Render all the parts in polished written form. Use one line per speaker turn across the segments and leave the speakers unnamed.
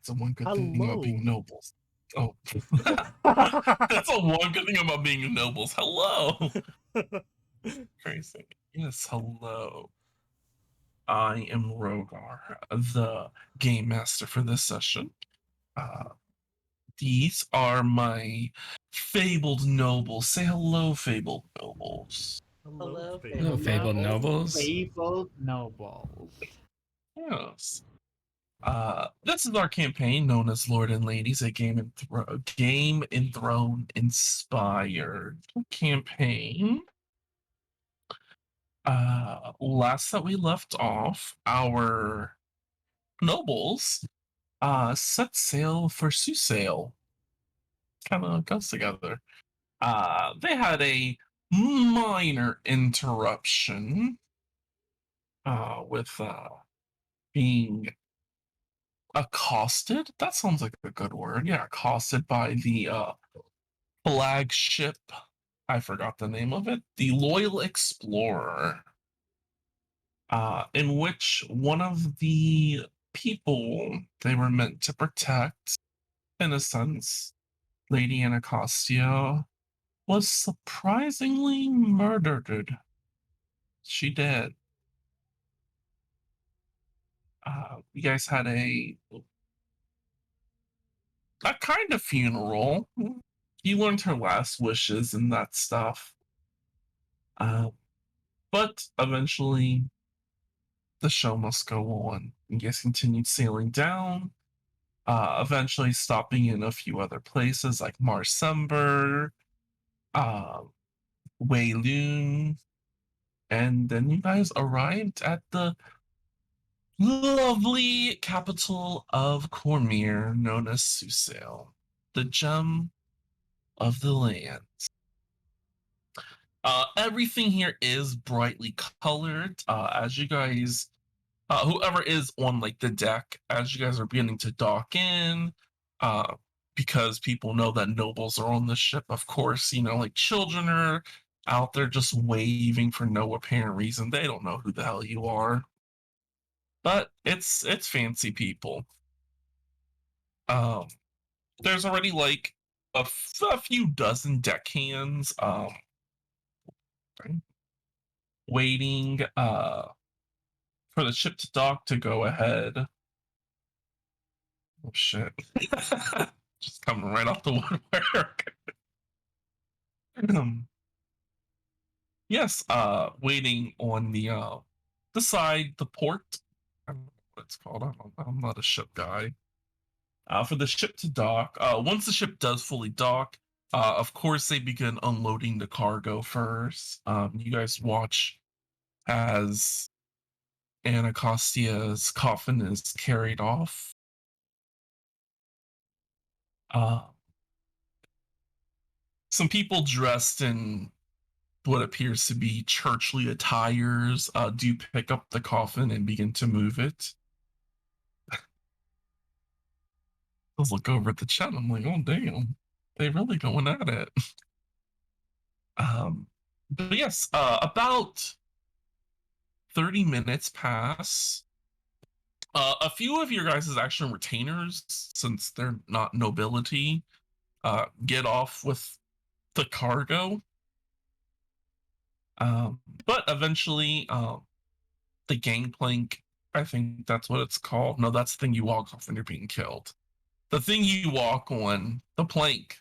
That's the one good thing about
Hello.
being nobles. Oh, that's the one good thing about being nobles. Hello. Crazy. Yes, hello. I am Rogar, the game master for this session. Uh, these are my fabled nobles. Say hello, fabled nobles.
Hello,
Hello,
fabled
fabled
nobles.
nobles.
Fabled nobles.
Yes. This is our campaign known as Lord and Ladies, a Game Enthroned inspired campaign. Last that we left off, our nobles set sail for Susail. Kind of goes together. They had a minor interruption with being accosted. That sounds like a good word. Yeah, accosted by the flagship. I forgot the name of it. The Loyal Explorer. In which one of the people they were meant to protect, in a sense, Lady Anacostia, was surprisingly murdered. She did. You guys had a kind of funeral. You learned her last wishes and that stuff. But eventually, the show must go on. You guys continued sailing down, eventually stopping in a few other places like Marsember, uh, Wayloon, and then you guys arrived at the lovely capital of Cormyr, known as Susail, the gem of the land. Everything here is brightly colored. As you guys, whoever is on like the deck, as you guys are beginning to dock in, uh, because people know that nobles are on the ship. Of course, like children are out there just waving for no apparent reason. They don't know who the hell you are, but it's fancy people. Um, there's already like a few dozen deckhands. Waiting for the ship to dock to go ahead. Oh shit. Just coming right off the woodwork. Yes, waiting on the side, the port. I don't know what it's called. I'm not a ship guy. For the ship to dock. Once the ship does fully dock, of course they begin unloading the cargo first. You guys watch as Anacostia's coffin is carried off. Some people dressed in what appears to be churchly attires do pick up the coffin and begin to move it. Let's look over at the chat. I'm like, oh damn, they really going at it. But yes, about 30 minutes pass. A few of your guys' actual retainers, since they're not nobility, get off with the cargo. But eventually, the gangplank, I think that's what it's called. No, that's the thing you walk off when you're being killed. The thing you walk on, the plank,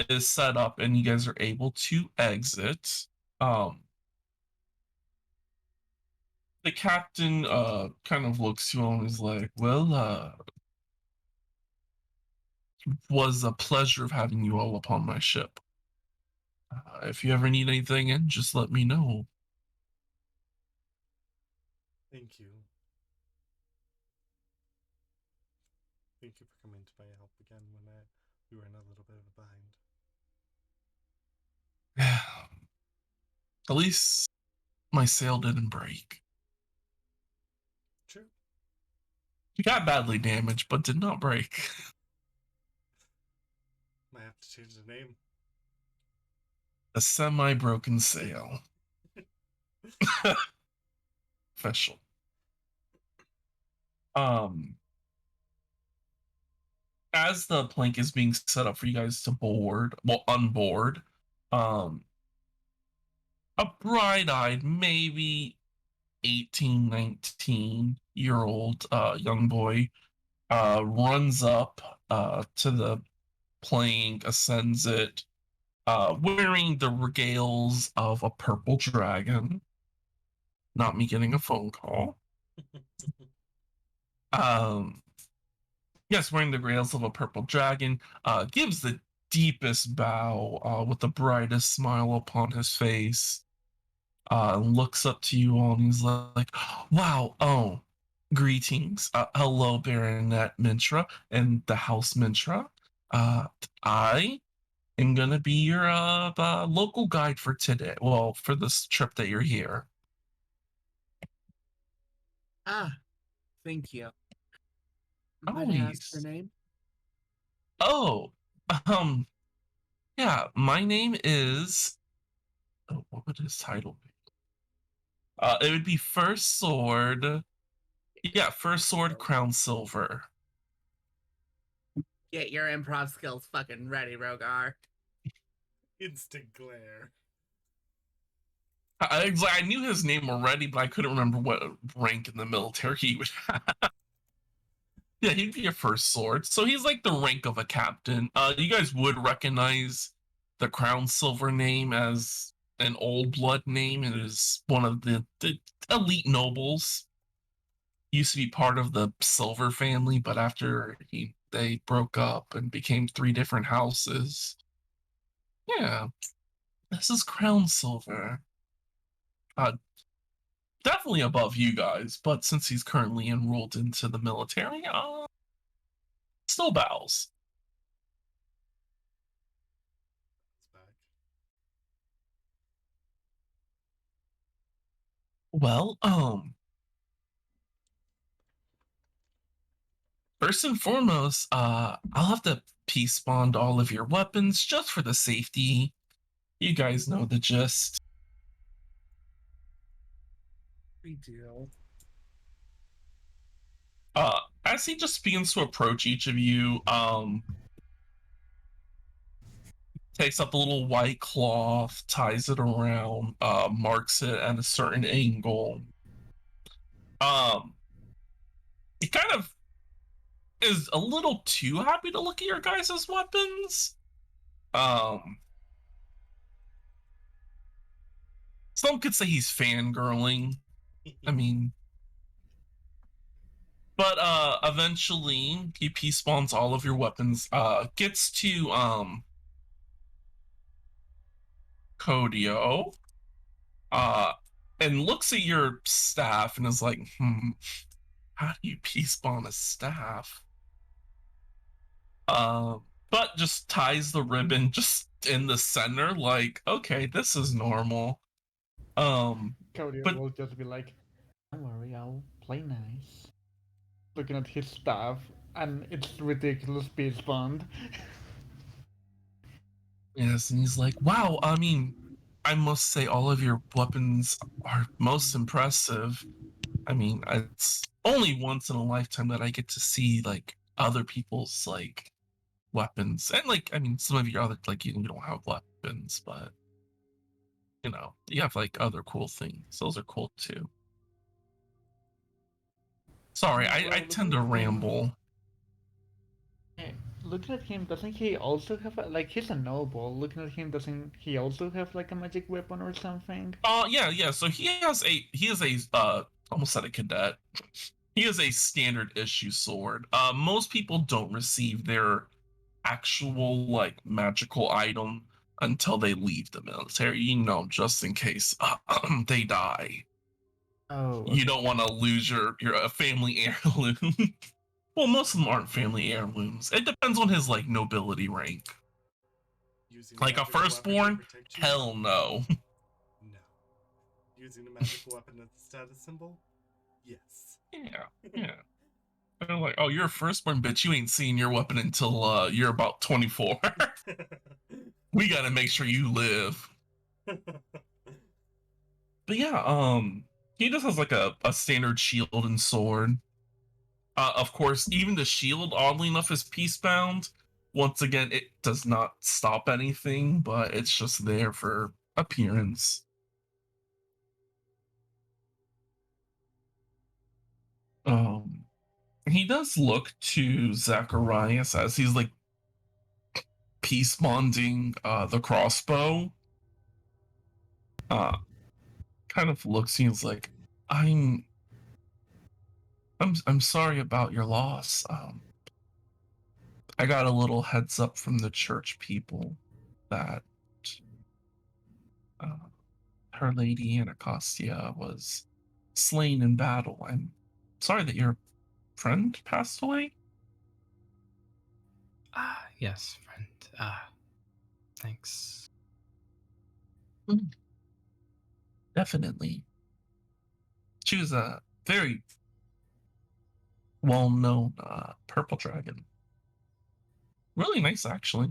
is set up and you guys are able to exit. The captain kind of looks to you and is like, well, was a pleasure of having you all upon my ship. If you ever need anything, and just let me know.
Thank you. Thank you for coming to my help again when we were in a little bit of a bind.
At least my sail didn't break.
True.
It got badly damaged, but did not break.
Might have to change the name.
A semi-broken sail. Official. as the plank is being set up for you guys to unboard, um, a bright-eyed, maybe 18, 19-year old young boy runs up to the plank, ascends it, wearing the regales of a purple dragon. Not me getting a phone call. Um, yes, wearing the regales of a purple dragon, gives the deepest bow with the brightest smile upon his face. Looks up to you all and he's like, wow, oh, greetings. Hello, Baronet Mintra and the House Mintra. Uh, I am going to be your local guide for today. Well, for this trip that you're here.
Ah, thank you. Might I ask your
Always.
name?
Oh, um, yeah, my name is. Oh, what would his title be? It would be First Sword. Yeah, First Sword Crown Silver.
Get your improv skills fucking ready, Rogar.
Instant glare.
I knew his name already, but I couldn't remember what rank in the military he would have. Yeah, he'd be a first sword. So he's like the rank of a captain. You guys would recognize the Crown Silver name as an old blood name. It is one of the elite nobles. Used to be part of the Silver family, but after they broke up and became three different houses. Yeah, this is Crown Silver. Uh, Definitely above you guys, but since he's currently enrolled into the military, still bows.
It's back.
Well, first and foremost, I'll have to peace bond all of your weapons just for the safety. You guys know the gist.
We do.
As he just begins to approach each of you, takes up a little white cloth, ties it around, marks it at a certain angle. Um, he kind of is a little too happy to look at your guys' weapons. Um, some could say he's fangirling. I mean, but eventually he peace spawns all of your weapons. Gets to Kodio, uh, and looks at your staff and is like, how do you peace spawn a staff? But just ties the ribbon just in the center, like, okay, this is normal.
Cody
But
will just be like, don't worry, I'll play nice. Looking at his stuff, and it's ridiculous peace bond.
yes, and he's like, wow, I mean, I must say all of your weapons are most impressive. I mean, it's only once in a lifetime that I get to see like other people's like weapons. And like, I mean, some of your other like you don't have weapons, but you know, you have like other cool things. Those are cool too. Sorry, I tend to ramble.
Hey, looking at him, doesn't he also have like he's a noble? Looking at him, doesn't he also have like a magic weapon or something?
Yeah. So he is a almost said a cadet. He is a standard issue sword. Most people don't receive their actual like magical item until they leave the military. You know, just in case they die.
Oh,
You
okay.
don't want to lose your family heirloom. Well, most of them aren't family heirlooms. It depends on his like nobility rank.
Using
Like a
magical weapon to
firstborn?
protect you?
Hell no.
No. Using a magical weapon as a status symbol? Yes.
Yeah. They're like, oh, you're a firstborn, bitch. You ain't seen your weapon until you're about 24. We gotta make sure you live. But yeah, he just has like a standard shield and sword. Of course, even the shield, oddly enough, is peacebound. Once again, it does not stop anything, but it's just there for appearance. Um, he does look to Zacharias as he's like peace bonding the crossbow. Uh, kind of looks. He's like, I'm, I'm sorry about your loss. I got a little heads up from the church people that uh, Her Lady Anacostia was slain in battle. I'm sorry that your friend passed away.
Yes, friend. Thanks.
Definitely. She was a very well-known purple dragon. Really nice, actually.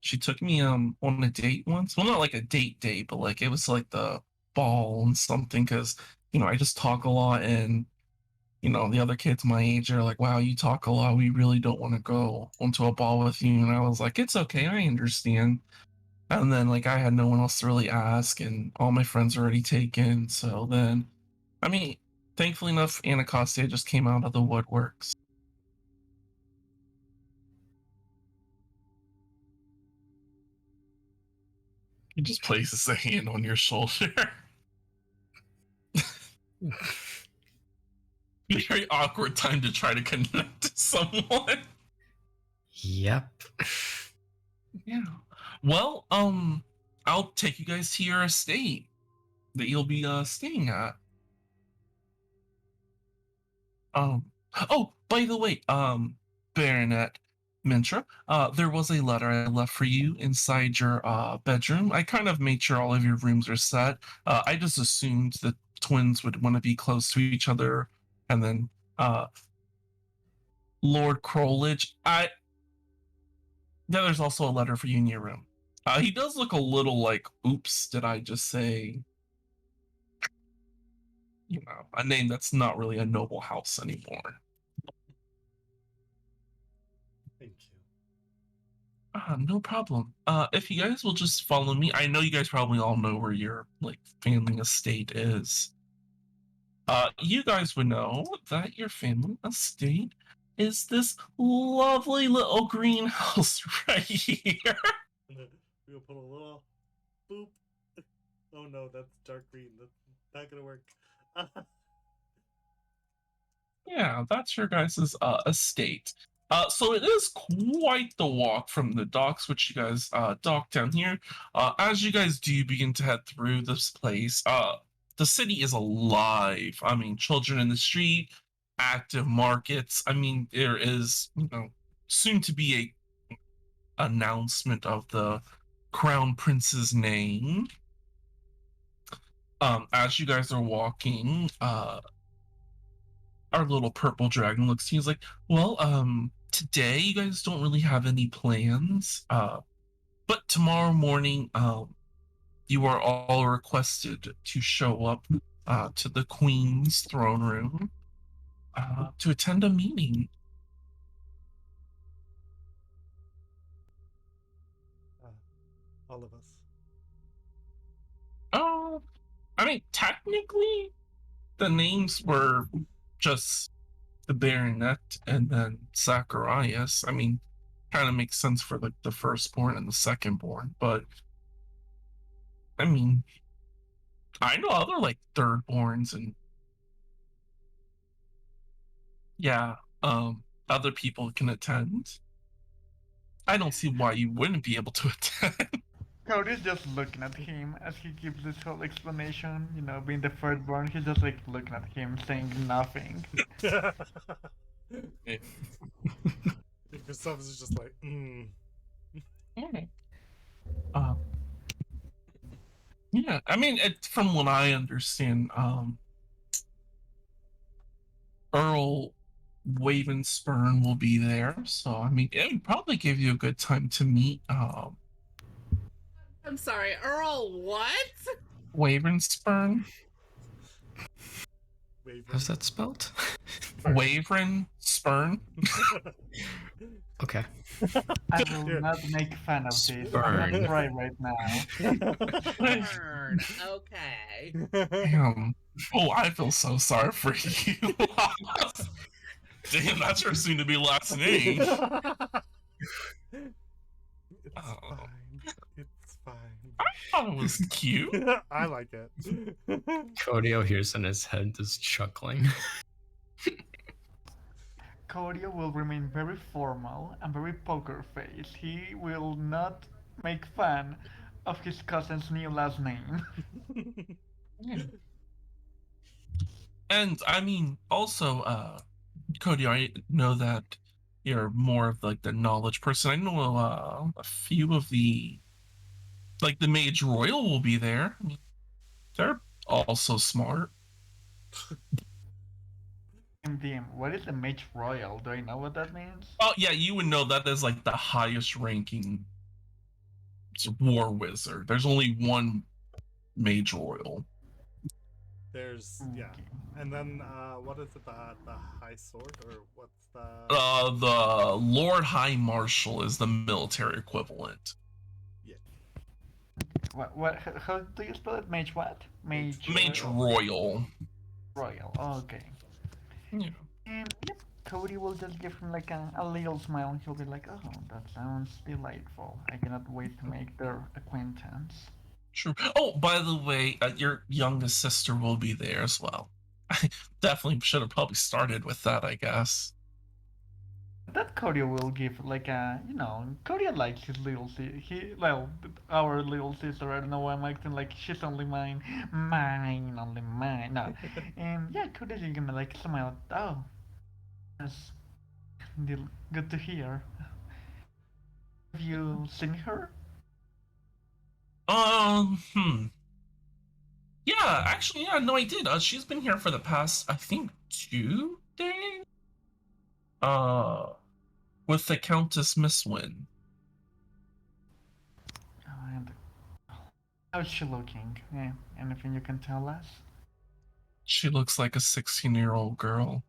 She took me on a date once. Well, not like a date, but like it was like the ball and something because I just talk a lot and the other kids my age are like, wow, you talk a lot. We really don't want to go onto a ball with you. And I was like, it's okay. I understand. And then, like, I had no one else to really ask, and all my friends were already taken. So then, I mean, thankfully enough, Anacostia just came out of the woodworks. He just places a hand on your shoulder. Very awkward time to try to connect to someone.
Yep.
Yeah. Well, I'll take you guys to your estate that you'll be staying at. Um. Oh, by the way, Baronet Mintra, there was a letter I left for you inside your bedroom. I kind of made sure all of your rooms are set. I just assumed the twins would want to be close to each other, and then Lord Crowledge. Yeah, there's also a letter for you in your room. He does look a little like, oops, did I just say, a name that's not really a noble house anymore.
Thank you.
No problem. If you guys will just follow me, I know you guys probably all know where your like family estate is. You guys would know that your family estate is this lovely little greenhouse right here.
We'll put a little boop. Oh no, that's dark green. That's not gonna work.
Yeah, that's your guys' estate. So it is quite the walk from the docks, which you guys dock down here. As you guys do begin to head through this place, the city is alive. I mean, children in the street, active markets. I mean, there is, soon to be a announcement of the crown prince's name. As you guys are walking, our little purple dragon looks to you. He's like, well, today you guys don't really have any plans. But tomorrow morning, you are all requested to show up to the Queen's throne room to attend a meeting.
All of us.
Oh, I mean, technically, the names were just the Baronet and then Zacharias. I mean, kind of makes sense for like the firstborn and the secondborn, but I mean, I know other like thirdborns and yeah, other people can attend. I don't see why you wouldn't be able to attend.
Cody's just looking at him as he gives this whole explanation. You know, being the firstborn, he's just like looking at him, saying nothing.
Gustavus is just like,
Yeah, I mean, from what I understand, Earl Wavenspurn will be there, so I mean, it would probably give you a good time to meet
I'm sorry, Earl, what?
Wavenspurn.
How's that spelled?
Wavering Spurn.
Okay.
I will
Here.
not make fun of this. I'm
Spurn.
gonna try right now.
Burn. Okay.
Damn. Oh, I feel so sorry for you. Damn, that's your soon-to-be last name.
It's
Oh.
fine. It's fine.
thought it was cute.
I like it.
Kodio hears in his head just chuckling.
Kodio will remain very formal and very poker face. He will not make fun of his cousin's new last name.
Yeah. And I mean, also, Cody, I know that you're more of like the knowledge person. I know a few of the Mage Royal will be there. I mean, they're also smart.
MDM, what is the Mage Royal? Do I know what that means?
Oh yeah, you would know that as like the highest ranking war wizard. There's only one Mage Royal.
There's yeah, and then what is it? The High Sword or what's the?
The Lord High Marshal is the military equivalent.
Yeah.
What? How do you spell it? Mage what? Mage.
Mage
Royal.
Royal.
Royal. Okay.
Yeah.
And yep, Cody will just give him like a little smile, and he'll be like, "Oh, that sounds delightful. I cannot wait to make their acquaintance."
True. Oh, by the way, your youngest sister will be there as well. I definitely should have probably started with that, I guess.
That Cody will give like Cody likes his little our little sister. I don't know why I'm acting like she's only mine, only mine. No, and yeah, Cody's gonna like smile. Oh, that's good to hear. Have you seen her?
Yeah, actually, yeah, no, I did. She's been here for the past, I think, 2 days. With the Countess Misswin.
And how's she looking? Yeah, anything you can tell us?
She looks like a 16-year-old girl.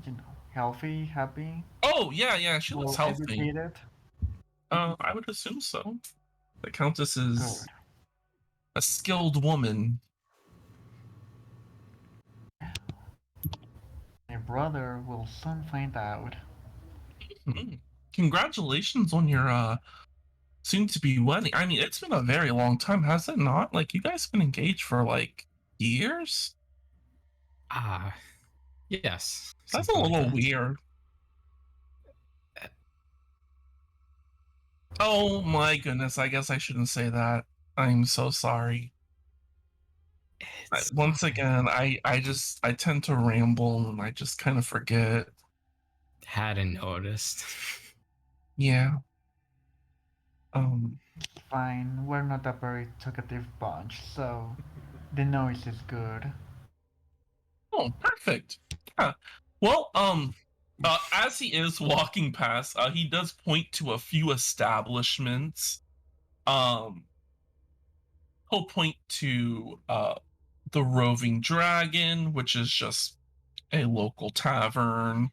You know, healthy, happy.
Oh, yeah, she looks
well
healthy.
educated.
I would assume so. The Countess is
Good.
a skilled woman.
My brother will soon find out.
Congratulations on your soon-to-be wedding. I mean, it's been a very long time, has it not? Like, you guys been engaged for like years?
Yes.
That's a
something like
little
that.
weird. Oh my goodness, I guess I shouldn't say that. I'm so sorry. Once
fine.
again, I tend to ramble and I just kind of forget.
Hadn't noticed.
Yeah.
Fine, we're not a very talkative bunch, so the noise is good.
Oh, perfect. Yeah. Well, as he is walking past, he does point to a few establishments. He'll point to the Roving Dragon, which is just a local tavern.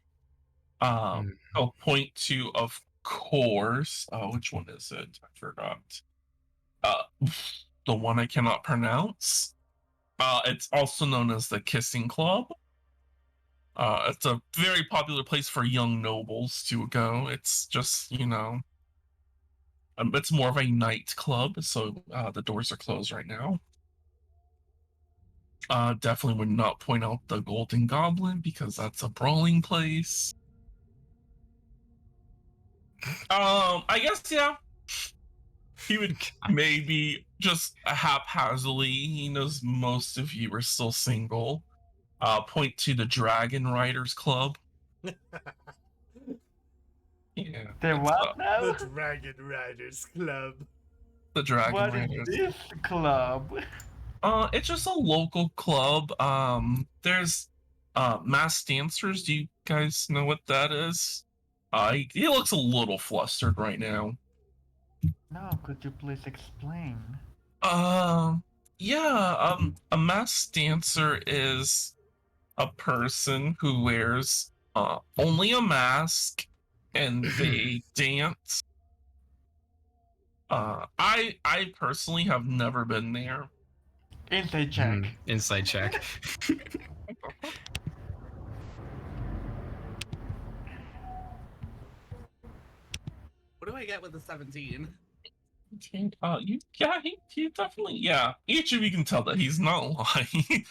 He'll point to, of course, which one is it? I forgot. The one I cannot pronounce. It's also known as the Kissing Club. It's a very popular place for young nobles to go. It's just, it's more of a nightclub, so the doors are closed right now. Definitely would not point out the Golden Goblin because that's a brawling place. I guess, yeah. He would maybe just haphazardly, he knows most of you are still single. Point to the Dragon Riders Club. Yeah.
The what now?
The Dragon Riders Club.
The Dragon
What
Riders.
is this club?
It's just a local club. There's mass dancers. Do you guys know what that is? He looks a little flustered right now.
No, could you please explain?
Yeah. A mass dancer is a person who wears only a mask and they dance. I personally have never been there.
Inside check.
Inside check.
What do I get with the 17?
He definitely, yeah. Each of you can tell that he's not lying.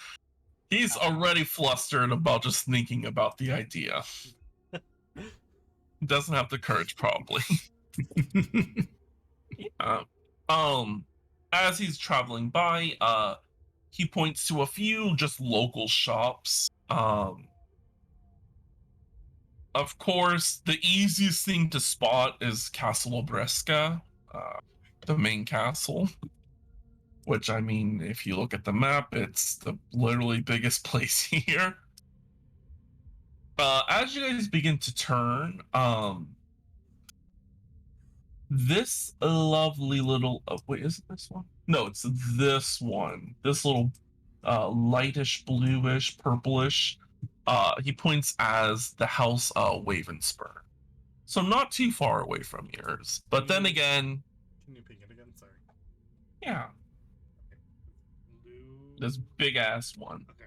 He's already flustered about just thinking about the idea. He doesn't have the courage, probably. Yeah. As he's traveling by, he points to a few just local shops. Of course, the easiest thing to spot is Castle Obresca, the main castle. Which, I mean, if you look at the map, it's the literally biggest place here. As you guys begin to turn, this lovely little wait, is it this one? No, it's this one. This little lightish bluish purplish. He points as the house Wavenspur. So not too far away from yours. But then again,
Can you ping it again? Sorry.
yeah,
Blue.
this big ass one.
Okay.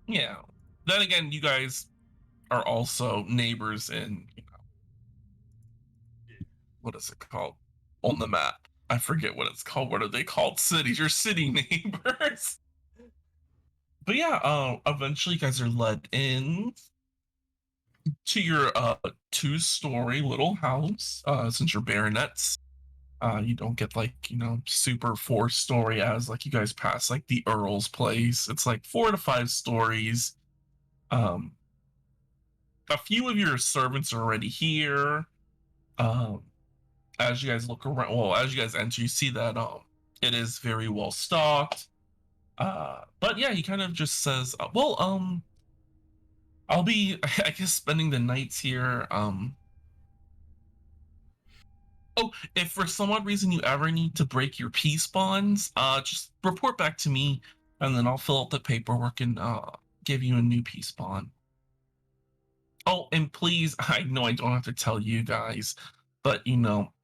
Yeah. Then again, you guys are also neighbors in, what is it called on the map? I forget what it's called. What are they called? Cities. Your city neighbors. But yeah, eventually you guys are led in to your 2-story little house. Since you're baronets, you don't get like, super 4-story as like you guys pass like the Earl's place. It's like 4 to 5 stories. A few of your servants are already here. As you guys look around, well, as you guys enter, you see that it is very well stocked. But yeah, he kind of just says, I'll be, I guess, spending the nights here. Oh, if for some odd reason you ever need to break your peace bonds, just report back to me, and then I'll fill out the paperwork and give you a new peace bond. Oh, and please, I know I don't have to tell you guys, but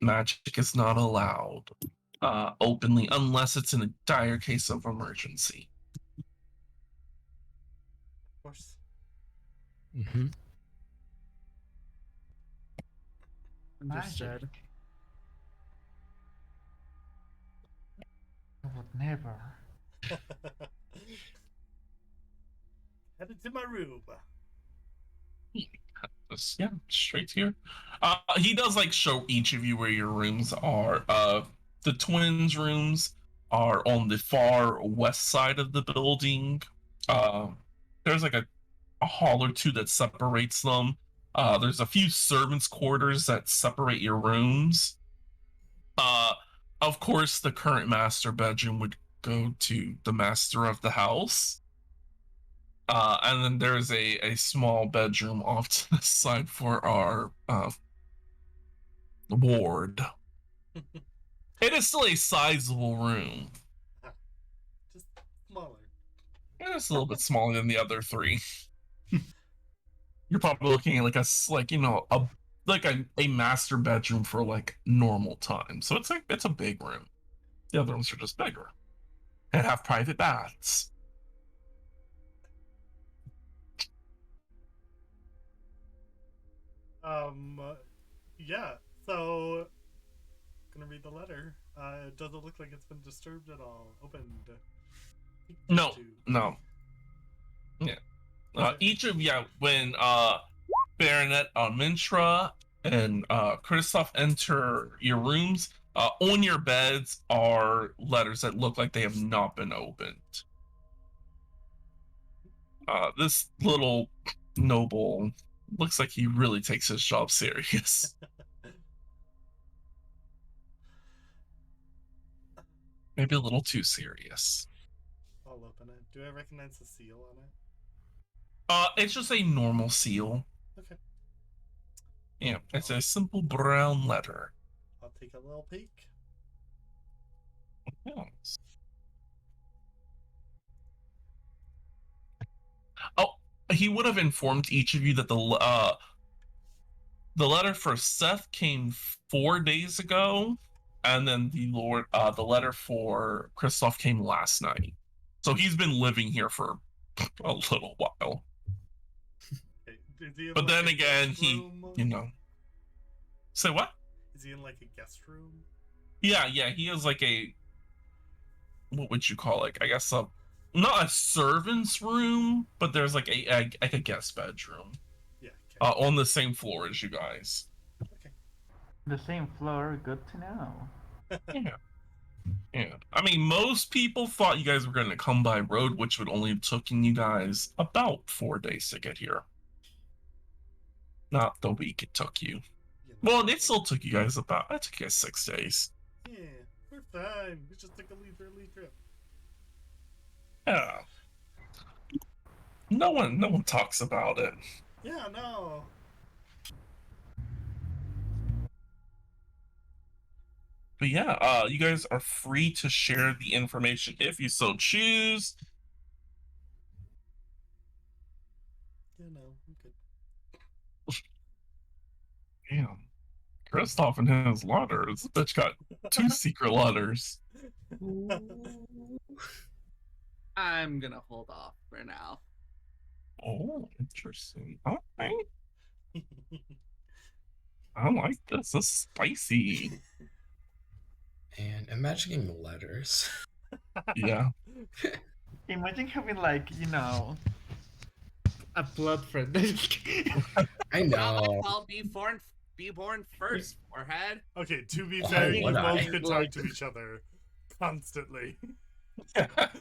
magic is not allowed openly unless it's in a dire case of emergency.
Of course.
Mm-hmm.
Understood.
Magic. I would never.
Headed to my room.
Yeah, straight here. He does like show each of you where your rooms are. The twins' rooms are on the far west side of the building. There's like a hall or two that separates them. There's a few servants' quarters that separate your rooms. Of course, the current master bedroom would go to the master of the house. And then there's a small bedroom off to the side for our ward. It is still a sizable room.
Just smaller.
It's a little bit smaller than the other 3. You're probably looking at a master bedroom for like normal time. So it's a big room. The other ones are just bigger and have private baths.
Yeah. So, gonna read the letter. It doesn't look like it's been disturbed at all. Opened.
No. Yeah. Each of when Baronet Mintra and Kristoff enter your rooms, on your beds are letters that look like they have not been opened. This little noble looks like he really takes his job serious. Maybe a little too serious.
I'll open it. Do I recognize the seal on it?
It's just a normal seal.
Okay.
Yeah, it's a simple brown letter.
I'll take a little peek.
Yes. he would have informed each of you that the letter for Seth came 4 days ago, and then the letter for Christoph came last night. So he's been living here for a little while.
Okay, is he in,
But
like,
then
a
again,
guest
he,
room?
say what?
Is he in like a guest room?
Yeah, he is like what would you call it? I guess not a servant's room, but there's like a guest bedroom.
Yeah. Okay.
On the same floor as you guys.
Okay.
The same floor, good to know.
Yeah. I mean, most people thought you guys were going to come by road, which would only have taken you guys about 4 days to get here. Not the week it took you. Well, it still took you guys it took you guys 6 days.
Yeah, we're fine. We just took a leisurely trip.
Yeah. No one talks about it.
Yeah, no.
But yeah, you guys are free to share the information if you so choose.
Yeah, no, I'm good.
Damn. Kristoff and his letters. This bitch got 2 secret letters.
I'm gonna hold off for now.
Oh, interesting. Okay. I like this. This is spicy.
And imagining letters.
Yeah.
Imagine having like, a blood friend.
I know.
I'll be born first, forehead.
Okay, to be
Oh,
fair, you
would I?
both could talk to each other constantly. Got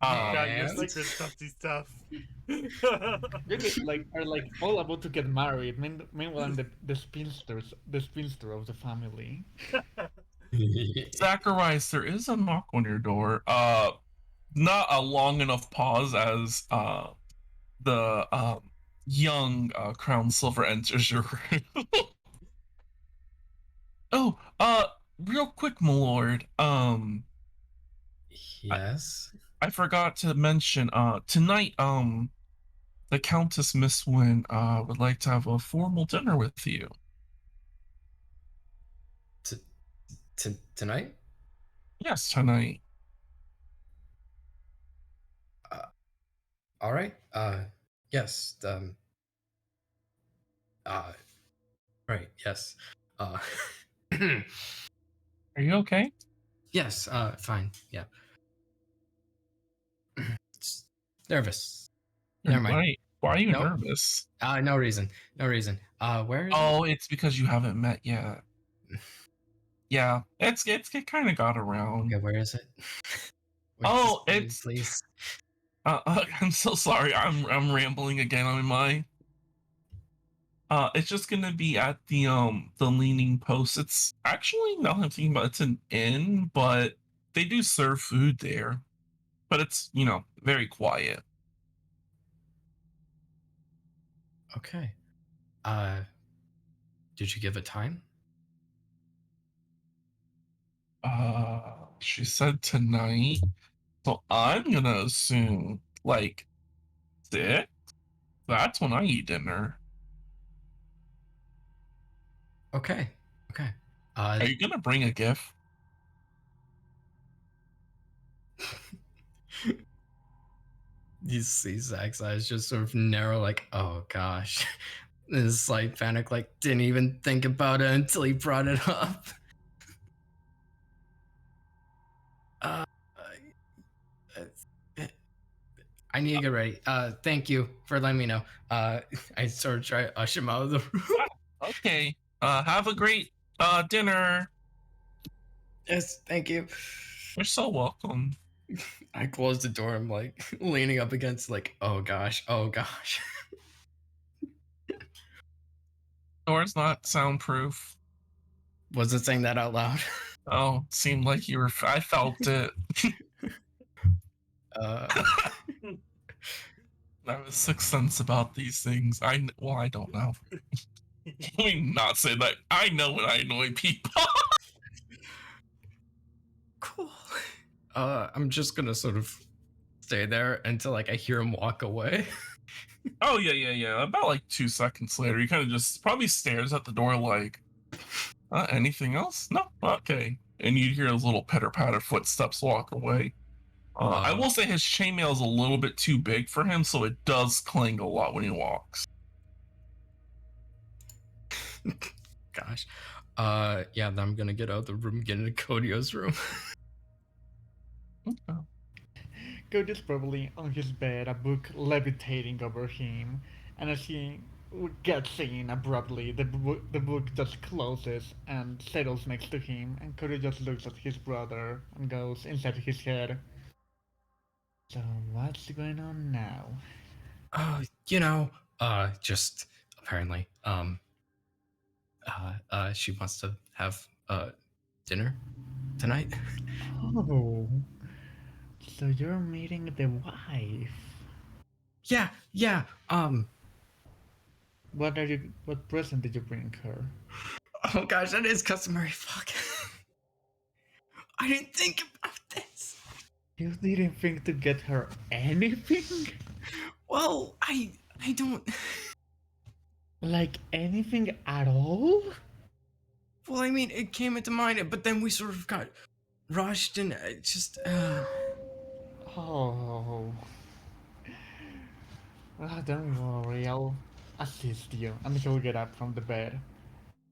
your
And-
secret stuffy stuff.
You guys are all about to get married. Meanwhile, I'm the spinster of the family.
Zacharias, there is a knock on your door. Not a long enough pause as the young Crown Silver enters your room. Oh, real quick, my lord.
Yes.
I forgot to mention. Tonight, the Countess Miss Wynn would like to have a formal dinner with you.
Tonight?
Yes, tonight.
All right. Yes. Right. Yes.
Are you okay?
Yes. Fine. Yeah. Nervous. Never mind.
Why are you
Nope.
nervous?
No reason. No reason. Where is it?
Oh, it's because you haven't met yet. Yeah, it kind of got around.
Okay, where is it? Wait,
Oh,
just
it's
please.
I'm so sorry. I'm rambling again on my. It's just gonna be at the Leaning Post. It's actually, now that I'm thinking about it, it's an inn, but they do serve food there. But it's very quiet.
Okay. Did you give a time?
She said tonight, so I'm gonna assume like 6. That's when I eat dinner.
Okay. Okay.
Are you gonna bring a gift?
You see Zach's eyes just sort of narrow, like, oh gosh. This slight panic, like, didn't even think about it until he brought it up. I need to get ready. Thank you for letting me know. I sort of try to usher him out of the room.
Okay. Have a great dinner.
Yes, thank you.
You're so welcome.
I closed the door. I'm like leaning up against, like, oh gosh, oh gosh.
Door's not soundproof.
Wasn't saying that out loud.
Oh, seemed like you were. I felt it. I have a sixth sense about these things. I don't know. Let me not say that. I know when I annoy people.
Cool. I'm just gonna sort of stay there until like I hear him walk away.
Oh yeah. About like 2 seconds later, he kind of just probably stares at the door like, anything else? No, okay. And you'd hear his little pitter patter footsteps walk away. I will say his chainmail is a little bit too big for him, so it does clang a lot when he walks.
Gosh. Yeah, then I'm gonna get out of the room, get into Kodio's room.
Okay.
Cody's probably on his bed, a book levitating over him, and as he gets in abruptly, the book just closes and settles next to him, and Cody just looks at his brother and goes inside his head. So what's going on now?
Just apparently, she wants to have dinner tonight.
Oh, so you're meeting the wife.
Yeah.
What present did you bring her?
Oh gosh, that is customary. Fuck. I didn't think about this.
You didn't think to get her anything?
Well, I don't.
Like anything at all?
Well, I mean, it came into mind, but then we sort of got rushed and just.
Oh. Don't worry, I'll assist you. And he'll get up from the bed.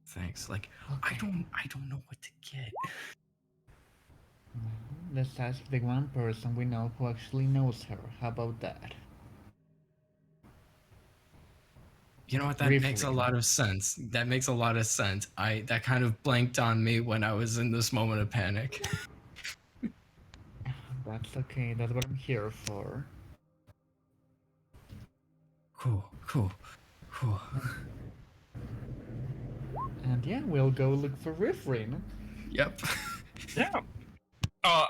Thanks. Like,
Okay.
I don't know what to get.
Let's ask the one person we know who actually knows her. How about that?
You know what? That makes a lot of sense. That makes a lot of sense. That kind of blanked on me when I was in this moment of panic.
That's okay, that's what I'm here for.
Cool.
And yeah, we'll go look for Rifrin.
Yep.
Yeah.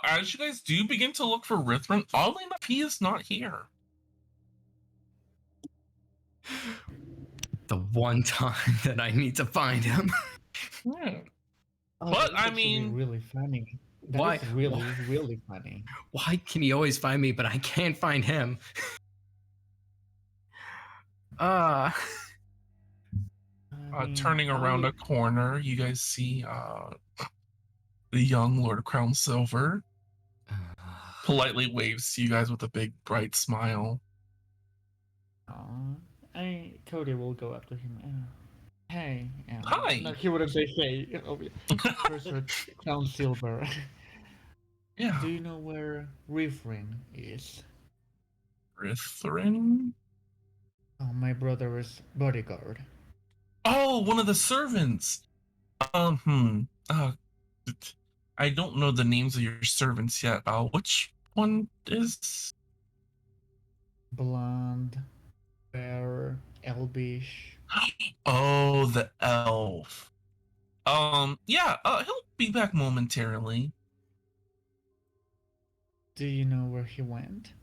As you guys do begin to look for Rithrin, oddly enough, he is not here.
The one time that I need to find him.
Yeah.
Oh,
But,
that's
I
actually
mean-
really funny. That
Why-
is really funny.
Why can he always find me, but I can't find him?
I mean,
Turning around a corner, you guys see the young Lord of Crown Silver politely waves to you guys with a big bright smile.
Cody will go up to him. Hey.
Hi.
No, he wouldn't say hey. Professor Crown Silver.
Yeah.
Do you know where Rifrin is?
Rithrin?
Oh, my brother's bodyguard.
Oh, one of the servants. I don't know the names of your servants yet. Which one is?
Blonde, fair, elvish.
Oh, the elf. Yeah. He'll be back momentarily.
Do you know where he went?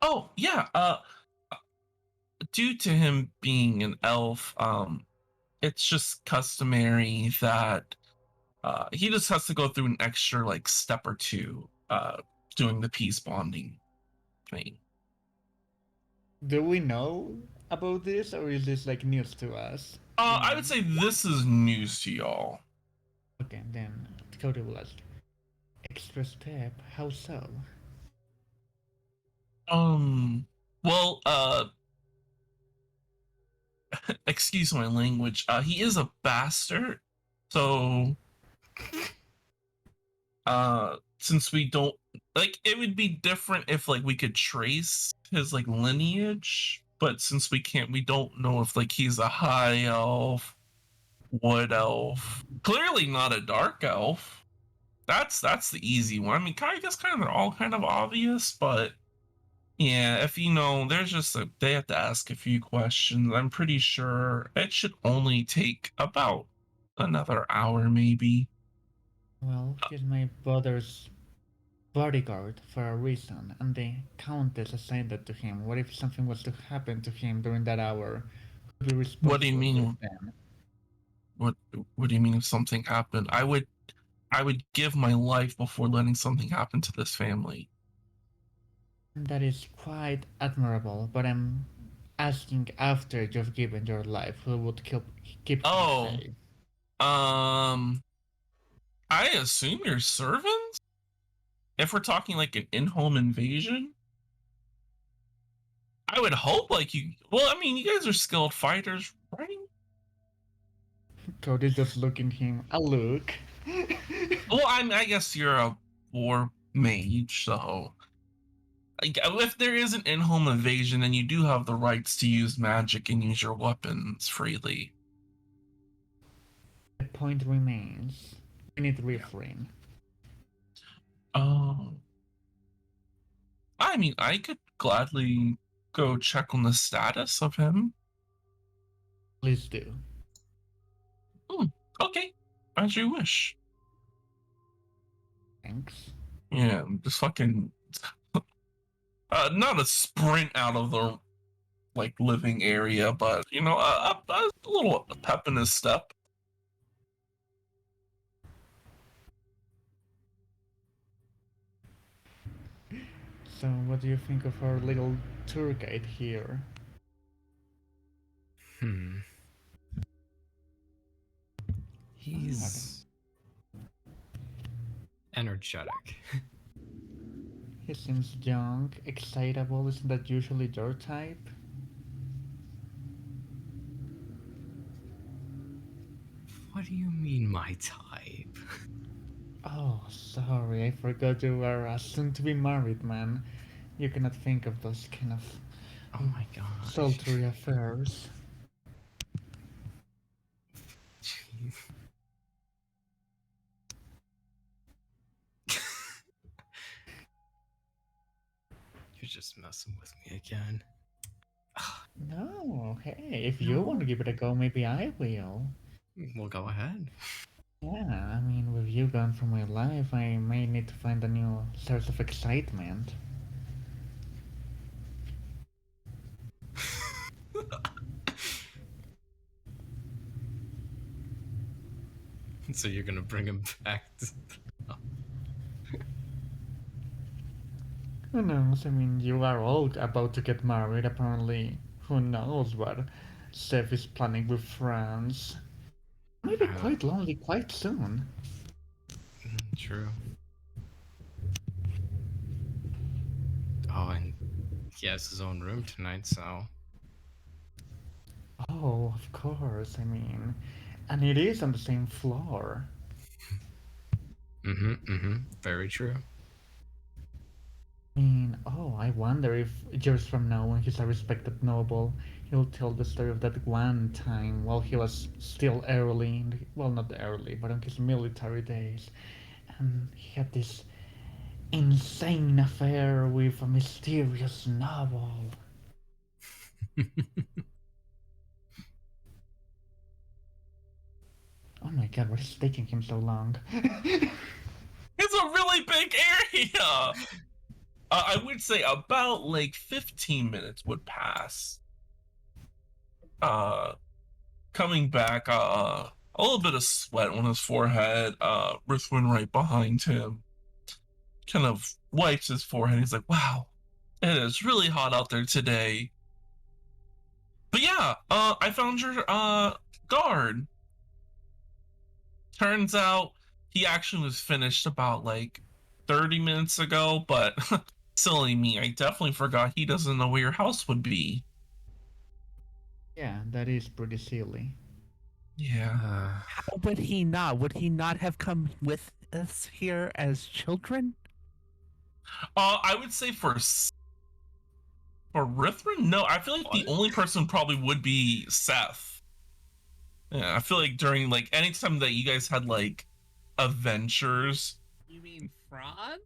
Oh, yeah. Due to him being an elf, it's just customary that he just has to go through an extra like step or two doing the peace bonding thing.
Do we know about this, or is this like news to us?
I would say this is news to y'all.
Okay, then Cody will ask. Extra step? How so?
Well, excuse my language. He is a bastard, so since we don't like, it would be different if like we could trace his like lineage, but since we can't, we don't know if like he's a high elf, wood elf, clearly not a dark elf. That's the easy one. I mean, I guess kind of they're all kind of obvious, but yeah, if you know, there's just they have to ask a few questions. I'm pretty sure it should only take about another hour, maybe.
Well, he's my brother's bodyguard for a reason, and the Countess assigned that to him. What if something was to happen to him during that hour? Who'd be responsible
What do you mean?
for them?
What do you mean if something happened? I would give my life before letting something happen to this family.
That is quite admirable, but I'm asking after you've given your life, who would keep him
Oh,
safe?
um, I assume your servants? If we're talking like an in-home invasion, I would hope like you. Well, I mean, you guys are skilled fighters, right?
Cody's just looking him a look.
Well, I guess you're a war mage, so like, if there is an in-home invasion, then you do have the rights to use magic and use your weapons freely.
The point remains. We need
Yeah.
refrain.
Oh, I mean, I could gladly go check on the status of him.
Please do.
Hmm, okay, as you wish.
Thanks.
Yeah, just fucking not a sprint out of the like living area, but you know, a little pep in his step.
So, what do you think of our little tour guide here?
Hmm. He's energetic.
He seems young, excitable. Isn't that usually your type?
What do you mean, my type?
Oh, sorry, I forgot you were a soon-to-be married man. You cannot think of those kind of
Oh my gosh.
sultry affairs.
Jeez. You're just messing with me again.
No, hey, if you
No.
want to give it a go, maybe I will.
Well, go ahead.
Yeah, I mean, with you gone from my life, I may need to find a new source of excitement.
So you're gonna bring him back to...
Who knows? I mean, you are all about to get married, apparently. Who knows what Seth is planning with France? Maybe quite lonely quite soon.
True. Oh, and he has his own room tonight, so...
Oh, of course, I mean, and it is on the same floor.
Very true.
I mean, oh, I wonder if years from now, when he's a respected noble, he'll tell the story of that one time while he was still early, well, not early, but on his military days, and he had this insane affair with a mysterious noble. Oh my god, what is taking him so long?
It's a really big area. I would say about like 15 minutes would pass. Coming back, a little bit of sweat on his forehead. Ruthven right behind him, kind of wipes his forehead. He's like, "Wow, it is really hot out there today." But yeah, I found your guard. Turns out he actually was finished about like 30 minutes ago, but silly me, I definitely forgot he doesn't know where your house would be.
Yeah, that is pretty silly.
Yeah.
How would he not? Would he not have come with us here as children?
I would say for Rithrin, no. I feel like the only person probably would be Seth. Yeah, I feel like during like anytime that you guys had like adventures.
You mean Franz?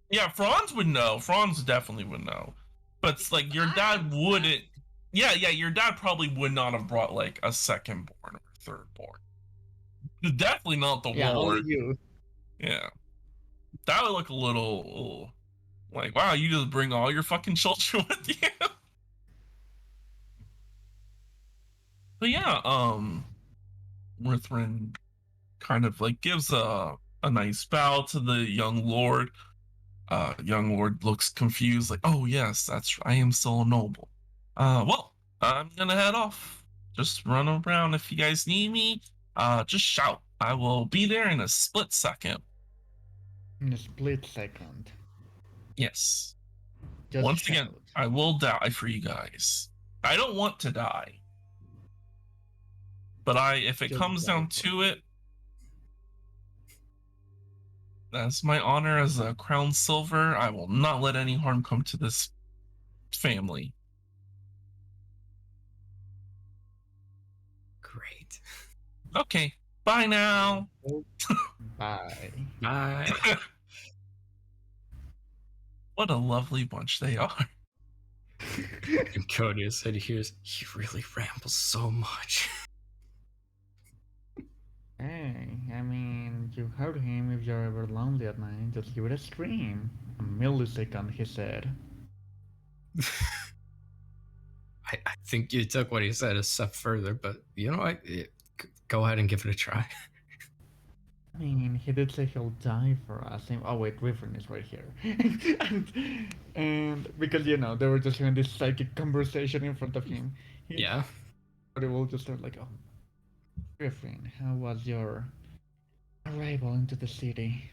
Yeah, Franz would know. Franz definitely would know. But it's like your dad wouldn't. Yeah, your dad probably would not have brought like a second born or third born. Definitely not the
Yeah, only
Lord.
you.
Yeah. That would look a little like, wow, you just bring all your fucking children with you. But yeah, Rithrin kind of like gives a nice bow to the young lord. Young lord looks confused, like, oh yes, I am still a noble. Well, I'm gonna head off. Just run around if you guys need me. Just shout. I will be there in a split second.
In a split second.
Yes.
Just
Once again,
shout.
I will die for you guys. I don't want to die. But if it
Just
comes
die
down
for
to it, that's my honor as a crown silver. I will not let any harm come to this family.
Great.
Okay, bye now.
Bye.
Bye.
What a lovely bunch they are.
And Cody said he really rambles so much.
Hey, I mean, you heard him. If you're ever lonely at night, just give it a scream. A millisecond, he said.
I think you took what he said a step further, but you know what? Go ahead and give it a try.
I mean, he did say he'll die for us. Oh wait, Riven is right here. and because you know they were just having this psychic conversation in front of him.
Yeah.
He will just start like, oh, Griffin, how was your arrival into the city?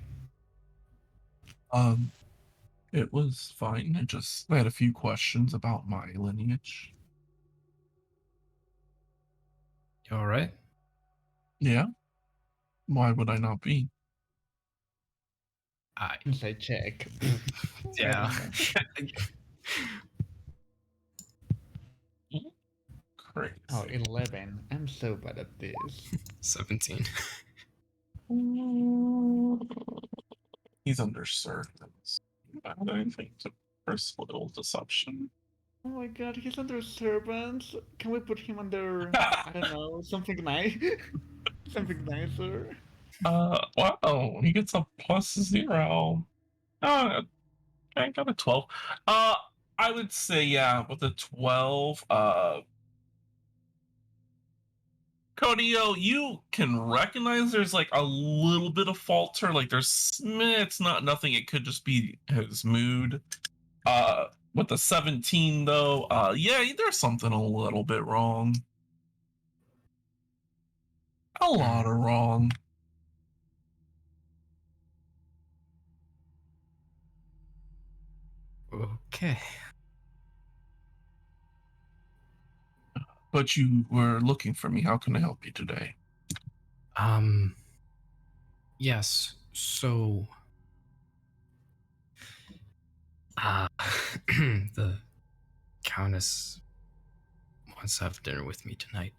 It was fine. I had a few questions about my lineage.
You all right?
Yeah. Why would I not be?
Inside check.
Yeah.
Crazy.
Oh, 11. I'm so bad at this.
17.
He's under servants. Add anything to personal deception.
Oh my god, he's under servants. Can we put him under, I don't know, something nice? Something nicer?
Wow, he gets a +0. I got a 12. I would say, yeah, with a 12, Codio, you can recognize there's like a little bit of falter. Like it's not nothing. It could just be his mood. With the 17 though, yeah, there's something a little bit wrong. A lot of wrong.
Okay.
But you were looking for me. How can I help you today?
Yes. So the Countess wants to have dinner with me tonight.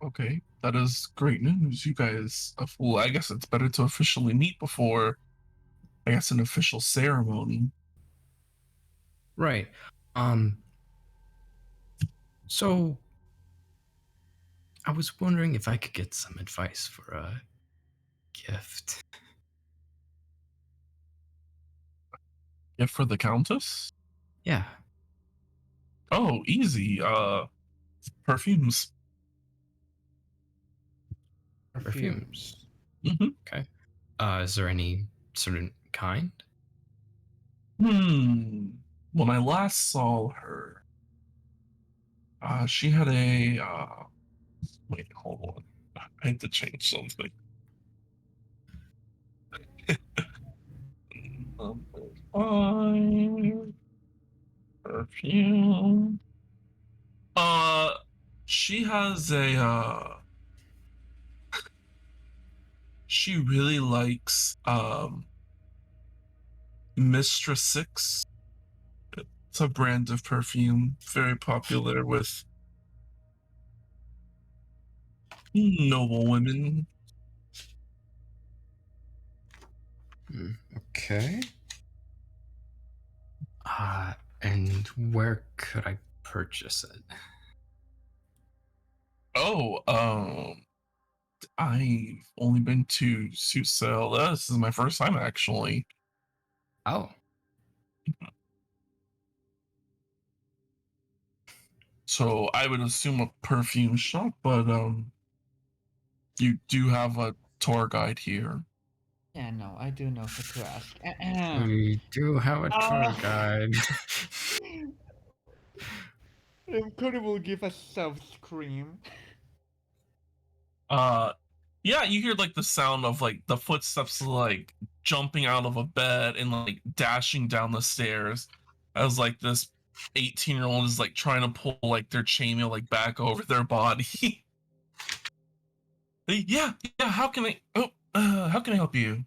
Okay, that is great news. You guys, well, I guess it's better to officially meet before, I guess, an official ceremony.
Right. So I was wondering if I could get some advice for a gift.
Gift for the Countess?
Yeah.
Oh, easy. Perfumes.
Perfumes.
Mm-hmm.
Okay. Is there any certain kind?
When I last saw her, she had a wait, hold on. I had to change something. Number 5 perfume. She has a she really likes Mistress 6. It's a brand of perfume very popular with noble women.
Okay. And where could I purchase it?
Oh, I've only been to Suit Sale. This is my first time actually.
Oh.
So I would assume a perfume shop, but you do have a tour guide here.
Yeah, no, I do know who to ask. Ahem.
We do have a tour
Ah.
guide.
Cody will give a soft scream.
Yeah, you hear like the sound of like the footsteps like jumping out of a bed and like dashing down the stairs as like this 18-year-old is like trying to pull like their chainmail like back over their body. Yeah, yeah, how can I help you?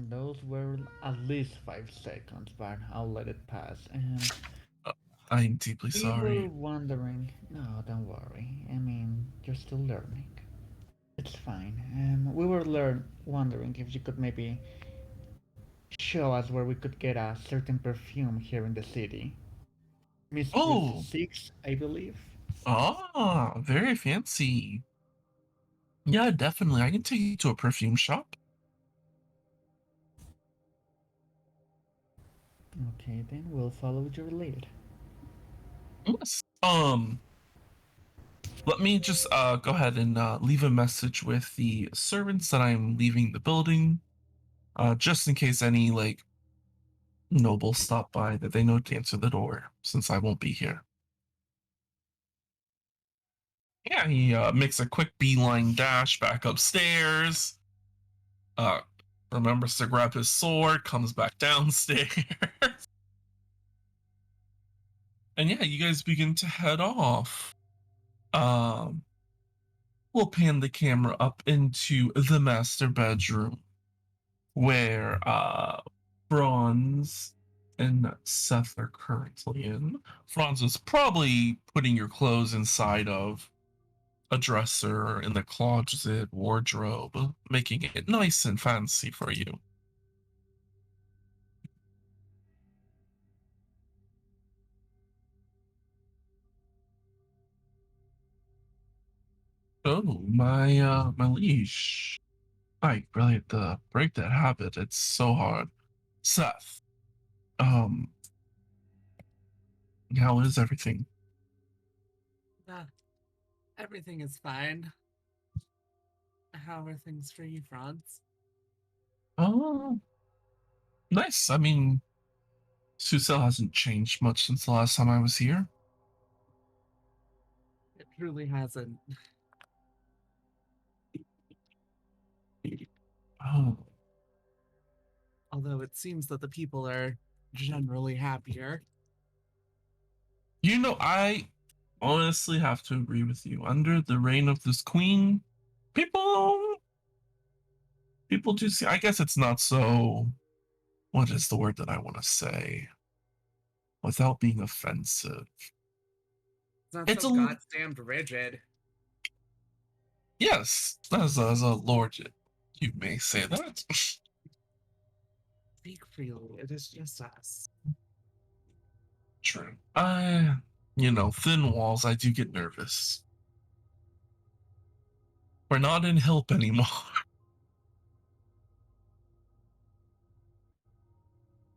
Those were at least 5 seconds, but I'll let it pass.
Uh, I'm deeply
We were
sorry.
wondering. No, don't worry. I mean, you're still learning. It's fine. We were wondering if you could maybe show us where we could get a certain perfume here in the city. Mistress
Oh,
Six, I believe.
very fancy. Yeah, definitely. I can take you to a perfume shop.
Okay, then we'll follow your lead.
Yes. Let me just go ahead and leave a message with the servants that I'm leaving the building. Just in case any like nobles stop by that they know to answer the door since I won't be here. Yeah, he makes a quick beeline dash back upstairs. Uh remembers to grab his sword, comes back downstairs. And yeah, you guys begin to head off. Um we'll pan the camera up into the master bedroom where Bronze and Seth are currently in. Franz is probably putting your clothes inside of a dresser in the closet wardrobe, making it nice and fancy for you. Oh, my liege. I really have to break that habit. It's so hard. Seth, um, how is everything?
Uh, everything is fine. How are things for you, Franz?
Oh, nice. I mean, Susel hasn't changed much since the last time I was here.
It truly hasn't.
Oh,
Although it seems that the people are generally happier.
you know, I honestly have to agree with you. Under the reign of this queen, people people do see. I guess it's not so. What is the word that I want to say without being offensive?
It's not
It's
so
a
goddamn rigid.
yes. As a lord, you may say that.
Speak freely. It is just us.
True. Thin walls. I do get nervous. We're not in help anymore.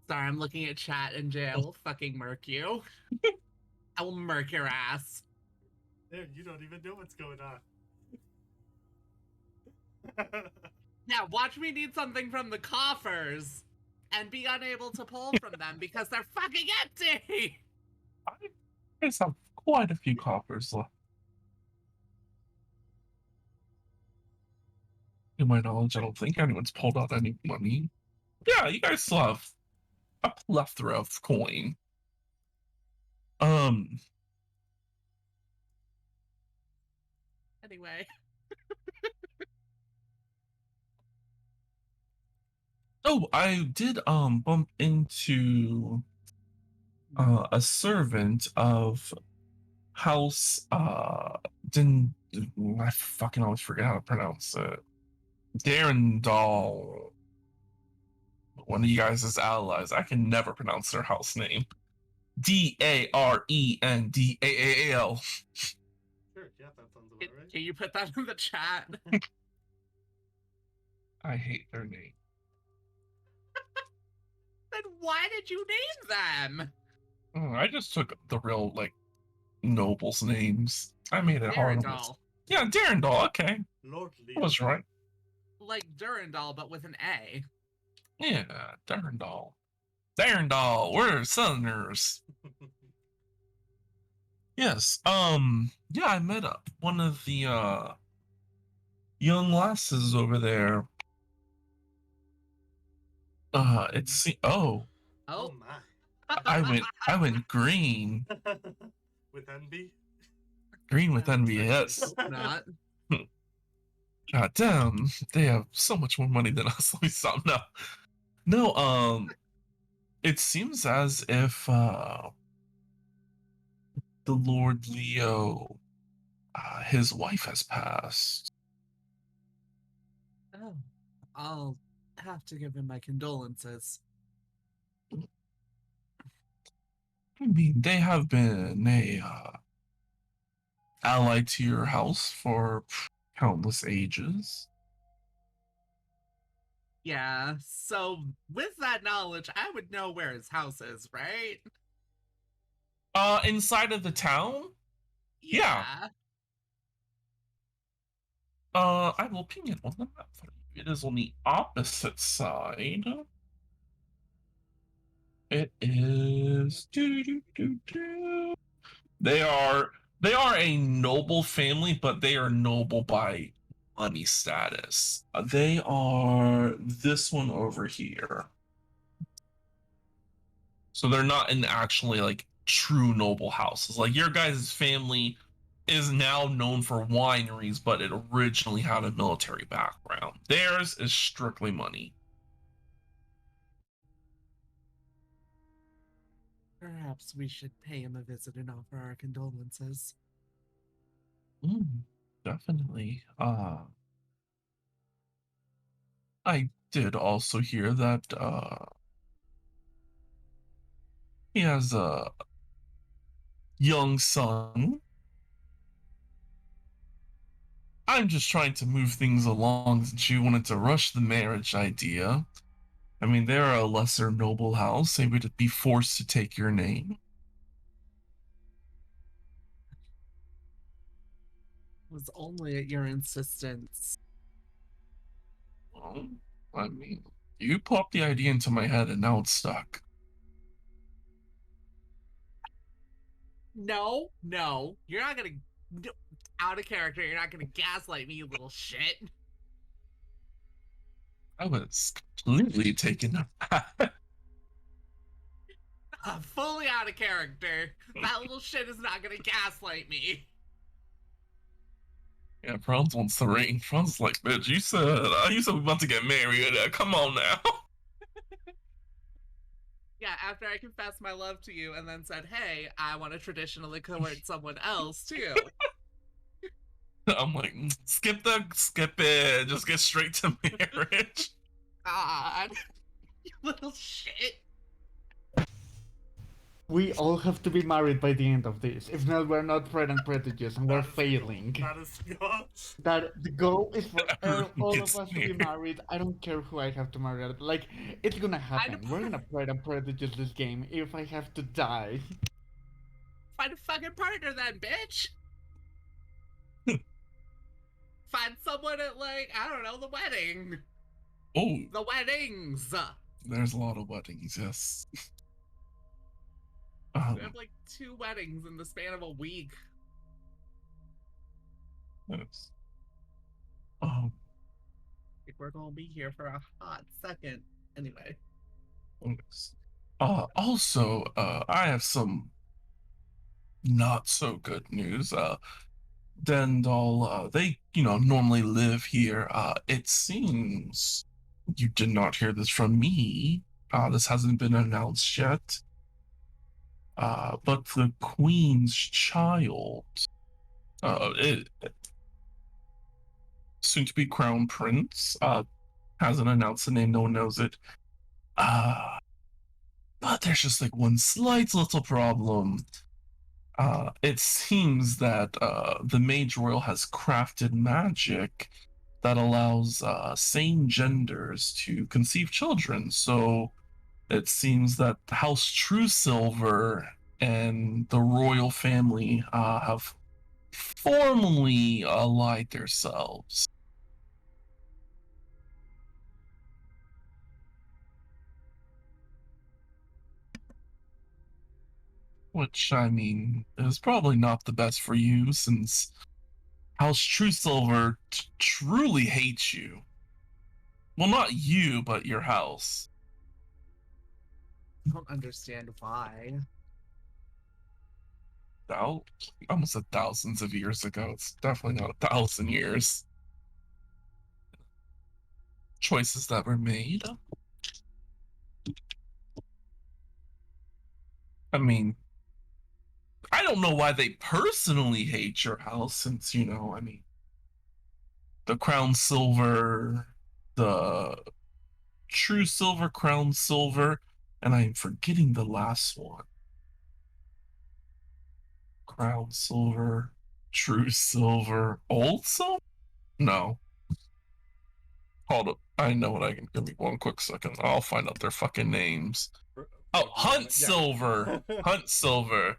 Sorry, I'm looking at chat and Jay. I will fucking murk you. I will murk your ass.
There, you don't even know what's going on.
Yeah, watch me need something from the coffers and be unable to pull from them because they're fucking empty.
I guess have quite a few coppers left. To my knowledge, I don't think anyone's pulled out any money. Yeah, you guys still have a plethora of coin. Um,
Anyway.
oh, I did bump into a servant of House didn't I fucking always forget how to pronounce it. Darendal. One of you guys' allies. I can never pronounce their house name. Darendal.
Sure, yeah, that sounds about right.
Can you put that in the chat?
I hate their name.
Then why did you name them?
I just took the real like nobles' names. I made it hard.
Darindal.
Yeah, Darendal. Okay,
Lord
I was right.
like Durandal, but with an A.
Yeah, Darndal. Darndal, we're Southerners. Yes. Yeah, I met up one of the young lasses over there. It's
Oh
Oh,
my.
I went green.
With envy?
Green with envy,
Let's
yes.
hope not.
God damn, they have so much more money than us. Let me stop now. No, it seems as if the Lord Leo, his wife has passed.
Oh, I'll have to give him my condolences.
I mean, they have been a ally to your house for countless ages.
Yeah, so with that knowledge, I would know where his house is, right?
Inside of the town? Yeah. I will ping it on the map for you. It is on the opposite side. It is. They are a noble family, but they are noble by money status. They are this one over here. So they're not in actually like true noble houses. Like your guys' family is now known for wineries, but it originally had a military background. Theirs is strictly money.
Perhaps we should pay him a visit and offer our condolences.
Definitely. I did also hear that he has a young son. I'm just trying to move things along since you wanted to rush the marriage idea. I mean, they're a lesser noble house. They would be forced to take your name.
It was only at your insistence.
Well, I mean, you popped the idea into my head and now it's stuck.
No, you're not gonna out of character. You're not gonna gaslight me, you little shit.
I was completely taken aback.
I'm fully out of character. That little shit is not gonna gaslight me.
Yeah, Franz wants the ring. Franz is like, bitch, you said we about to get married. Come on now.
Yeah, after I confessed my love to you and then said, hey, I want to traditionally court someone else too.
I'm like, skip it. Just get straight to marriage.
God, you little shit.
We all have to be married by the end of this. If not, we're not Pride and Prejudice and we're failing.
That is the goal.
That the goal is for all of
Gets
us to be
married.
married. I don't care who I have to marry. Like, it's gonna happen. We're gonna Pride and Prejudice this game if I have to die.
Find a fucking partner then, bitch. Find someone at, like, I don't know, the wedding.
Oh,
The weddings.
there's a lot of weddings, yes.
We have like 2 weddings in the span of a week.
Yes.
I think we're gonna be here for a hot second. Anyway.
Yes. Also, I have some not so good news. Dendal, they, normally live here. It seems you did not hear this from me. This hasn't been announced yet. But the Queen's child, soon to be Crown Prince, hasn't announced the name, no one knows it. But there's just like one slight little problem. It seems that the Mage Royal has crafted magic that allows same genders to conceive children. So it seems that House True Silver and the royal family have formally allied themselves. which I mean is probably not the best for you since House True Silver truly hates you. Well, not you, but your house.
I don't understand why.
Almost a thousands of years ago. It's definitely not 1,000 years. Choices that were made. I mean, I don't know why they personally hate your house since, I mean, the Crown Silver, the True Silver, Crown Silver, and I'm forgetting the last one. Crown Silver, True Silver, Old Silver? No. Hold up. I know what I can. Give me one quick second. I'll find out their fucking names. Oh, Hunt Silver. Hunt Silver.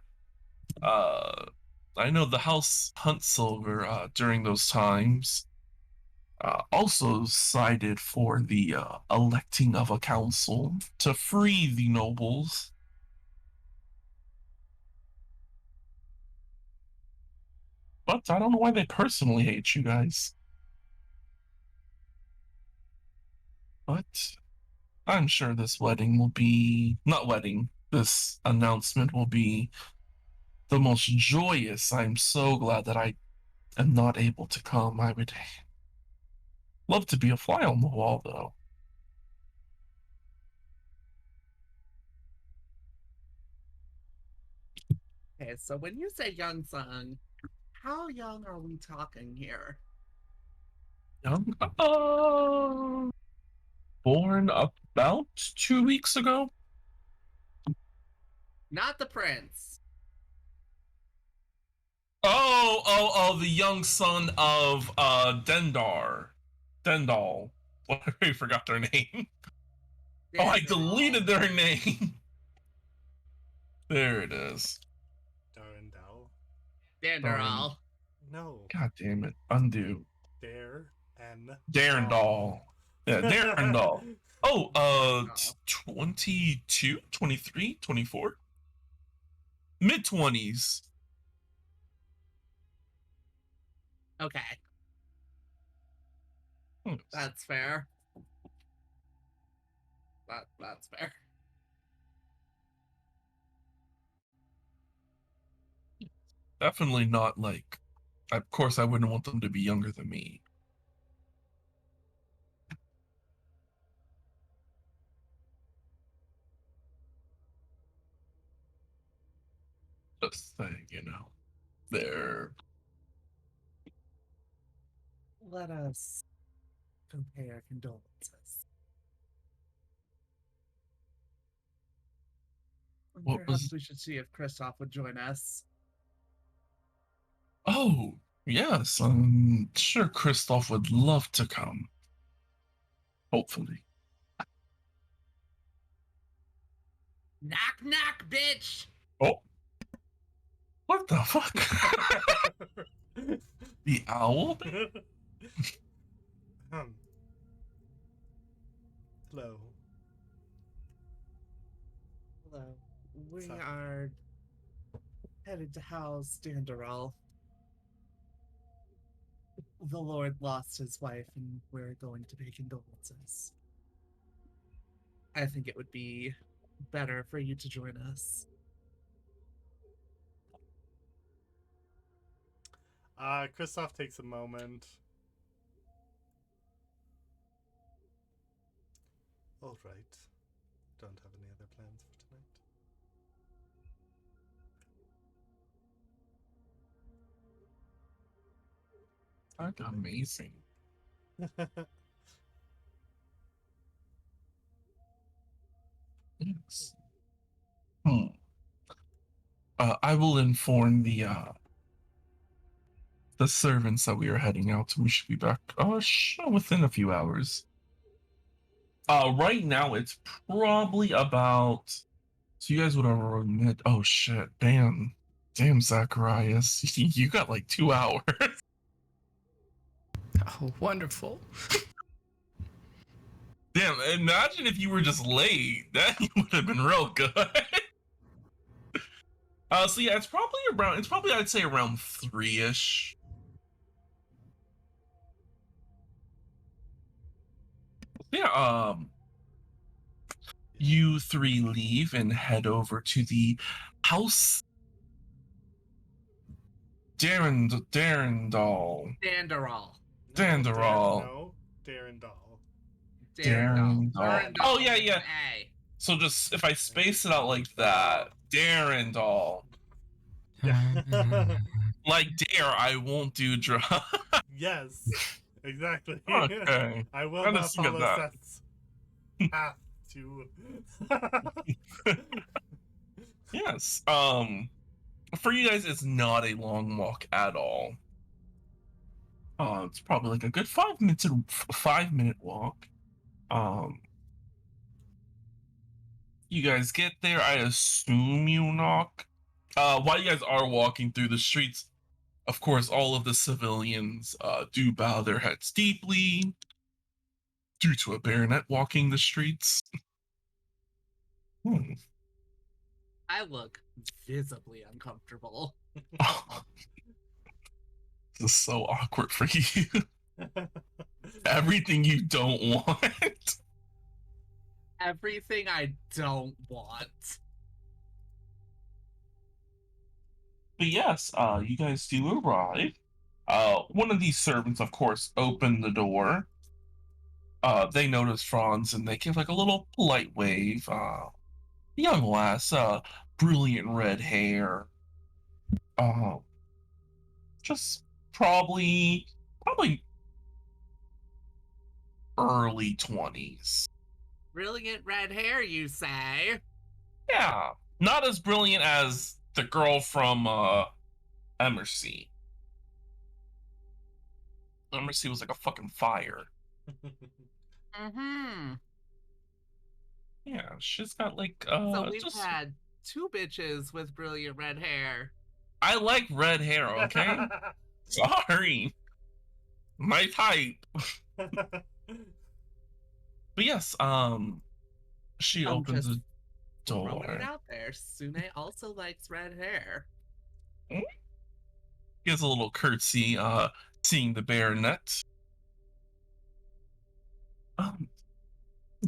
I know the House Hunt Silver during those times also sided for the electing of a council to free the nobles. But I don't know why they personally hate you guys. But I'm sure this wedding will be not wedding. This announcement will be the most joyous. I'm so glad that I am not able to come. I would love to be a fly on the wall, though.
Okay, so when you say young son, how young are we talking here?
Young, born about 2 weeks ago.
Not the prince.
Oh, the young son of Dendal. Well, I already forgot their name. Oh, I deleted their name. There it is.
Darendal.
Danderal.
No.
God damn it. Undo.
Darendal.
Yeah, Darendal. Oh,
Oh.
22, 23, 24? Mid-20s.
Okay, that's fair. That's fair.
Definitely not like, of course I wouldn't want them to be younger than me. Just saying, they're
Let us pay our condolences.
What
Perhaps
was-
we should see if Kristoff would join us.
Oh, yes, I'm sure Kristoff would love to come. Hopefully.
Knock, knock, bitch!
Oh. What the fuck? The owl?
Hello.
Hello. We
Sup?
are headed to house Danderel. The Lord lost his wife, and we're going to pay condolences. I think it would be better for you to join us.
Kristoff takes a moment. All right. Don't have any other plans for tonight.
That's amazing. Yes. I will inform the servants that we are heading out. We should be back within a few hours. Right now it's probably about, so you guys would have already met. Oh shit, damn Zacharias. You got like 2 hours.
Oh, wonderful.
Damn, imagine if you were just late. That would have been real good. So yeah, it's probably I'd say around 3-ish. Yeah, you three leave and head over to the house Darendal.
Danderall.
Danderall.
No, Darendal.
Darendal.
Darendal. Oh, yeah,
with
yeah.
an A.
So just if I space it out like that, Darendal.
Yeah.
Like dare, I won't do drugs.
Yes, exactly.
Okay.
I will
I
not
just get
follow
that.
Seth's path to.
Yes. For you guys, it's not a long walk at all. It's probably like a good 5 minute walk. Um, you guys get there. I assume you knock. While you guys are walking through the streets, of course, all of the civilians do bow their heads deeply due to a baronet walking the streets.
I look visibly uncomfortable.
Oh, this is so awkward for you. Everything you don't want.
Everything I don't want.
But yes, you guys do arrive. One of these servants, of course, opened the door. They notice Franz and they give like a little polite wave. Young lass, brilliant red hair. Uh, just probably early 20s.
Brilliant red hair, you say?
Yeah, not as brilliant as the girl from Emercy. Emercy was like a fucking fire.
Mm-hmm.
Yeah, she's got like
So we've
just
had 2 bitches with brilliant red hair.
I like red hair, okay? Sorry. My type. But yes, she
I'm
opens
just
the
throwing it
door.
out there. Sune also likes red hair.
Gives a little curtsy, seeing the baronet.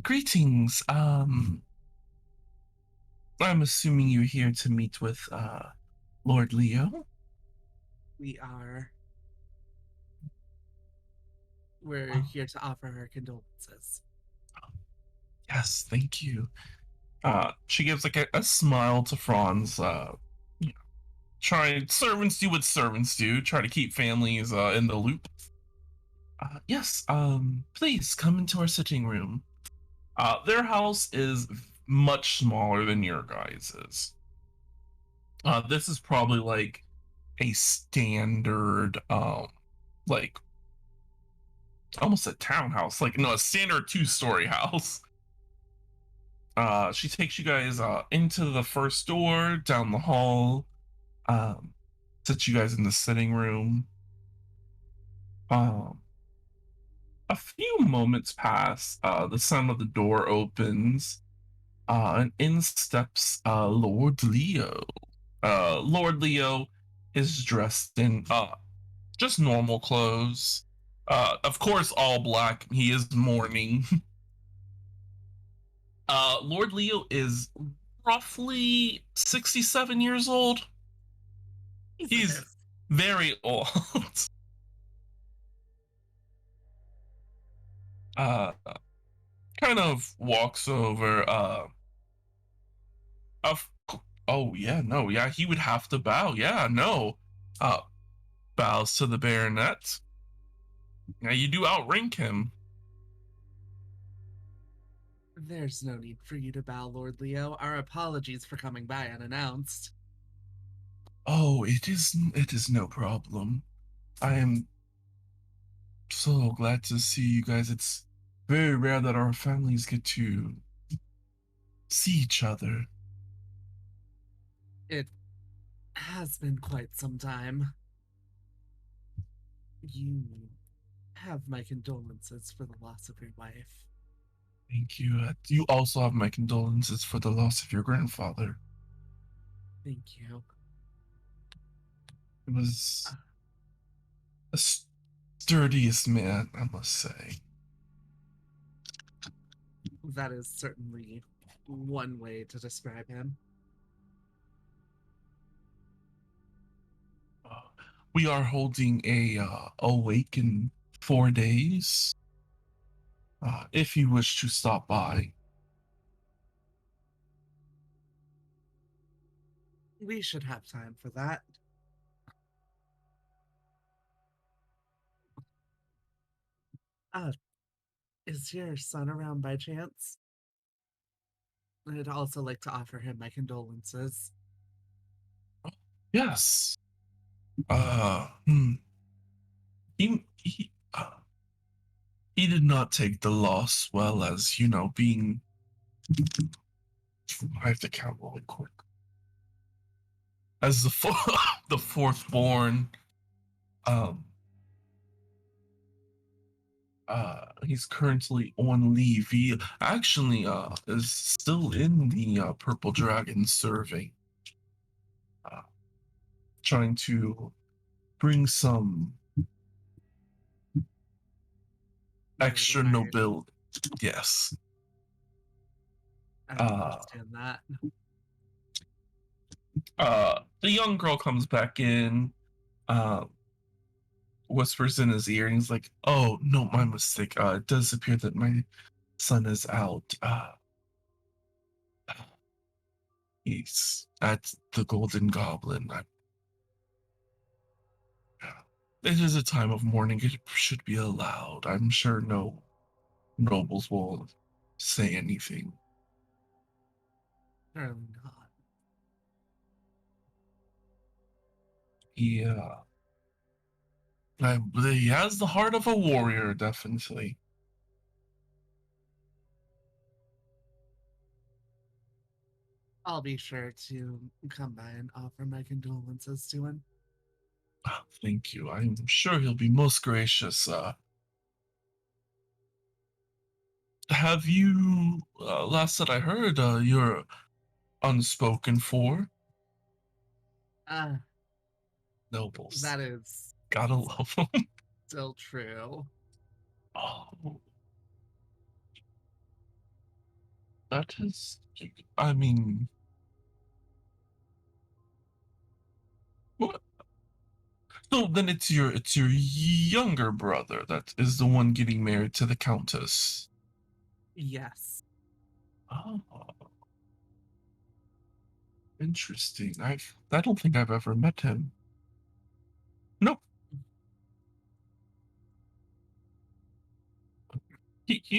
Greetings. I'm assuming you're here to meet with Lord Leo.
We are. We're here to offer her condolences.
Yes, thank you. She gives like a smile to Franz. You know, servants do what servants do. Try to keep families in the loop. Yes. Please come into our sitting room. Their house is much smaller than your guys's. This is probably like a standard, like almost a townhouse, like no, a standard 2-story house. She takes you guys into the first door, down the hall, sets you guys in the sitting room. Um, a few moments pass. The sound of the door opens, and in steps Lord Leo. Lord Leo is dressed in just normal clothes. Of course, all black. He is mourning. Lord Leo is roughly 67 years old. He's very old. uh, kind of walks over. Of, oh yeah, no, yeah, he would have to bow. Yeah, no. Uh, Bows to the baronet. Yeah, you do outrank him.
There's no need for you to bow, Lord Leo. Our apologies for coming by unannounced.
Oh, it is no problem. I am so glad to see you guys. It's very rare that our families get to see each other.
It has been quite some time. You have my condolences for the loss of your wife.
Thank you. You also have my condolences for the loss of your grandfather.
Thank you.
He was a sturdiest man, I must say.
That is certainly one way to describe him.
We are holding a awake in 4 days. If you wish to stop by.
We should have time for that. Uh, is your son around by chance? I'd also like to offer him my condolences.
Yes. Hmm. He did not take the loss well, as you know, being. I have to count really quick. As the the fourth born, um, he's currently on leave. He actually is still in the Purple Dragon serving, uh, trying to bring some extra
Notoriety.
nobility. Yes.
I
Uh,
understand that.
the young girl comes back in, uh, whispers in his ear, and he's like, "Oh no, my mistake. It does appear that my son is out. He's at the Golden Goblin. It is a time of mourning. It should be allowed. I'm sure no nobles will say anything."
Surely not.
Yeah. He has the heart of a warrior, definitely.
I'll be sure to come by and offer my condolences to him.
Thank you. I'm sure he'll be most gracious. Have you, last that I heard, you're unspoken for?
Uh,
Nobles.
that is
Gotta love them.
still true.
Oh, that is, I mean, what? So then it's your younger brother that is the one getting married to the countess.
Yes.
Oh, interesting. I don't think I've ever met him. Nope.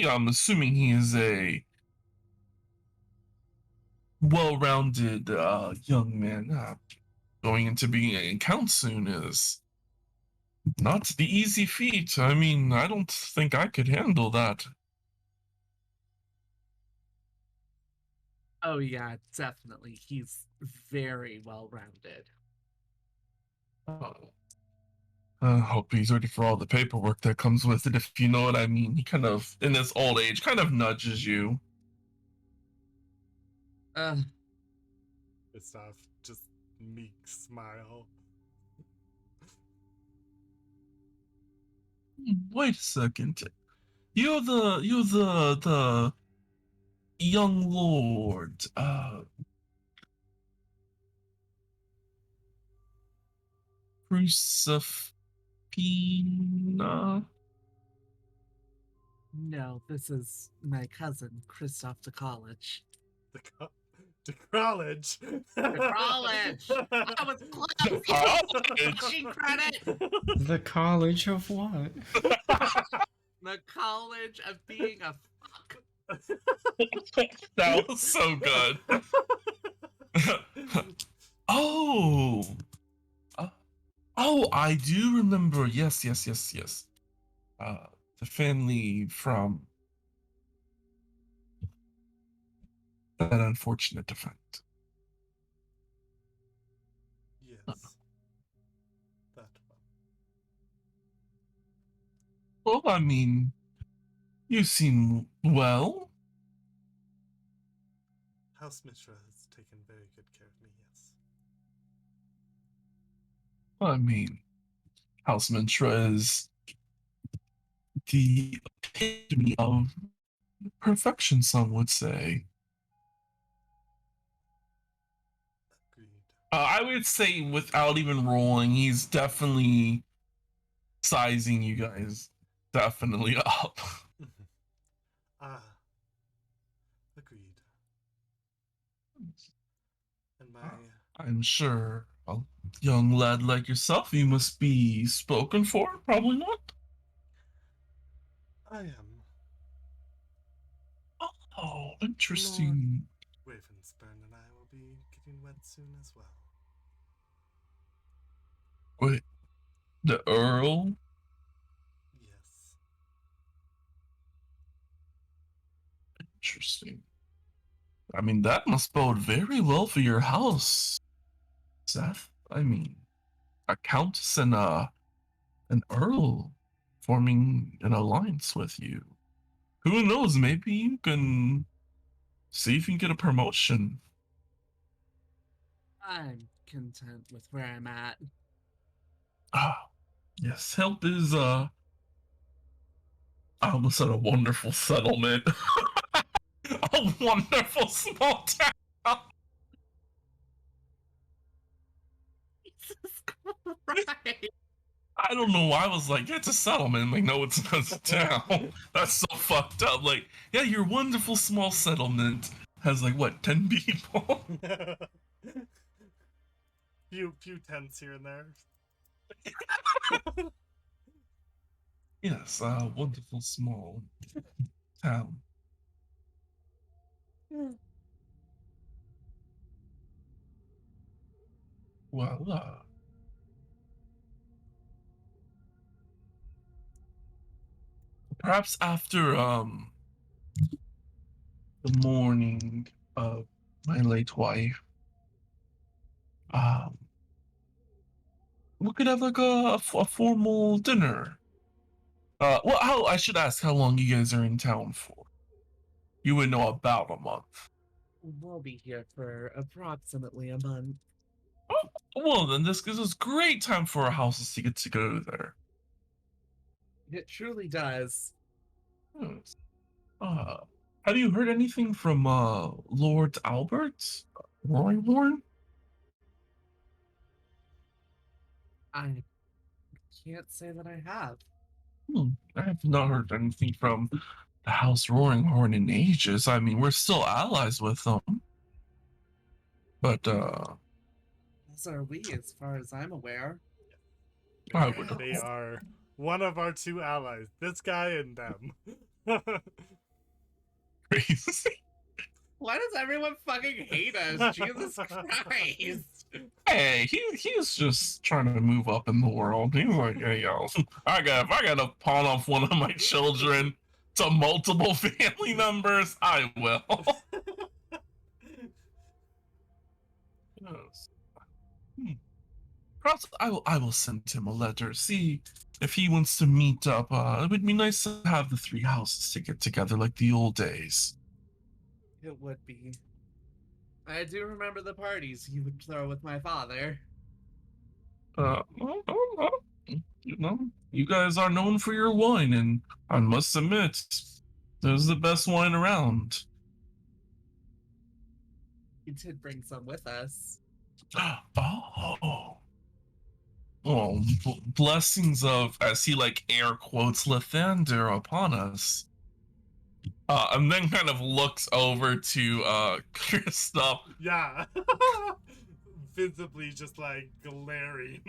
I'm assuming he is a well-rounded young man. Going into being an count soon is not the easy feat. I mean, I don't think I could handle that.
Oh, yeah, definitely. He's very well rounded.
Uh, I hope he's ready for all the paperwork that comes with it, if you know what I mean. He kind of, in his old age, kind of nudges you.
Uh,
Gustav just meek smile.
Wait a second. You're the young lord. Crucifina.
no, this is my cousin, Christoph to college.
To college.
To college! I was close!
College.
Fucking credit!
The college of what?
The college of being a fuck.
That was so good. Oh. Oh, I do remember. Yes, yes, yes, yes. The family from that unfortunate event.
Yes. That one.
Well, I mean, you seem well.
House Mishra has taken very good care of me, yes.
I mean, House Mantra is the epitome of perfection, some would say.
Agreed.
I would say, without even rolling, he's definitely sizing you guys definitely up.
Ah, agreed. And my
I'm sure a young lad like yourself, you must be spoken for. Probably not.
I am
Oh,
Lord
interesting.
Ravensburn, and I will be getting wed soon as well.
Wait, the Earl?
Yes.
Interesting. I mean, that must bode very well for your house, Seth. I mean, a countess and an earl forming an alliance with you. Who knows? Maybe you can see if you can get a promotion.
I'm content with where I'm at.
Ah, yes, help is I almost said a wonderful settlement. A wonderful small town.
Jesus Christ.
I don't know why I was like, it's a settlement. I'm like, no, it's not a town. That's so fucked up. Like, yeah, your wonderful small settlement has like what, 10 people?
few tents here and there.
Yes, wonderful small town. Well, perhaps after the mourning of my late wife, um, we could have like a formal dinner. Well, how I should ask how long you guys are in town for. You would know about a month.
We'll be here for approximately a month.
Oh, well, then this gives us great time for our houses to get to go there.
It truly does.
Yes. Uh, have you heard anything from Lord Albert Royhorn?
I can't say that I have.
I have not heard anything from the House Roaring Horn in ages. I mean, we're still allies with them, but
As are we, as far as I'm aware.
I would
They are one of our two allies. This guy and them.
crazy.
Why does everyone fucking hate us? Jesus Christ.
Hey, he's just trying to move up in the world. He's like, hey yo, if I gotta pawn off one of my children to multiple family members, I will. Yes. Perhaps I will send him a letter. See if he wants to meet up. It would be nice to have the three houses to get together like the old days.
It would be. I do remember the parties you would throw with my father.
Well, you know, you guys are known for your wine, and I must admit, this is the best wine around.
He did bring some with us.
Oh. Well, blessings of, as he like air quotes, Lathander upon us. And then kind of looks over to Kristoff.
Yeah. Visibly just like glaring.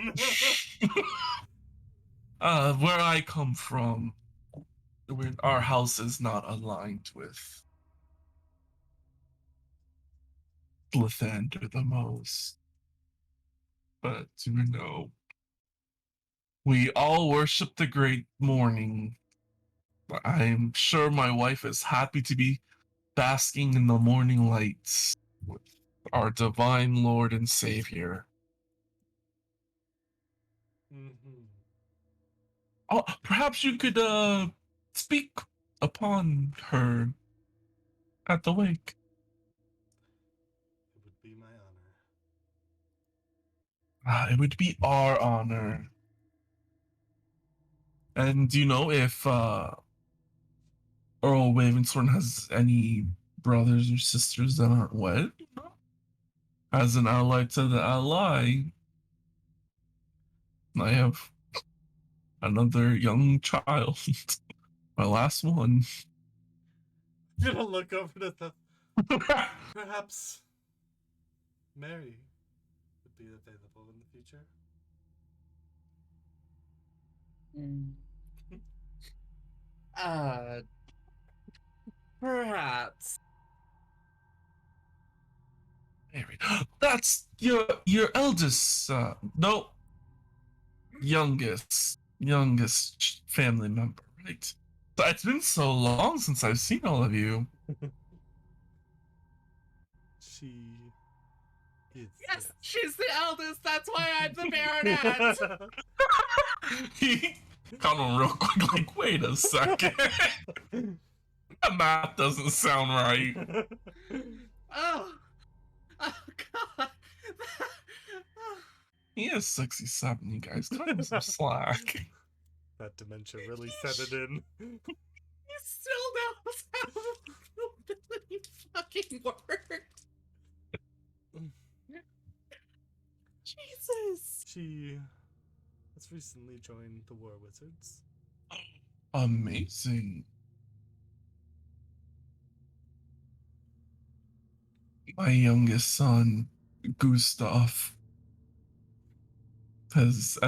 Where I come from, our house is not aligned with Lathander the most. But you know, we all worship the great morning. I'm sure my wife is happy to be basking in the morning lights with our divine Lord and Savior.
Mm-hmm.
Oh, perhaps you could speak upon her at the wake.
It would be my honor.
It would be our honor. And do you know if Earl Ravensthorn has any brothers or sisters that aren't wed? As an ally to the ally, I have another young child. My last one.
I'm gonna look over to the. Perhaps Mary would be available in the future.
Uh, perhaps.
Mary. That's your eldest no, youngest family member, right? So it's been so long since I've seen all of you.
She is.
Yes, she's the eldest. That's why I'm the baronet.
He got on real quick, like, wait a second. That math doesn't sound right.
Oh, oh God.
He is 67, you guys. Cut him some slack.
That dementia really set it in.
He still knows how mobility fucking works. Jesus.
She has recently joined the War Wizards.
Amazing. My youngest son, Gustav, has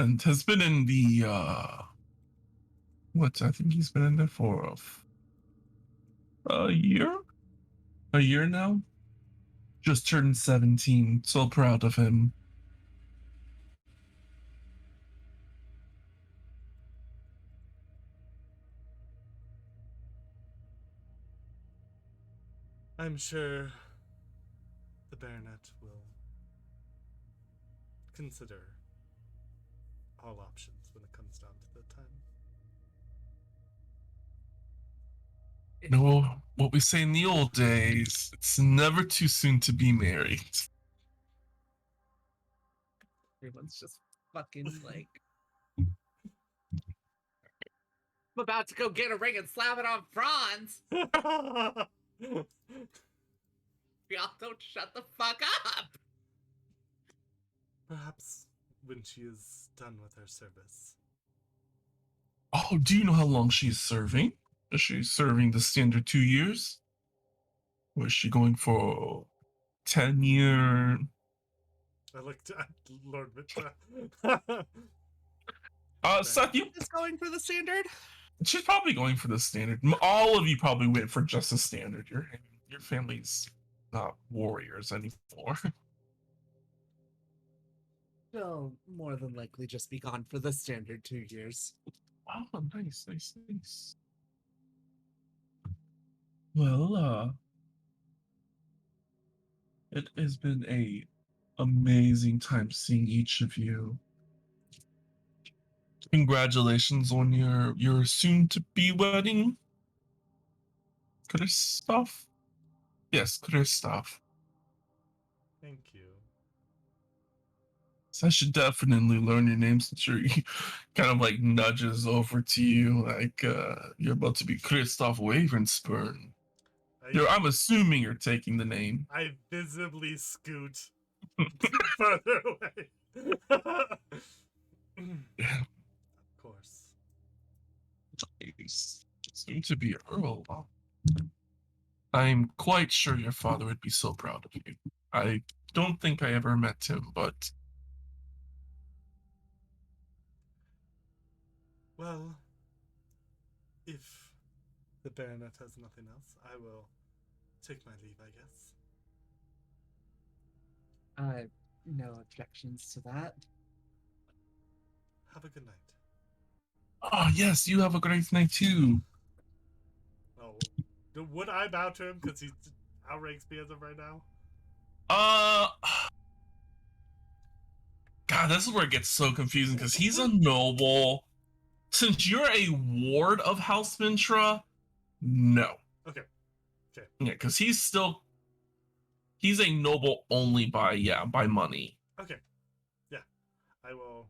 been in the what I think he's been in there for a year now. Just turned 17. So proud of him.
I'm sure the baronet will consider all options when it comes down to the time.
You know what we say in the old days, it's never too soon to be married.
Everyone's just fucking like, I'm about to go get a ring and slap it on Franz. Y'all don't shut the fuck up.
Perhaps when she is done with her service.
Oh, do you know how long she's serving? Is she serving the standard 2 years? Or is she going for 10-year?
I looked at Lord Mitra.
Seth, you
Is going for the standard?
she's probably going for the standard. All of you probably went for just a standard. Your family's not warriors anymore.
She'll more than likely just be gone for the standard 2 years.
Oh, nice. Well, it has been a amazing time seeing each of you. Congratulations on your soon to be wedding. Christoph? Yes, Christoph.
Thank you.
So I should definitely learn your name since you're kind of like nudges over to you like you're about to be Christoph Wavensburn. I'm assuming you're taking the name.
I visibly scoot further away.
Yeah.
Of course.
Nice. Soon to be Earl. I'm quite sure your father would be so proud of you. I don't think I ever met him, but
Well, if the baronet has nothing else, I will take my leave, I guess.
No objections to that.
Have a good night.
oh yes, you have a great night too.
Oh, would I bow to him because he outranks me as of right now?
God, this is where it gets so confusing because he's a noble. Since you're a ward of House Mintra, no.
Okay.
Yeah, because he's a noble only by money.
Okay. Yeah. I will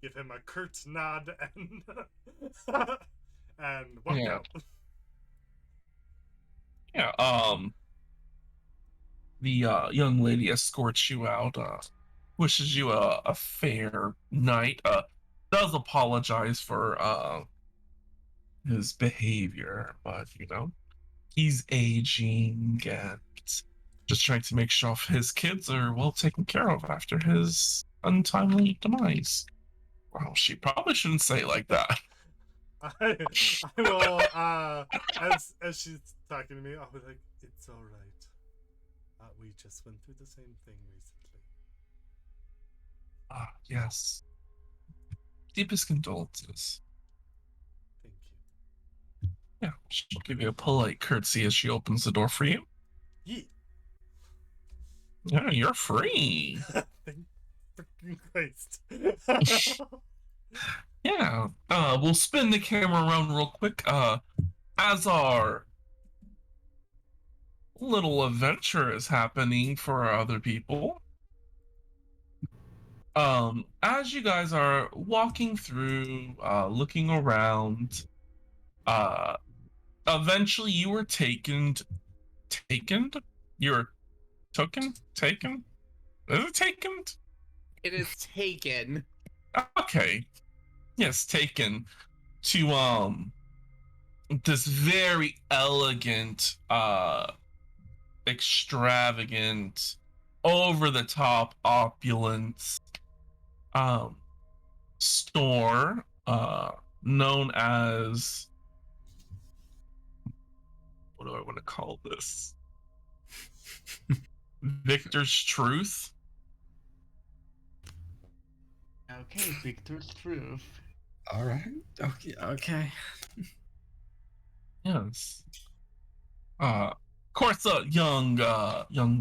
give him a curt nod and and walk
Yeah.
out.
Yeah. The young lady escorts you out. Wishes you a fair night. Does apologize for his behavior, but he's aging and just trying to make sure his kids are well taken care of after his untimely demise. Well, she probably shouldn't say it like that.
I will as she's talking to me, I'll be like, it's all right. We just went through the same thing recently.
Yes. Deepest condolences.
Thank you.
Yeah, she'll give you a polite curtsy as she opens the door for you.
Yeah.
Yeah, you're free.
Thank freaking Christ.
Yeah. We'll spin the camera around real quick. As our little adventure is happening for our other people. As you guys are walking through, looking around, eventually you were taken. You're taken? Is it taken?
It is taken.
Okay. Yes, taken to this very elegant, extravagant, over the top opulence store known as, what do I want to call this? Victor's Truth.
Okay, Victor's Truth.
All right. Okay.
Yes. Of course, the young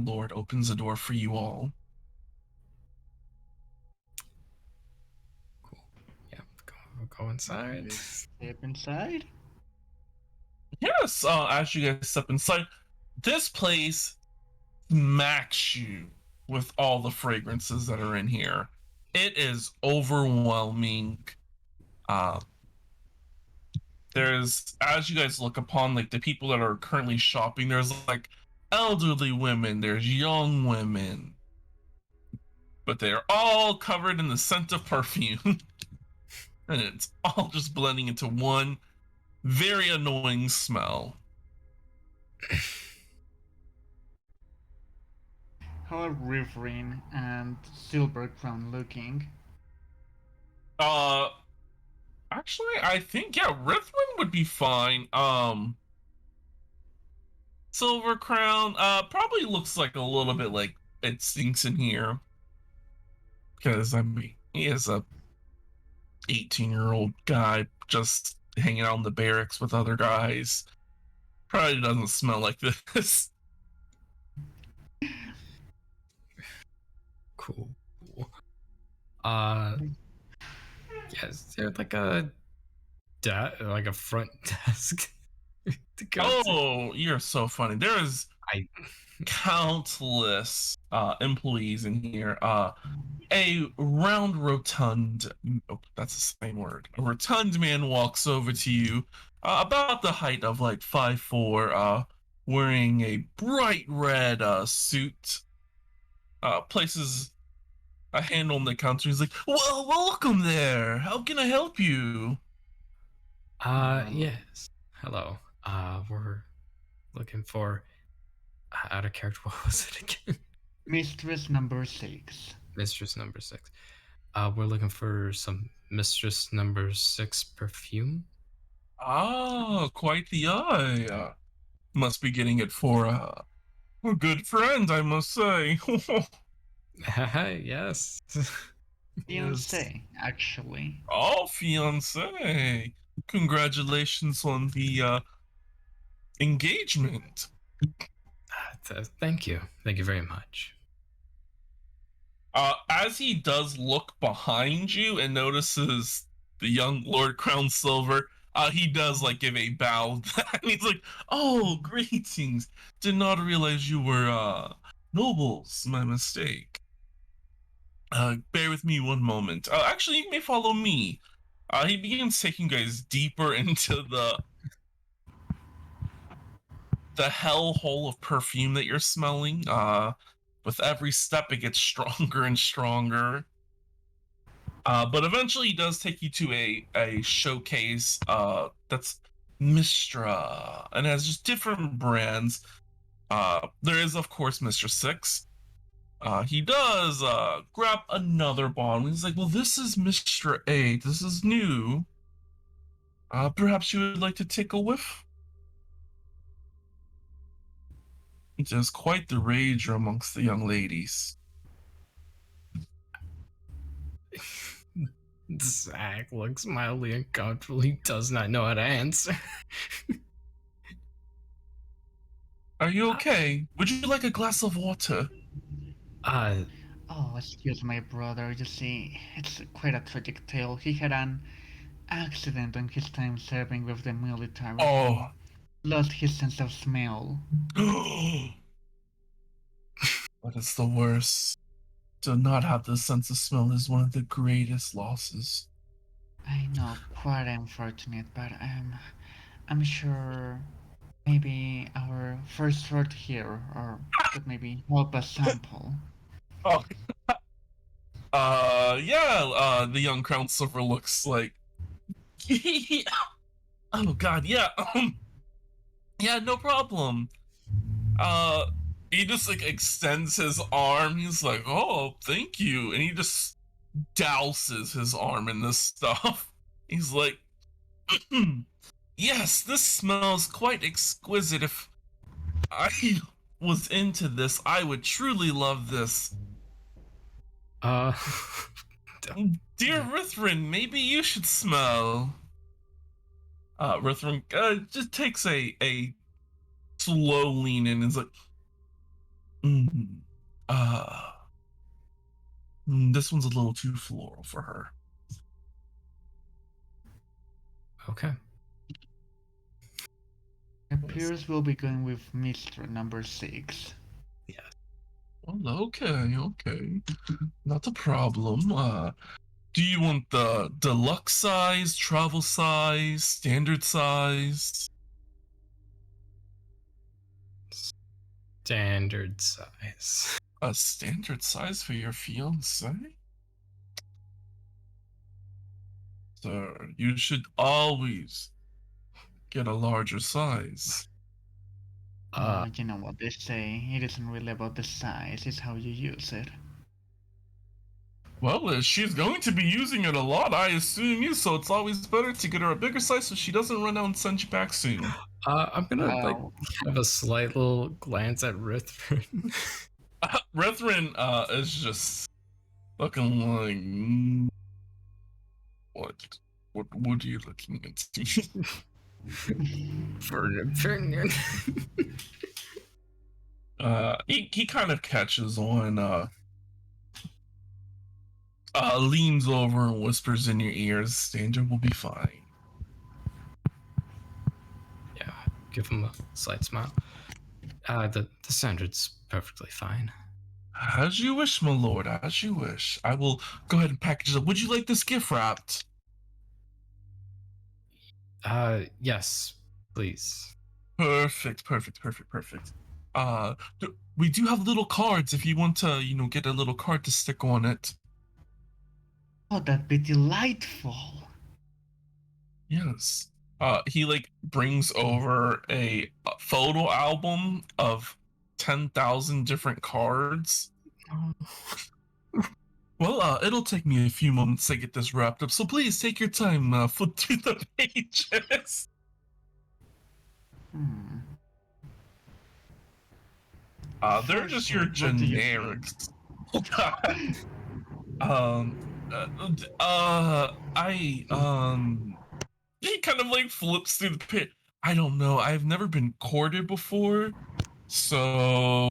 lord opens the door for you all.
Cool. Yeah. Go inside.
Step inside.
Yes. As you guys step inside, this place smacks you with all the fragrances that are in here. It is overwhelming. There's, as you guys look upon like the people that are currently shopping, there's like elderly women, there's young women, but they're all covered in the scent of perfume. And it's all just blending into one very annoying smell.
How are Riverine and Silver Crown looking?
Actually, I think Rithwin would be fine. Silver Crown probably looks like a little bit like it stinks in here, because I mean he is a 18-year-old guy just hanging out in the barracks with other guys. Probably doesn't smell like this.
Cool. Is there like a front desk to go to?
Oh, you're so funny. There is countless employees in here. A round rotund, that's the same word. A rotund man walks over to you, about the height of like 5'4", wearing a bright red suit. Places a hand on the counter. He's like, "Well, welcome there. How can I help you?"
Yes. Hello. We're looking for out of character. What was it again?
Mistress number 6.
Mistress number 6. We're looking for some Mistress number 6 perfume.
Ah, quite the eye. Must be getting it for a good friend, I must say.
Yes.
Fiancé, actually.
Oh, fiance. Congratulations on the engagement.
Thank you. Thank you very much.
As he does look behind you and notices the young Lord Crown Silver, he does like give a bow. And he's like, "Oh, greetings. Did not realize you were nobles. My mistake." Bear with me one moment. Actually, you may follow me. He begins taking you guys deeper into the hellhole of perfume that you're smelling. With every step, it gets stronger and stronger. But eventually, he does take you to a showcase that's Mistra, and has just different brands. There is, of course, Mr. Six. He does grab another bottle. He's like, "Well, this is Mr. 8. This is new. Perhaps you would like to take a whiff?" There's quite the rage amongst the young ladies.
Zach looks mildly uncomfortable. He does not know how to answer.
Are you okay? Would you like a glass of water?
Oh, excuse my brother. You see, it's quite a tragic tale. He had an accident on his time serving with the military.
Oh.
He lost his sense of smell.
But it's the worst. To not have the sense of smell is one of the greatest losses.
I know, quite unfortunate, but I'm sure maybe our first word here, or could maybe help us sample.
Oh. The young crown silver looks like. Oh God, yeah. Yeah, no problem. He just like extends his arm. He's like, "Oh, thank you," and he just douses his arm in this stuff. He's like, "Yes, this smells quite exquisite. If I was into this, I would truly love this." Dear Rithrin, maybe you should smell. Rithrin just takes a slow lean in and is like, this one's a little too floral for her.
Okay.
It appears we'll be going with Mr. number 6.
Well, okay. Not a problem. Do you want the deluxe size, travel size, standard size?
Standard size.
A standard size for your fiance? Sir, you should always get a larger size.
You know what they say, it isn't really about the size, it's how you use it.
Well, she's going to be using it a lot, I assume so it's always better to get her a bigger size so she doesn't run out and send you back soon.
I'm gonna have a slight little glance at Rithrin.
Rithrin is just looking like, what are you looking into? He kind of catches on, leans over and whispers in your ears, "Danger will be fine."
Yeah, give him a slight smile. The standard's perfectly fine.
As you wish, my lord, as you wish. I will go ahead and package it up. Would you like this gift wrapped?
Yes, please.
Perfect. We do have little cards if you want to, get a little card to stick on it.
Oh, that'd be delightful.
Yes. He brings over a photo album of 10,000 different cards. Well, it'll take me a few moments to get this wrapped up, so please take your time, flip through the pages. They're just your generics. Oh God. He kind of flips through the pit. I don't know. I've never been courted before, so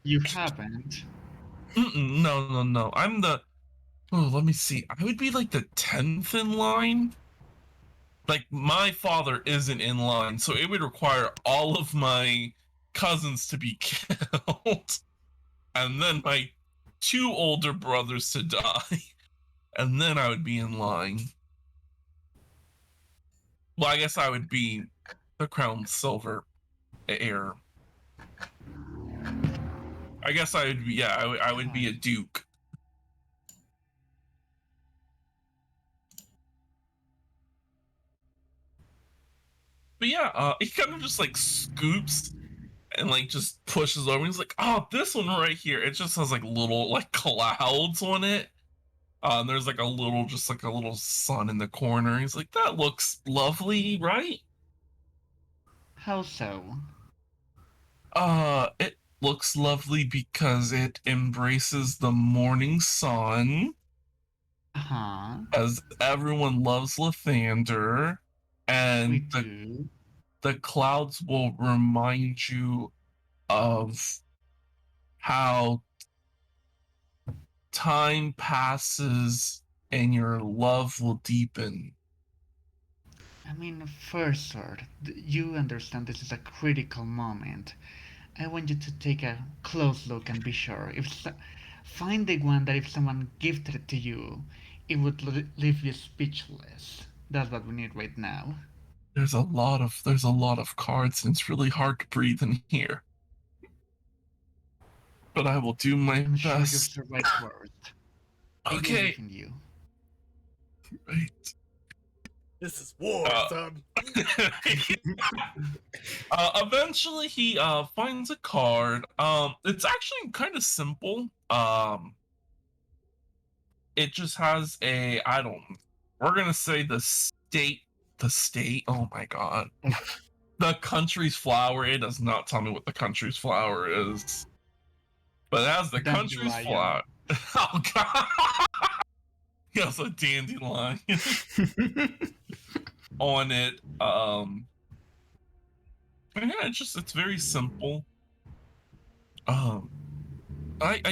You haven't.
No. I'm the. Oh, let me see. I would be the 10th in line. My father isn't in line, so it would require all of my cousins to be killed, and then my 2 older brothers to die, and then I would be in line. Well, I guess I would be the crown silver heir. I guess I would be, yeah, I would be a duke. But yeah, he kind of just like scoops and like just pushes over. He's like, oh, this one right here. It just has like little like clouds on it. And there's like a little, just like a little sun in the corner. He's like, that looks lovely, right?
How so?
It looks lovely because it embraces the morning sun,
Uh-huh.
as everyone loves Lathander,
We
and
do.
the clouds will remind you of how time passes and your love will deepen.
I mean, first, sir, you understand this is a critical moment. I want you to take a close look and be sure. Find the one that if someone gifted it to you, it would leave you speechless. That's what we need right now.
There's a lot of cards, and it's really hard to breathe in here. But I will do my
I'm sure you've
best.
survived worse. I
Okay.
believe in you.
Right.
This is war, son.
Eventually he finds a card. It's actually kind of simple. It just has a, we're gonna say the state, oh my god. The country's flower. It does not tell me what the country's flower is. But it has the country's
Dandelion.
flower. Oh god. He has a dandelion on it. Yeah, it's very simple. I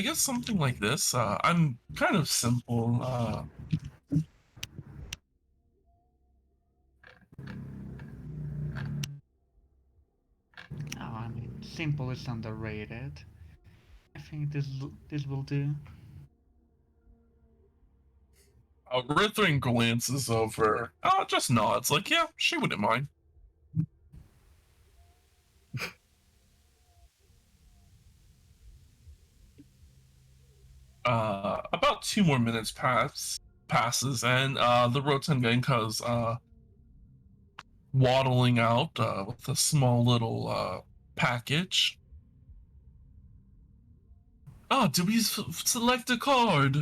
guess something like this. I'm kind of simple.
Oh, I mean, simple is underrated. I think this will do.
Rithring glances over. Just nods, like, yeah, she wouldn't mind. About 2 more minutes passes, and the Rotengenko's waddling out with a small little package. Did we select a card?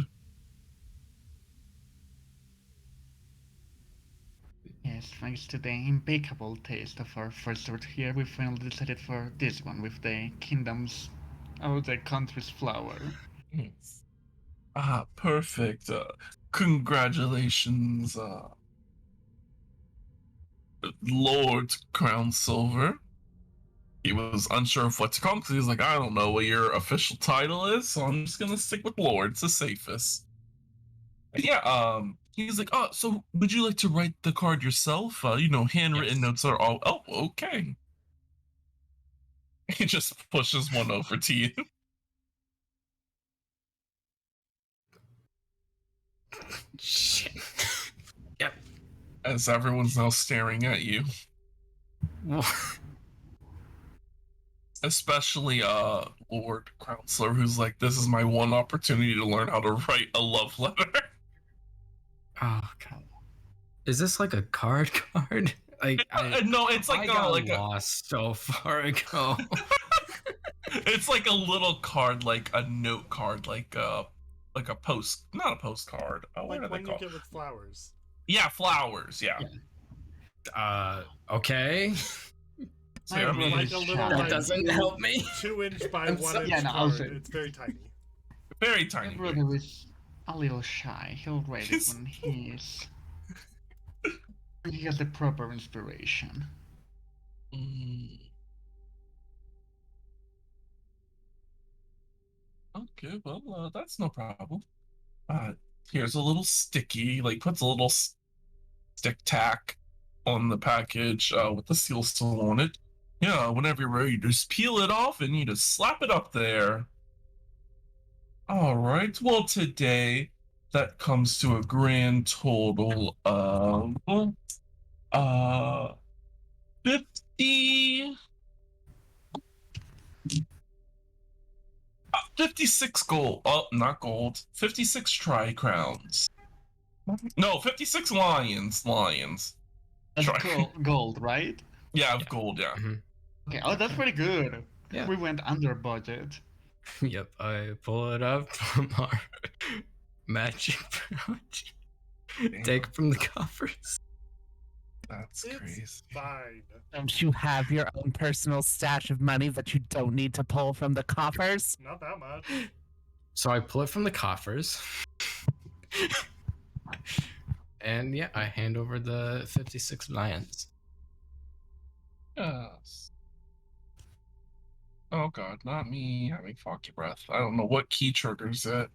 Yes, thanks to the impeccable taste of our first sort here, we finally decided for this one with the kingdom's, the country's flower.
Yes. Perfect. Congratulations, Lord Crown Silver. He was unsure of what to call him because he was like, I don't know what your official title is, so I'm just gonna stick with Lord. It's the safest. And yeah, he's like, so would you like to write the card yourself? Handwritten
Yes.
notes are all. Oh, okay. He just pushes one over to you.
Shit. Yep.
As everyone's now staring at you. Especially Lord Counselor, who's like, this is my one opportunity to learn how to write a love letter.
Oh god. Is this like a card? Like
no, it's like
I got
like
lost so far ago.
It's like a little card, like a note card, like a not a postcard. What are
Like
they
when you
called?
get with flowers.
Yeah, flowers. Yeah.
Okay.
So, I mean,
Like a little,
That
like,
doesn't help me.
2-inch by
I'm
1-inch
yeah, no,
card.
also-
It's very tiny.
very
My
tiny.
brother is a little shy. He'll write it when he has the proper inspiration.
Okay, well, that's no problem. Here's a little sticky, like puts a little stick tack on the package with the seal still on it. Yeah, whenever you're ready, just peel it off and you just slap it up there. All right. Well, today that comes to a grand total of uh 50 56 gold. Oh, not gold. 56 tri-crowns. No, 56 lions. Lions.
That's
Tri.
gold, right?
Yeah, of
Yeah.
gold, yeah.
Mhm.
Okay. Oh, that's pretty good.
Yeah.
We went under budget.
Yep, I pull it up from our magic pouch. Take from the coffers.
That's
It's
crazy.
fine.
Don't you have your own personal stash of money that you don't need to pull from the coffers?
Not that much.
So I pull it from the coffers. And yeah, I hand over the 56 lions.
Yes. Oh god, not me having foggy breath. I don't know what key triggers it.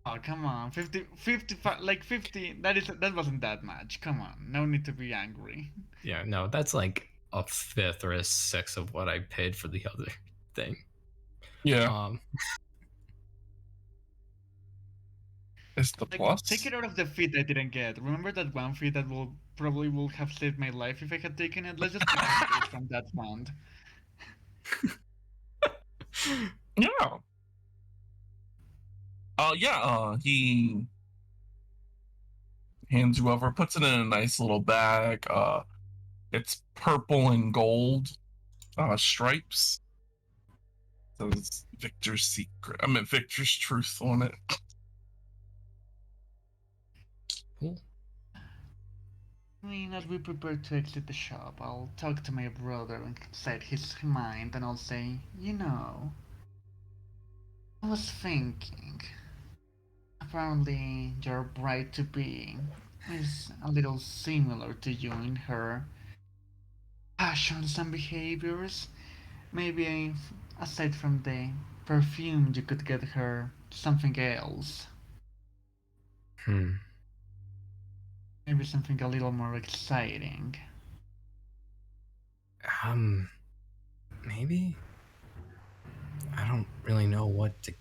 Oh, come on. 50, 55, like 50. That wasn't that much. Come on. No need to be angry.
Yeah, no, that's like a fifth or a sixth of what I paid for the other thing.
Yeah,
Um,
it's the
Like,
plus.
take it out of the feat I didn't get. Remember that one feat that will probably have saved my life if I had taken it? Let's just take it from that fund.
Yeah. He hands you over, puts it in a nice little bag. It's purple and gold stripes. Says Victor's secret. I mean Victor's truth on it.
cool.
I mean, as we prepare to exit the shop, I'll talk to my brother and set his mind, and I'll say, you know, I was thinking. Apparently, your bride to be is a little similar to you in her passions and behaviors. Maybe aside from the perfume, you could get her something else.
Hmm.
Maybe something a little more exciting.
Maybe? I don't really know what to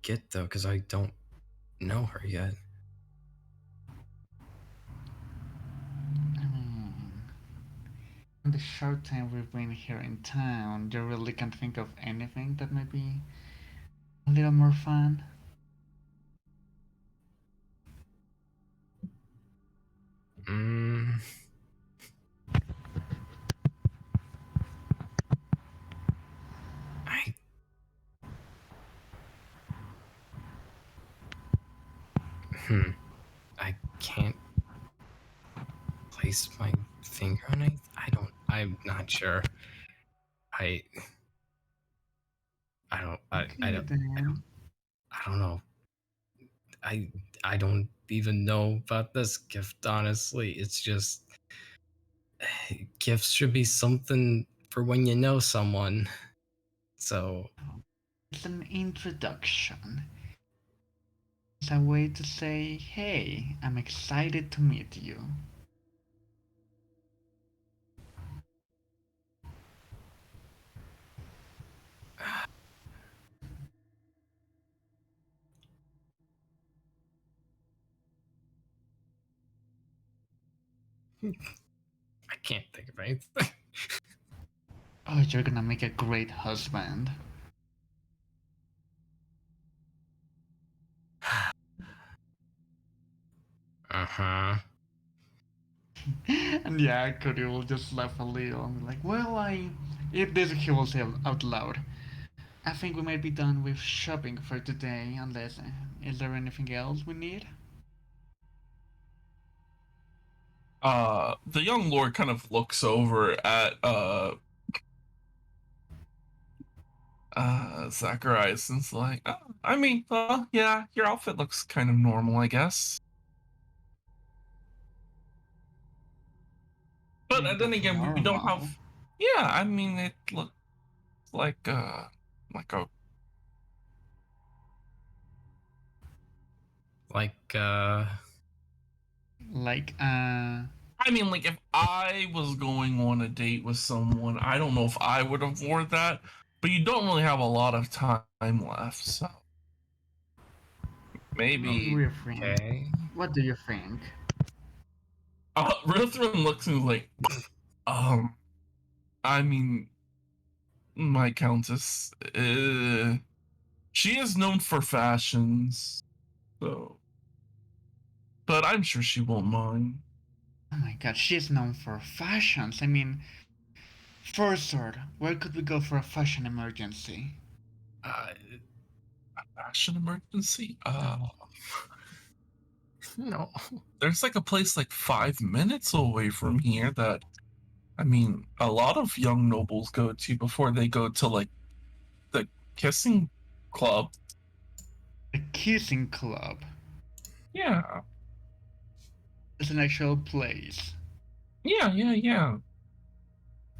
get though, because I don't know her yet.
I mean, in the short time we've been here in town, you really can't think of anything that might be a little more fun.
Mm. I I can't place my finger on it. I'm not sure. I I don't I,
Okay,
I don't
then.
I don't know. I I don't even know about this gift, honestly. It's just gifts should be something for when you know someone. So
It's an introduction. It's a way to say, hey, I'm excited to meet you.
I can't think of anything.
Oh, you're gonna make a great husband.
Uh-huh.
And yeah, Cody will just laugh a little and be like, well, if this he will say out loud. I think we might be done with shopping for today, unless, is there anything else we need?
The young lord kind of looks over at Zacharias and's like, oh, I mean, yeah, your outfit looks kind of normal, I guess. But
Think
then
that's
again, we don't
normal.
have. Yeah, I mean, it looks like a.
Like
Like,
I mean, like if I was going on a date with someone, I don't know if I would have worn that. But you don't really have a lot of time left, so. Maybe.
Refrain.
Okay.
What do you think?
Rithrin looks and is like, I mean, my countess, she is known for fashions, so, but I'm sure she won't mind.
Oh my god, she's known for fashions. I mean, first sword, where could we go for a fashion emergency?
Uh,
Fashion emergency?
no.
There's like a place like 5 minutes away from here that, I mean, a lot of young nobles go to before they go to like the kissing club.
A kissing club.
Yeah,
It's an actual place.
yeah.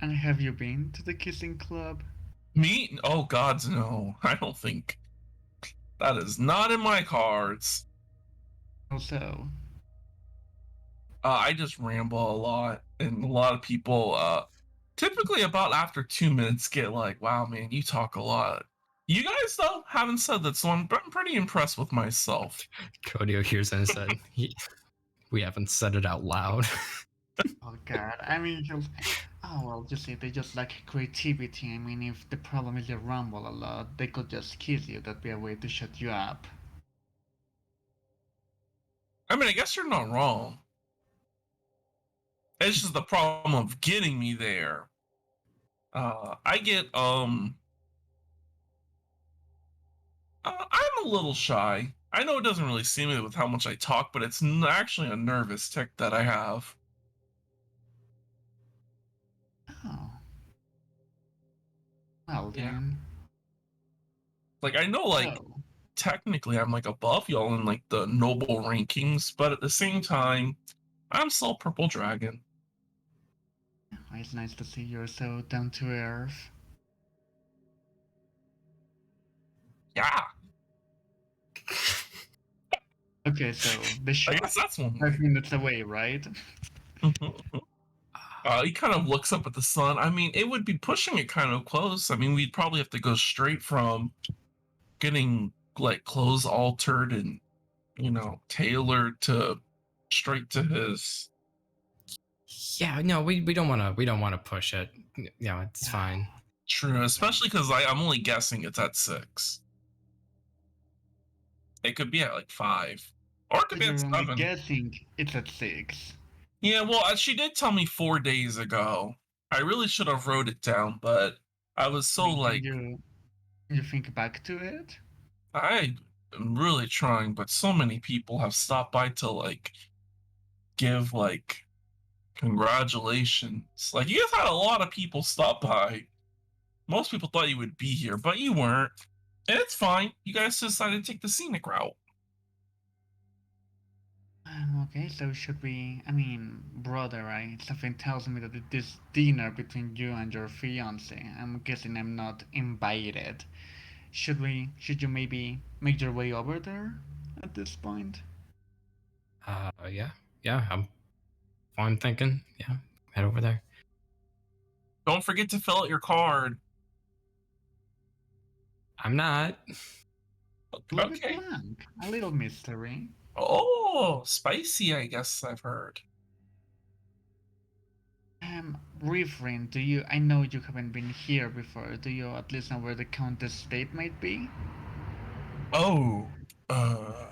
And have you been to the kissing club?
Me? Oh gods, no. I don't think that is not in my cards.
Also,
I just ramble a lot, and a lot of people, typically about after 2 minutes, get like, "Wow, man, you talk a lot." You guys though haven't said that, so I'm pretty impressed with myself.
Kodio hears and said, we haven't said it out loud.
oh god, I mean, just, oh well, you see, they just lack creativity. I mean, if the problem is they rumble a lot, they could just kiss you. That'd be a way to shut you up.
I mean, I guess you're not wrong. It's just the problem of getting me there. I get I'm a little shy. I know it doesn't really seem it with how much I talk, but it's actually a nervous tick that I have.
Oh. Well
Yeah.
then.
Like I know, like
So,
technically I'm like above y'all in like the noble rankings, but at the same time, I'm still purple dragon.
it's nice to see you're so down to earth.
Yeah,
Okay, so the
I
shop
guess that's one way.
5 minutes away, right?
He kind of looks up at the sun. I mean, it would be pushing it kind of close. I mean, we'd probably have to go straight from getting like clothes altered and tailored to straight to his.
Yeah, no, we don't want to push it. Yeah, it's fine.
True, especially because I'm only guessing it's at 6. It could be at like 5, or it could be
You're
at
only
7.
guessing it's at 6.
Yeah, well, she did tell me 4 days ago. I really should have wrote it down, but I was so like,
You think back to it?
I am really trying, but so many people have stopped by to like give like congratulations. Like you guys had a lot of people stop by. Most people thought you would be here, but you weren't. And it's fine. You guys decided to take the scenic route.
Okay, so should we? I mean, brother, right? Something tells me that this dinner between you and your fiance, I'm guessing I'm not invited. Should we? Should you maybe make your way over there at this point?
Yeah, I'm thinking. Yeah, head over there.
Don't forget to fill out your card.
I'm not.
A little bit
Okay.
blank, a little mystery.
Oh, spicy, I guess I've heard.
Refrain, do you? I know you haven't been here before. Do you at least know where the Countess State might be?
Oh, I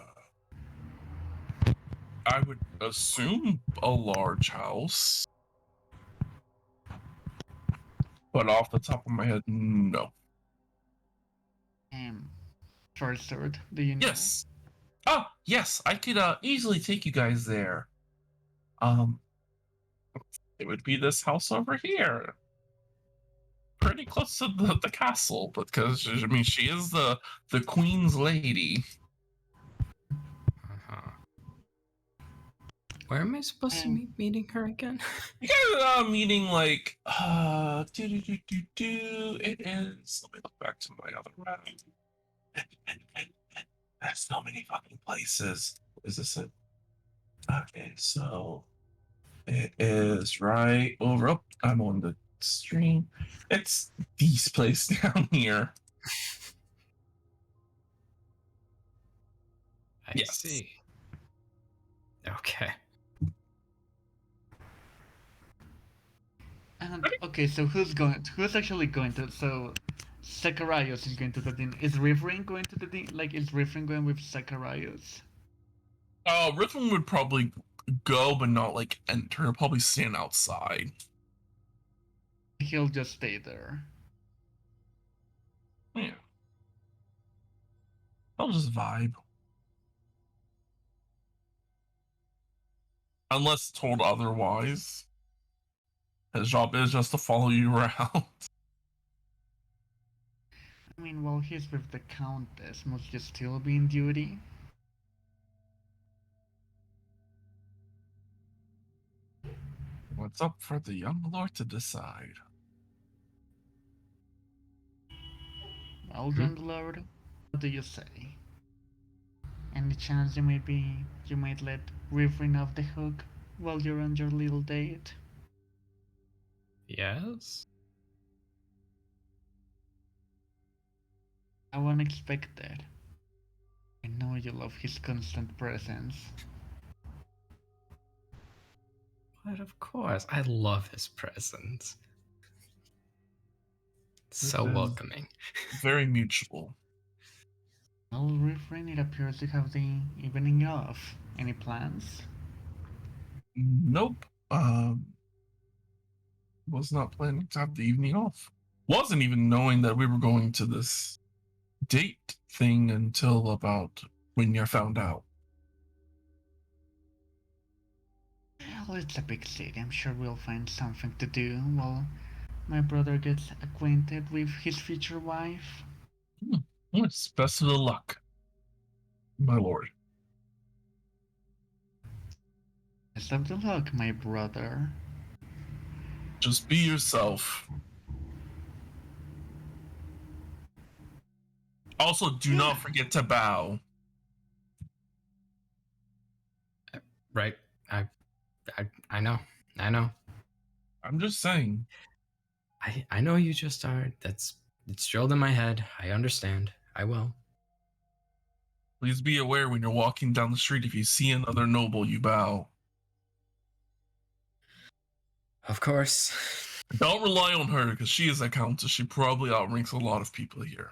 would assume a large house. But off the top of my head, no.
First sword, do you know?
Yes. Oh, yes, I could easily take you guys there. It would be this house over here. Pretty close to the castle, because I mean she is the queen's lady.
Uh-huh. Where am I supposed to be meeting her again?
You guys are meeting like it is. Let me look back to my other map. There's so many fucking places. Is this it? Okay, so it is right over. Oh, I'm on the stream. It's these places down here.
I
Yes.
see. Okay.
And okay, so who's actually going to? So Zacharias is going to the din. Is Rivering going to the din? Like, is Rivering going with Zacharias?
Rhythm would probably go, but not like enter. He'll probably stand outside.
He'll just stay there.
Yeah. I'll just vibe. Unless told otherwise. His job is just to follow you around.
I mean, while he's with the Countess, must he still be in duty?
What's up for the young lord to decide?
Well, young lord, what do you say? Any chance you might let Rivering off the hook while you're on your little date?
Yes?
I won't expect that. I know you love his constant presence.
But of course, I love his presence. So
is-
welcoming.
Very mutual.
Well, Rivering, it appears to have the evening off. Any plans?
Nope. Was not planning to have the evening off. Wasn't even knowing that we were going to this date thing until about when you found out.
Well, it's a big city. I'm sure we'll find something to do while my brother gets acquainted with his future wife.
Yes, best of the luck, my lord.
Best of the luck, my brother.
Just be yourself. Also, do not forget to bow.
Right. I know. I know.
I'm just saying.
I know you just are. It's drilled in my head. I understand. I will.
Please be aware when you're walking down the street, if you see another noble, you bow.
Of course.
Don't rely on her because she is a countess. She probably outranks a lot of people here.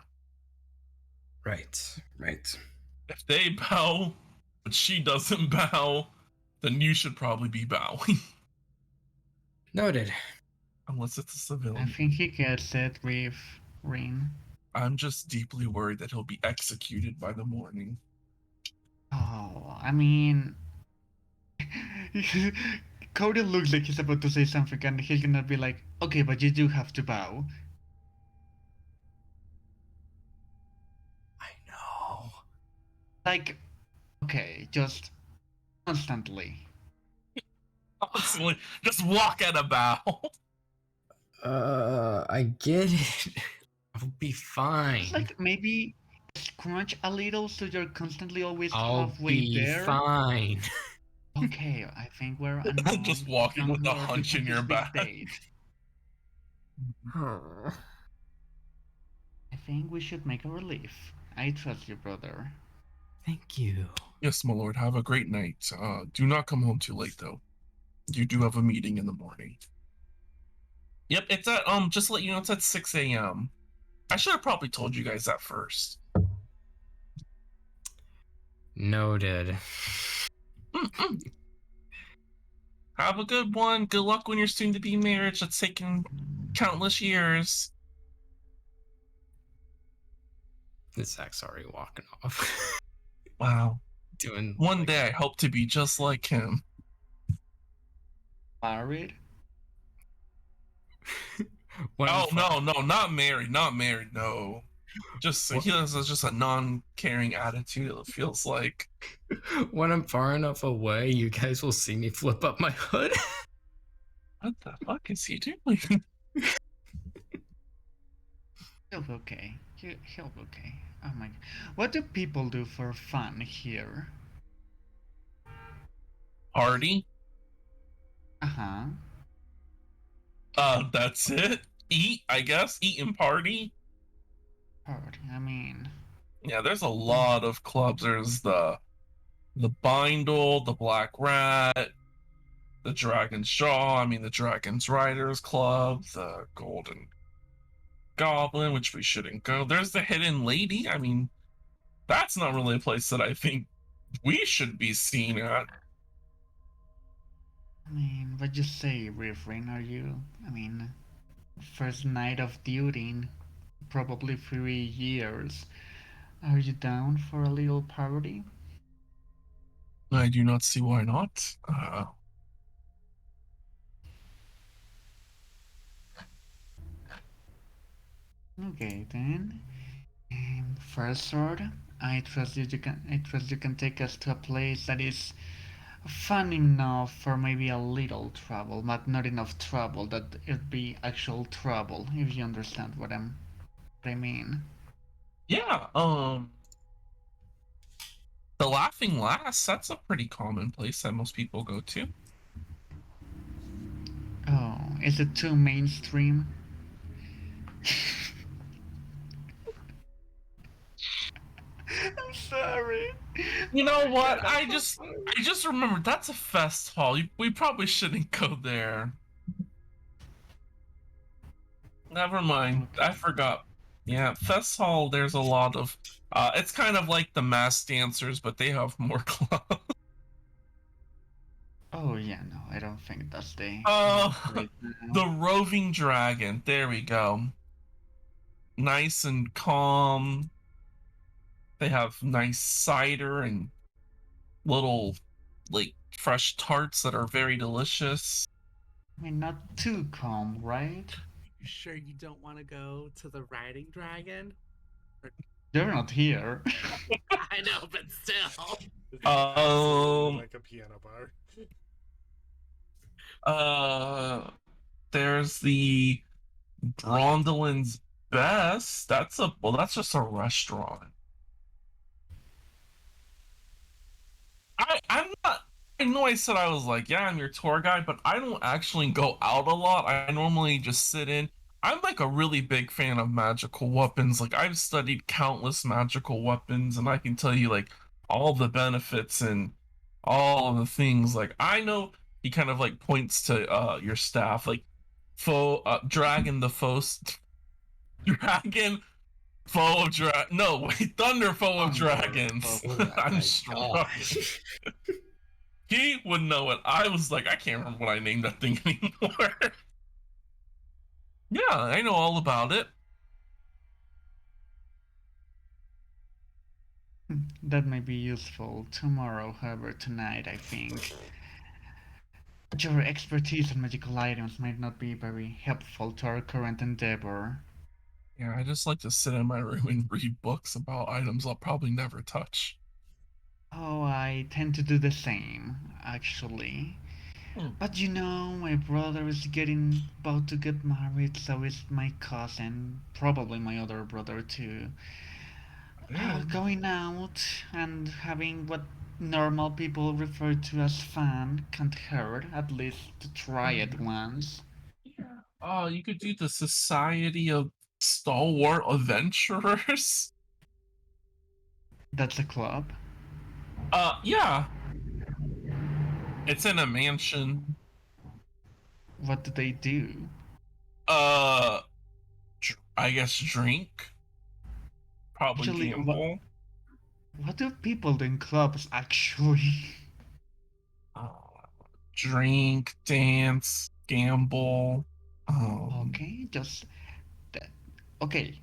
Right. Right.
If they bow, but she doesn't bow, then you should probably be bowing.
Noted.
Unless it's a
I
civilian.
think he gets it with Rin.
I'm just deeply worried that he'll be executed by the morning.
Oh, I mean, Cody looks like he's about to say something, and he's gonna be like, "Okay, but you do have to bow."
I know.
Like, okay, just constantly.
Honestly, just walk at a bow.
I get it. I'll be fine.
Like maybe scrunch a little so you're constantly always
I'll
halfway
be
there.
fine.
Okay, I think we're annoying.
Just walking
young
with a
lord
hunch
who
in your
wants this
back.
date. I think we should make a relief. I trust you, brother.
Thank you.
Yes, my lord. Have a great night. Do not come home too late, though. You do have a meeting in the morning. Yep, it's at just to let you know, it's at 6 a.m. I should have probably told you guys that first.
Noted.
Have a good one. Good luck when your soon-to-be marriage that's taken countless years.
Zach's already walking off.
Wow.
Doing
One
like,
day I hope to be just like him.
Married?
when
Oh
I'm
no, not married, no. Just
What?
he has just a non-caring attitude. It feels like.
when I'm far enough away, you guys will see me flip up my hood.
What the fuck is he doing?
He'll be okay. He'll be okay. Oh my god. What do people do for fun here?
Party?
Uh-huh.
That's it. Eat, I guess. Eat and party.
Party. I mean,
Yeah, there's a lot of clubs. There's the the Bindle, the Black Rat, the Dragon's Jaw, I mean the Dragon's Riders Club, the Golden Goblin, which we shouldn't go. There's the Hidden Lady. I mean, that's not really a place that I think we should be seen at.
I mean, what you say, Refrain? Are you? I mean, first night of duty in probably 3 years. Are you down for a little party?
I do not see why not.
Okay then. First sword, I trust you can take us to a place that is fun enough for maybe a little trouble, but not enough trouble that it be actual trouble. If you understand what I mean.
Yeah, the Laughing Lass, that's a pretty common place that most people go to.
Oh, is it too mainstream? I'm sorry.
You know what?
God,
I
I'm so
just
sorry.
I just remembered that's a fest hall. We probably shouldn't go there. Never mind. I forgot. Yeah, fest hall. There's a lot of. It's kind of like the mass dancers, but they have more clubs.
Oh yeah, no, I don't think that's the
Uh,
right now.
the Roving Dragon. There we go. Nice and calm. They have nice cider and little, like, fresh tarts that are very delicious.
I mean, not too calm, right?
You sure you don't want to go to the riding dragon?
They're not here.
I know, but still.
It's absolutely
Um,
like a piano bar.
there's the Brondolin's Best. That's just a restaurant. I'm not. I know I said I was like, yeah, I'm your tour guide, but I don't actually go out a lot. I normally just sit in. I'm like a really big fan of magical weapons. Like I've studied countless magical weapons, and I can tell you like all the benefits and all of the things. Like I know he kind of like points to your staff, like dragon the foe, dragon foe of no wait, thunder foe of dragons.
Oh
I'm
my
struck.
gosh.
He would know it. I was like, I can't remember what I named that thing anymore. Yeah, I know all about it.
That might be useful tomorrow, however, tonight, I think. Your expertise on magical items might not be very helpful to our current endeavor.
Yeah, I just like to sit in my room and read books about items I'll probably never touch.
Oh, I tend to do the same, actually.
Hmm.
But you know, my brother is about to get married, so is my cousin, probably my other brother too. Going out and having what normal people refer to as fun can't hurt, at least to try it once.
Yeah. Oh, you could do the Society of Stalwart Adventurers.
That's a club.
Yeah. It's in a mansion.
What do they do?
Uh, I guess drink. Probably
Actually,
gamble.
what do people do in clubs actually?
Uh, drink, dance, gamble.
Okay, just that. Okay,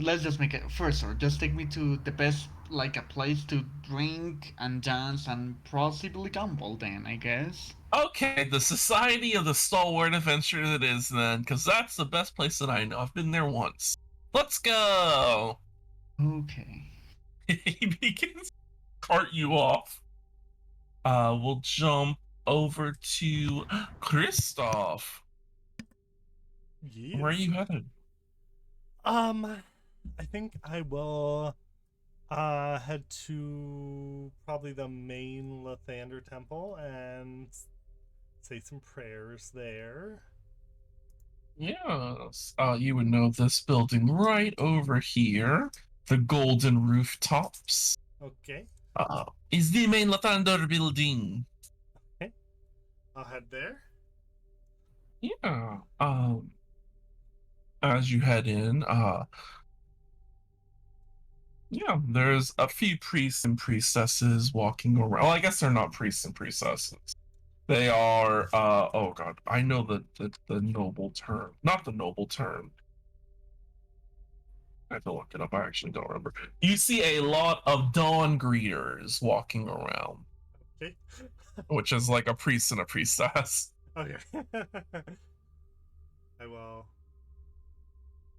let's just make it first, or just take me to the best, like a place to drink and dance and possibly gamble. Then I guess.
Okay, the Society of the Stalwart Adventurers it is then, because that's the best place that I know. I've been there once. Let's go.
Okay.
He begins to cart you off. We'll jump over to Kristoff.
Yes.
Where are you headed?
I think I will head to probably the main Lathander temple and say some prayers there.
Yes. You would know this building right over here. The golden rooftops.
Okay.
is the main Lathander building.
Okay. I'll head there.
Yeah. As you head in, yeah, there's a few priests and priestesses walking around. Well, I guess they're not priests and priestesses. They are, oh god, I know the noble term. Not the noble term. I have to look it up. I actually don't remember. You see a lot of dawn greeters walking around,
Okay.
which is like a priest and a priestess.
Okay. I will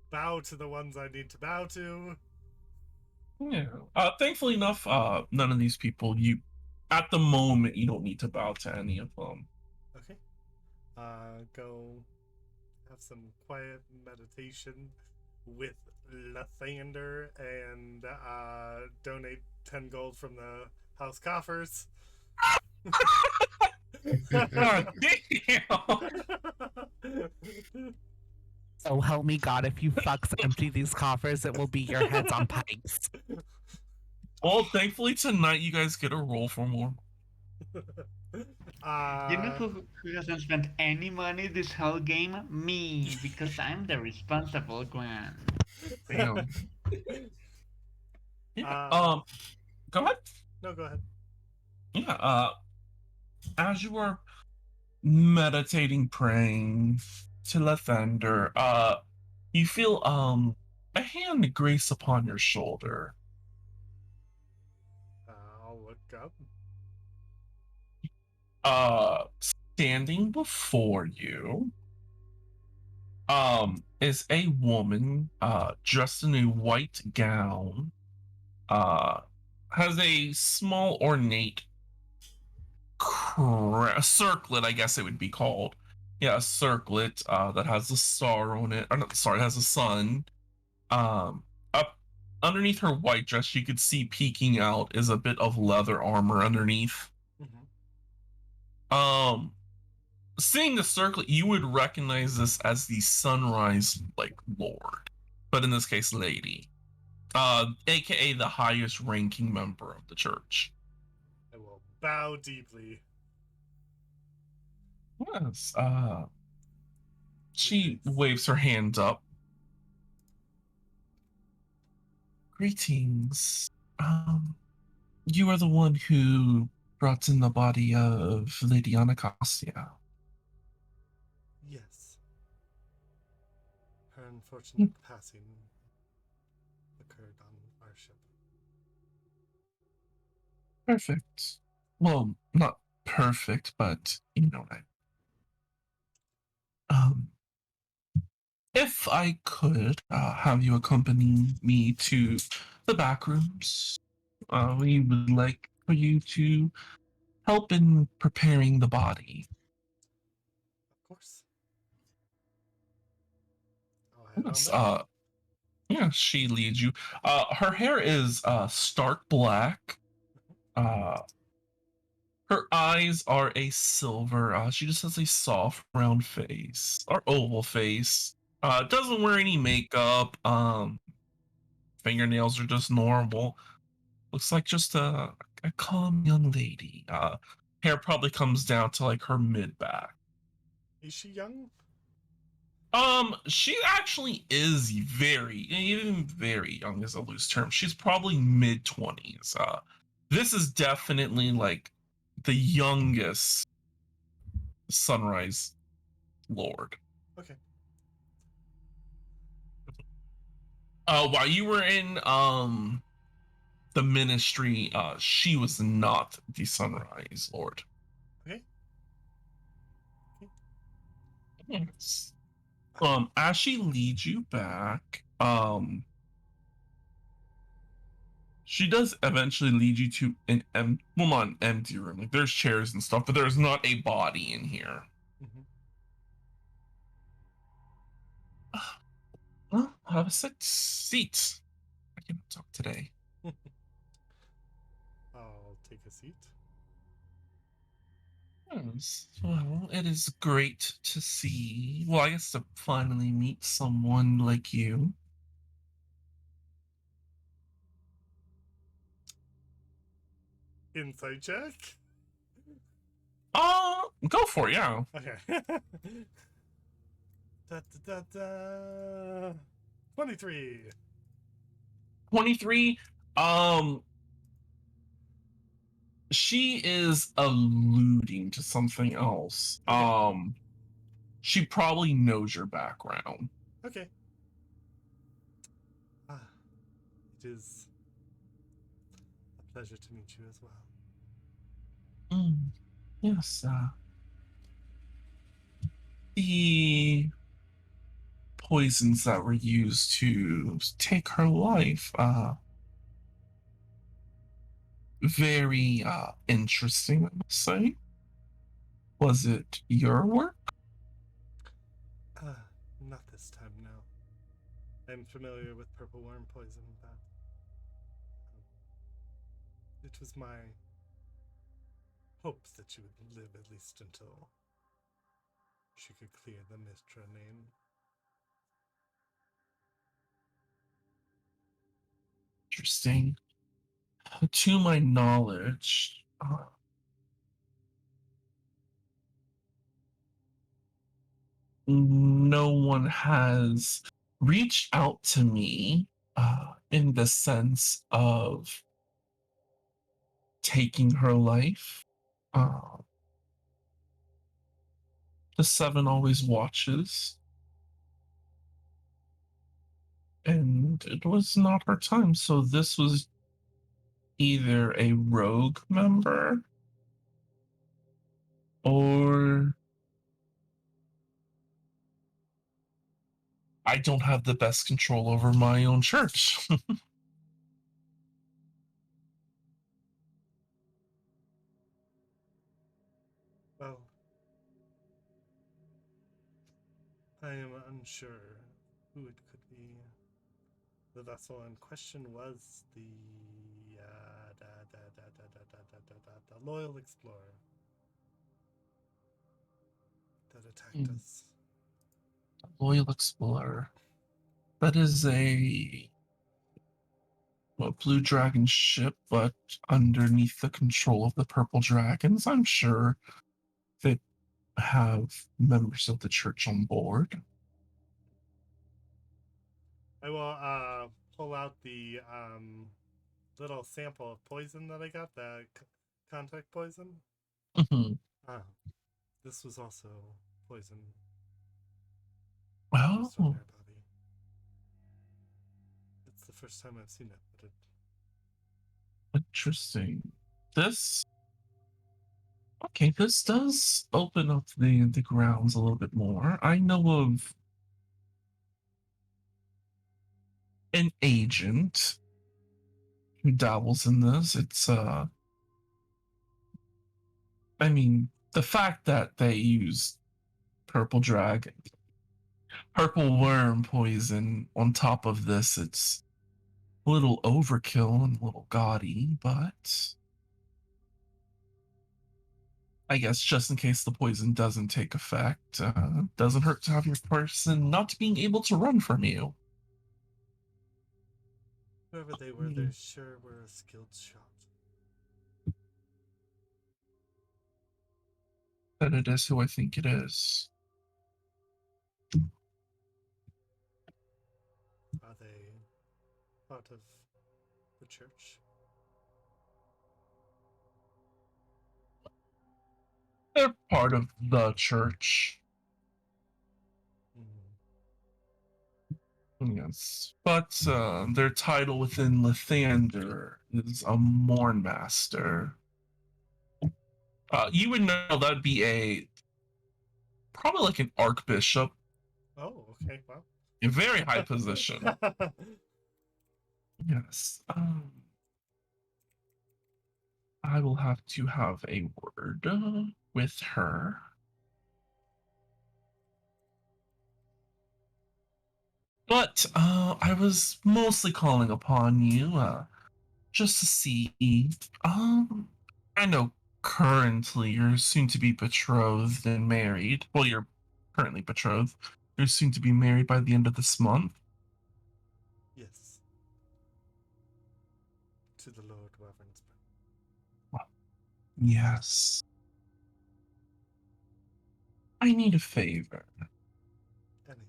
bow to the ones I need to bow to.
Yeah. Thankfully enough, none of these people, at the moment, you don't need to bow to any of them.
Okay. Go have some quiet meditation with Lathander and donate 10 gold from the house coffers.
God damn!
So help me God, if you fucks empty these coffers, it will be your heads on pikes.
Well, thankfully tonight you guys get a roll for more.
You know who hasn't spent any money this whole game? Me, because I'm the responsible one.
Damn. Yeah. Go ahead.
No, go ahead.
Yeah. As you are meditating, praying to Lathander, you feel a hand grace upon your shoulder.
I'll look up.
Standing before you, is a woman, dressed in a white gown, has a small ornate circlet, I guess it would be called. Yeah, a circlet, that has a star on it. Or not, sorry, it has a sun. Up underneath her white dress, you could see peeking out is a bit of leather armor underneath.
Mm-hmm.
Seeing the circlet, you would recognize this as the Sunrise Lord, but in this case, lady, aka the highest ranking member of the church.
I will bow deeply.
Yes. She waves her hand up. Greetings. You are the one who brought in the body of Lady Anacostia.
Yes. Her unfortunate passing occurred on our ship.
Perfect. Well, not perfect, but you know what if I could have you accompany me to the back rooms, we would like for you to help in preparing the body.
Of course. I'll head
Yes,
on back.
yeah, she leads you. Her hair is stark black. Her eyes are a silver. She just has a soft round face or oval face. Doesn't wear any makeup. Fingernails are just normal. Looks like just a calm young lady. Hair probably comes down to like her mid back.
Is she young?
She actually is even very young is a loose term. She's probably mid-20s. This is definitely like the youngest Sunrise Lord.
Okay.
While you were in the ministry, she was not the Sunrise Lord.
Okay.
Yes. As she leads you back, she does eventually lead you to not an empty room. Like there's chairs and stuff, but there's not a body in here.
Mm-hmm.
Well, have a seat. I can talk today.
I'll take a seat.
Yes. Well, it is great to see. Well, I guess to finally meet someone like you.
insight check?
Go for it, yeah.
Okay. Da, da, da, da. 23.
23. She is alluding to something else.
Okay.
She probably knows your background.
Okay. It is a pleasure to meet you as well.
Yes, the poisons that were used to take her life, very interesting, I must say. Was it your work?
Not this time, no. I'm familiar with purple worm poison, but it was my hopes that she would live at least until she could clear the Mistra name.
Interesting. To my knowledge, no one has reached out to me in the sense of taking her life. The Seven always watches, and it was not her time. So this was either a rogue member or I don't have the best control over my own church.
Well, I am unsure who it could be. The vessel in question was the loyal explorer that attacked us.
Loyal Explorer. That is a Blue Dragon ship, but underneath the control of the Purple Dragons. I'm sure they have members of the church on board.
I will pull out the little sample of poison that I got, the contact poison. This was also poison.
Well,
Used on her body. It's the first time I've seen it, but
interesting. This does open up the grounds a little bit more. I know of an agent who dabbles in this. It's I mean, the fact that they use purple worm poison on top of this, it's a little overkill and a little gaudy, but I guess just in case the poison doesn't take effect, doesn't hurt to have your person not being able to run from you.
whoever they were, they sure were a skilled shot.
And it is who I think it is.
Are they part of the church?
They're part of the church. Yes, but their title within Lathander is a Morn Master. You would know that'd be probably like an Archbishop.
Oh, okay, wow.
A very high position. Yes. I will have to have a word with her. But I was mostly calling upon you just to see. I know currently you're soon to be betrothed and married. Well, you're currently betrothed. You're soon to be married by the end of this month.
Yes. To the Lord Ravensburn.
Yes. I need a favor.
Anything.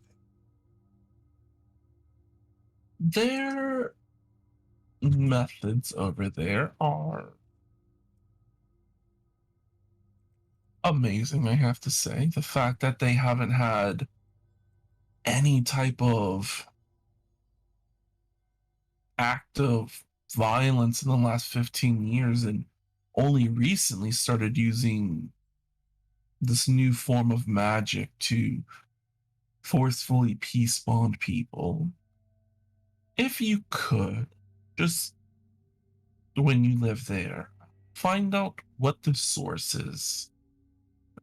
Their methods over there are amazing, I have to say. The fact that they haven't had any type of act of violence in the last 15 years and only recently started using this new form of magic to forcefully peace bond people. If you could, just when you live there, find out what the source is.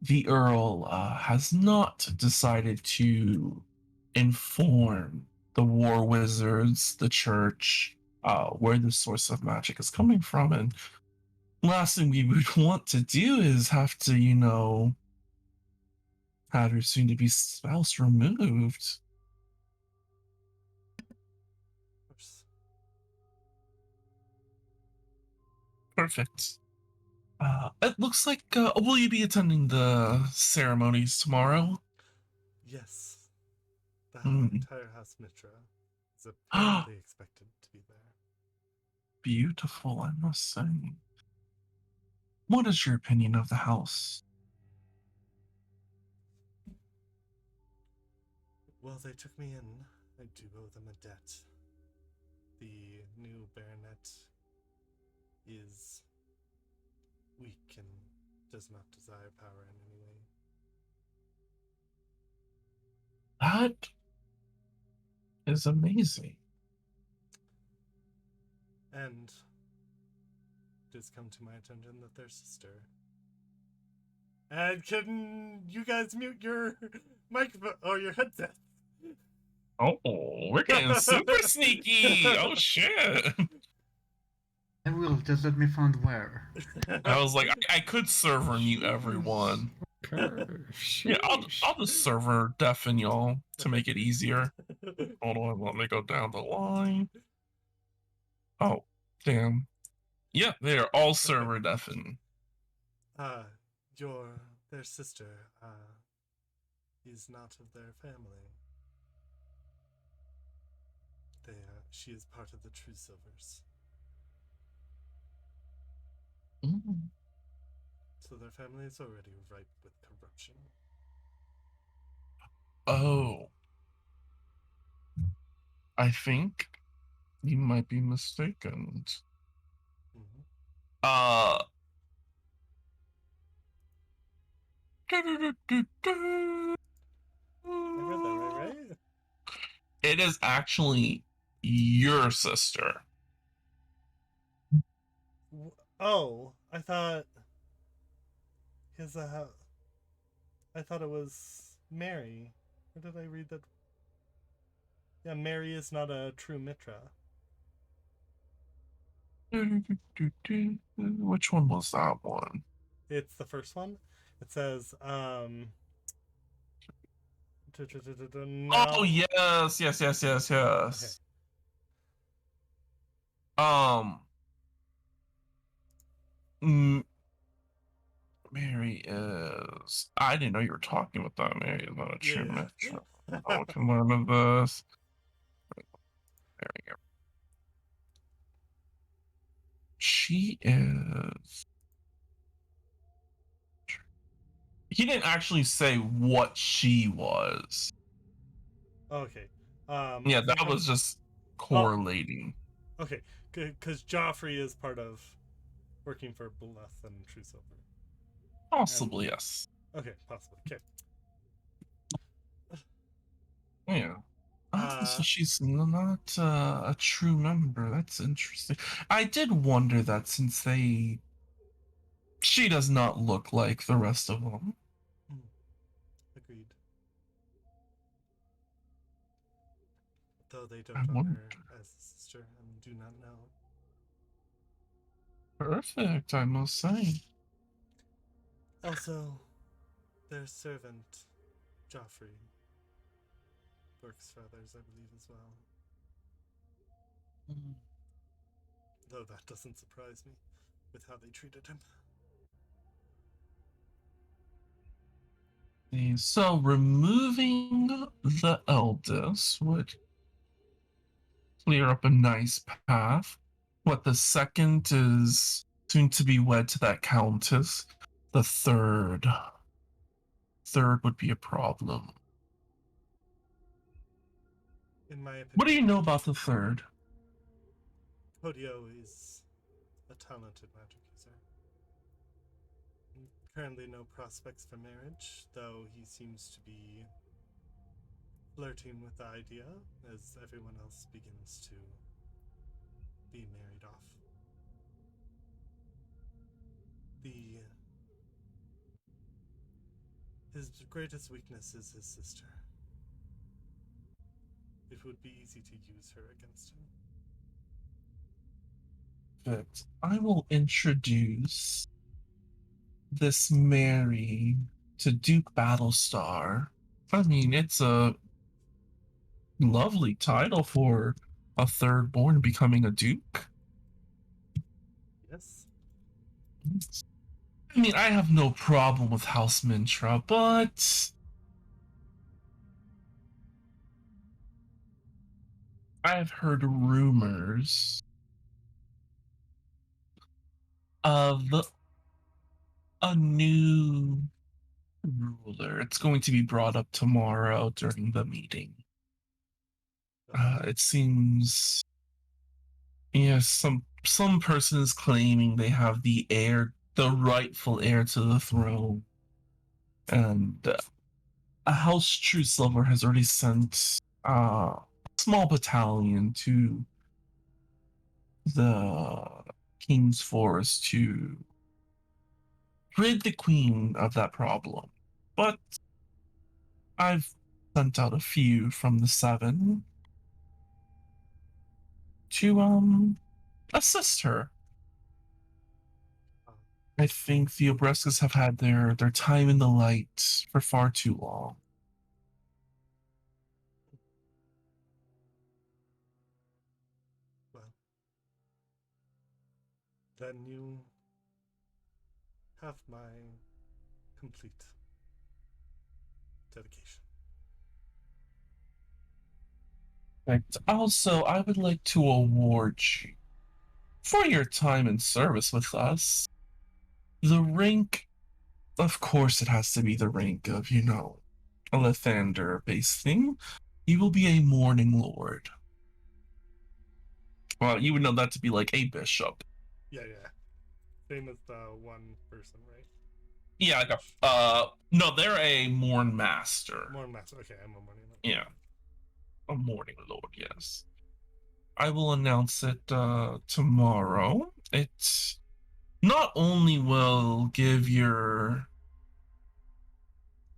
The Earl has not decided to inform the war wizards, the church, where the source of magic is coming from. And last thing we would want to do is have to, have your soon to be spouse removed.
Oops.
Perfect. It looks like, will you be attending the ceremonies tomorrow?
Yes. The
Hmm.
entire House Mitra is apparently expected to be there.
Beautiful, I must say. What is your opinion of the house?
Well, they took me in. I do owe them a debt. The new baronet is weak and does not desire power in any way.
That is amazing.
And it has come to my attention that their sister. And can you guys mute your microphone or your headset?
Oh, we're getting super sneaky. Oh shit.
I will, just let me find where.
I was like, I could server mute everyone. Yeah, I'll just server deafen y'all to make it easier. Hold on, let me go down the line. Oh, damn. Yeah, they are all server deafen.
Their sister, is not of their family. She is part of the True Silvers.
Mm.
So their family is already ripe with corruption.
Oh, I think you might be mistaken.
Mm-hmm.
Uh,
I read that right?
it is actually your sister.
Oh, I thought I thought it was Mary. Where did I read that? Yeah, Mary is not a true Mitra.
Which one was that one?
It's the first one. It says, now.
Oh yes, yes, yes, yes, yes.
Okay.
Mary is. I didn't know you were talking with that. Mary is not a true
Yeah.
Mitra. I can learn of this. There we go. She is. He didn't actually say what she was.
Okay.
Yeah, that was just correlating.
Okay, because Joffrey is part of working for Bleth and True Silver.
Possibly, yes.
Okay, possibly. Okay.
Yeah. So she's not a true member. That's interesting. I did wonder that since she does not look like the rest of them.
Agreed. Though they don't
I
honor
wonder.
her as a sister and do not know.
Perfect, I must say.
Also, their servant, Joffrey, works for others, I believe, as well. Though that doesn't surprise me with how they treated him.
Okay, so removing the eldest would clear up a nice path. What the second is soon to be wed to that countess. The third would be a problem.
In my opinion,
What do you know about the third?
Podio is a talented magic user. Currently no prospects for marriage, though he seems to be flirting with the idea as everyone else begins to be married off. His greatest weakness is his sister. It would be easy to use her against him.
But I will introduce this Mary to Duke Battlestar. I mean, it's a lovely title for a third born becoming a duke.
Yes?
I mean, I have no problem with House Mintra, but I've heard rumors of a new ruler. It's going to be brought up tomorrow during the meeting. It seems, yes, some person is claiming they have the rightful heir to the throne, and a House True Silver has already sent a small battalion to the King's Forest to rid the Queen of that problem. But I've sent out a few from the seven to assist her. I think the Obrescas have had their time in the light for far too long.
Well, then you have my complete dedication.
Right. Also, I would like to award you for your time and service with us. The rank, of course, it has to be the rank of, a Lathander-based thing. You will be a Morning Lord. Well, you would know that to be like a bishop.
Yeah. Same as the one person, right?
Yeah, like no, they're a Morn Master.
Morning Master. Okay, I'm a Morning Lord.
Yeah. A Morning Lord, yes. I will announce it tomorrow. It not only will give your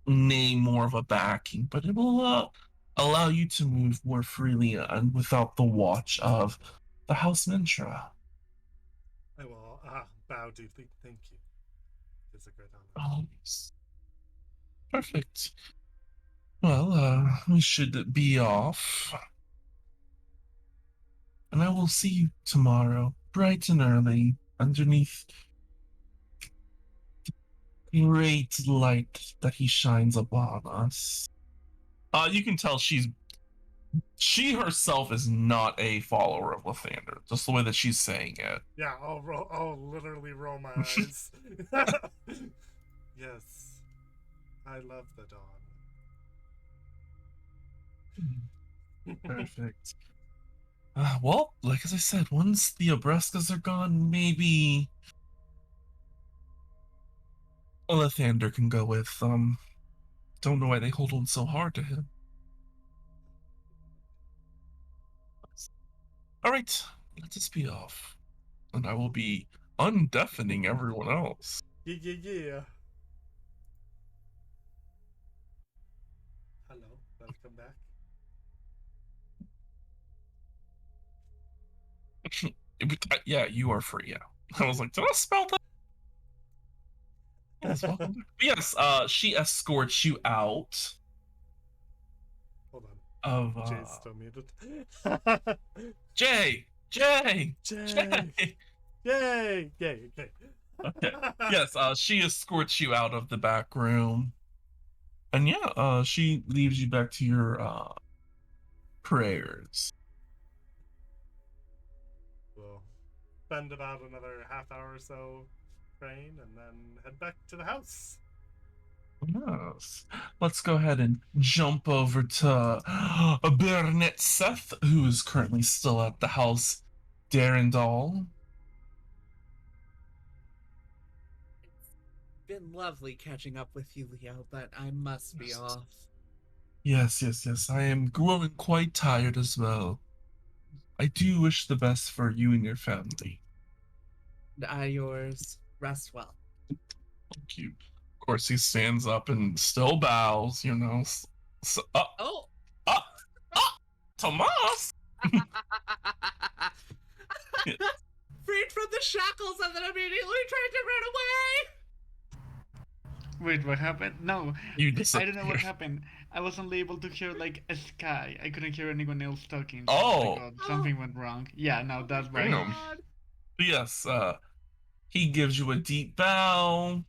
name more of a backing, but it will allow you to move more freely and without the watch of the House Mintra.
I will bow deeply. Thank you. It's a great honor.
Oh, yes. Perfect. Well, we should be off. And I will see you tomorrow, bright and early, underneath the great light that he shines upon us. You can tell she herself is not a follower of Lathander, just the way that she's saying it.
Yeah, I'll literally roll my eyes. Yes. I love the dawn.
Perfect. Well, like as I said, once the Obrescas are gone, maybe Lathander can go with. Don't know why they hold on so hard to him. All right, let us be off, and I will be undeafening everyone else.
Yeah. Hello, welcome back.
Yeah, you are free. Yeah, I was like, did I spell that? Yes, welcome back. Yes, she escorts you out
Hold on.
of
Jay's still muted.
Jay.
Yay! Okay.
Okay. Yes, she escorts you out of the back room. And yeah, she leaves you back to your prayers.
We'll spend about another half hour or so praying and then head back to the house.
Yes. Let's go ahead and jump over to Baronet Seth, who is currently still at the house Darendal.
Been lovely catching up with you, Leo, but I must be off.
Yes, yes, yes. I am growing quite tired as well. I do wish the best for you and your family.
Yours. Rest well.
Thank you. Of course, he stands up and still bows, you know.
Oh!
Tomas!
Freed from the shackles and then immediately tried to run away!
Wait, what happened? No,
You
I don't know what
disappeared.
happened. I was only able to hear like a sky. I couldn't hear anyone else talking. So
Oh.
I was like, oh, something went wrong. Yeah, no, that's why.
Damn. Yes, he gives you a deep bow.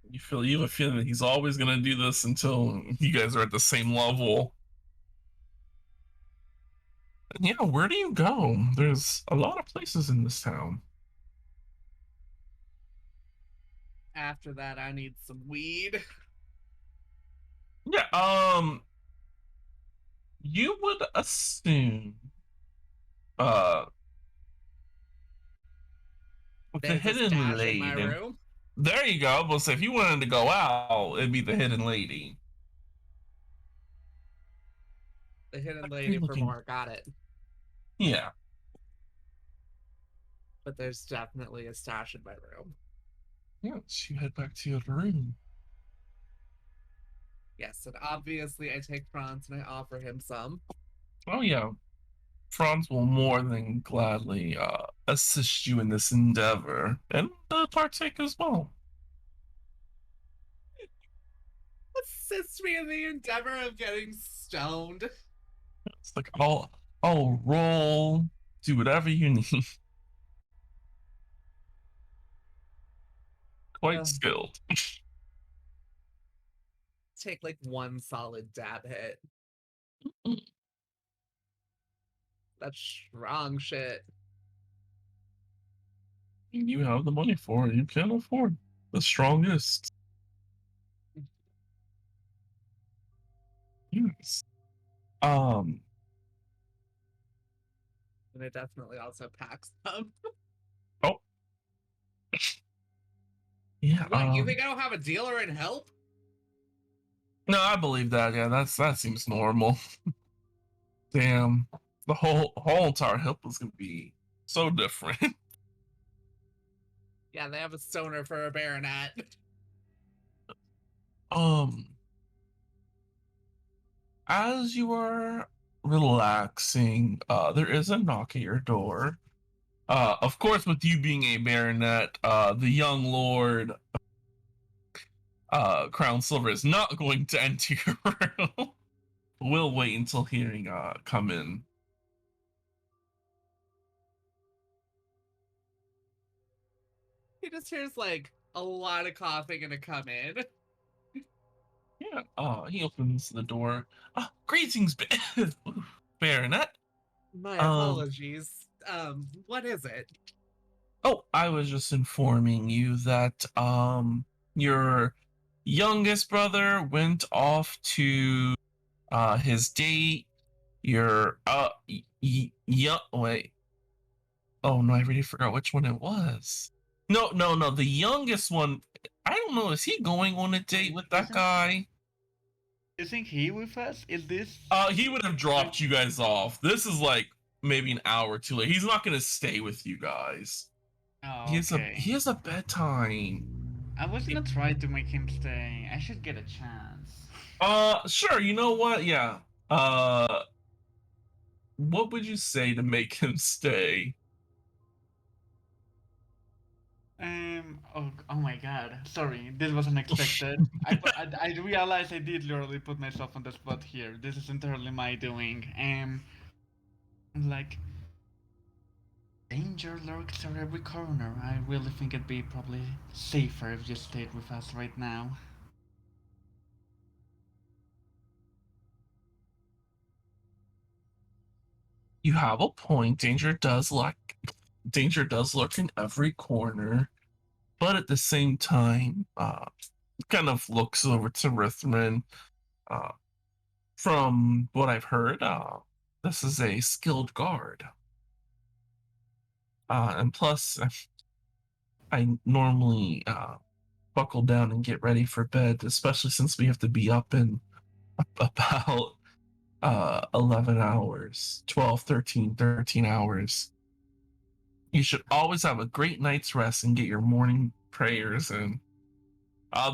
You have a feeling that he's always gonna do this until you guys are at the same level. And yeah, where do you go? There's a lot of places in this town.
After that, I need some weed.
Yeah, you would assume uh with the
There's a
hidden
stash
lady.
in my room.
There you go. But so if you wanted to go out, it'd be the hidden lady.
The hidden
What are you
lady for
looking-
more. Got it.
Yeah.
But there's definitely a stash in my room.
Yes, you head back to your room.
Yes, and obviously I take Franz and I offer him some.
Oh yeah. Franz will more than gladly assist you in this endeavor and partake as well.
Assist me in the endeavor of getting stoned.
It's like I'll roll, do whatever you need. Quite
Ugh.
skilled.
Take like one solid dab hit. That's strong shit.
You have the money for it. You can afford the strongest. Yes.
And it definitely also packs them.
Oh. Yeah.
What, you think I don't have a dealer in help?
No, I believe that. Yeah, that seems normal. Damn, the whole entire help was gonna be so different.
Yeah, they have a stoner for a baronet.
As you are relaxing, there is a knock at your door. Of course, with you being a baronet, the young lord, Crown Silver is not going to enter your room. We'll wait until hearing come in.
He just hears like a lot of coughing and a come in.
Yeah. He opens the door. Greetings, baronet.
My apologies. What is it?
Oh, I was just informing you that your youngest brother went off to his date. Your yeah, wait. Oh no, I already forgot which one it was. No, the youngest one. I don't know. Is he going on a date with that guy?
Isn't he with us? Is this?
He would have dropped you guys off. This is like maybe an hour too late. He's not gonna stay with you guys.
Oh,
He has a bedtime.
I was gonna try to make him stay. I should get a chance.
Sure. You know what? Yeah. What would you say to make him stay?
Oh my God. Sorry, this was unexpected. I realized I did literally put myself on the spot here. This is entirely my doing. Like, danger lurks at every corner. I really think it'd be probably safer if you stayed with us right now.
You have a point. Danger does lurk in every corner, but at the same time, kind of looks over to Rithrin. Uh, from what I've heard, this is a skilled guard. And plus, I normally buckle down and get ready for bed, especially since we have to be up in about 11 hours, 12, 13 hours. You should always have a great night's rest and get your morning prayers in. I'll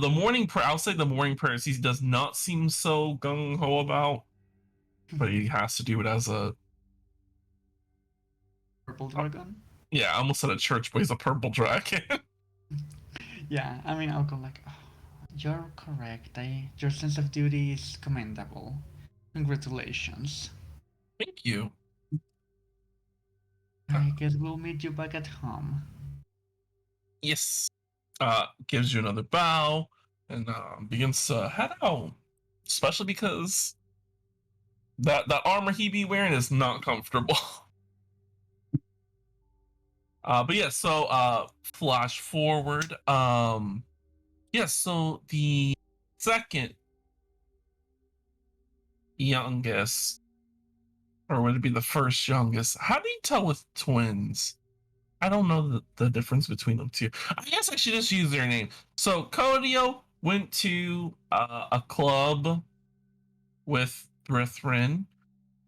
say the morning prayers, he does not seem so gung ho about, but he has to do it as a.
Purple dragon?
Yeah, I almost said a church, but he's a purple dragon.
Yeah, I mean, I'll go like, oh, you're correct. Your sense of duty is commendable. Congratulations.
Thank you.
I guess we'll meet you back at home.
Yes. Gives you another bow and begins to head out. Especially because that armor he be wearing is not comfortable. But yeah, so flash forward. Yeah, so the second youngest, or would it be the first youngest? How do you tell with twins? I don't know the difference between them two. I guess I should just use their name. So Kodio went to a club with Thrithrin,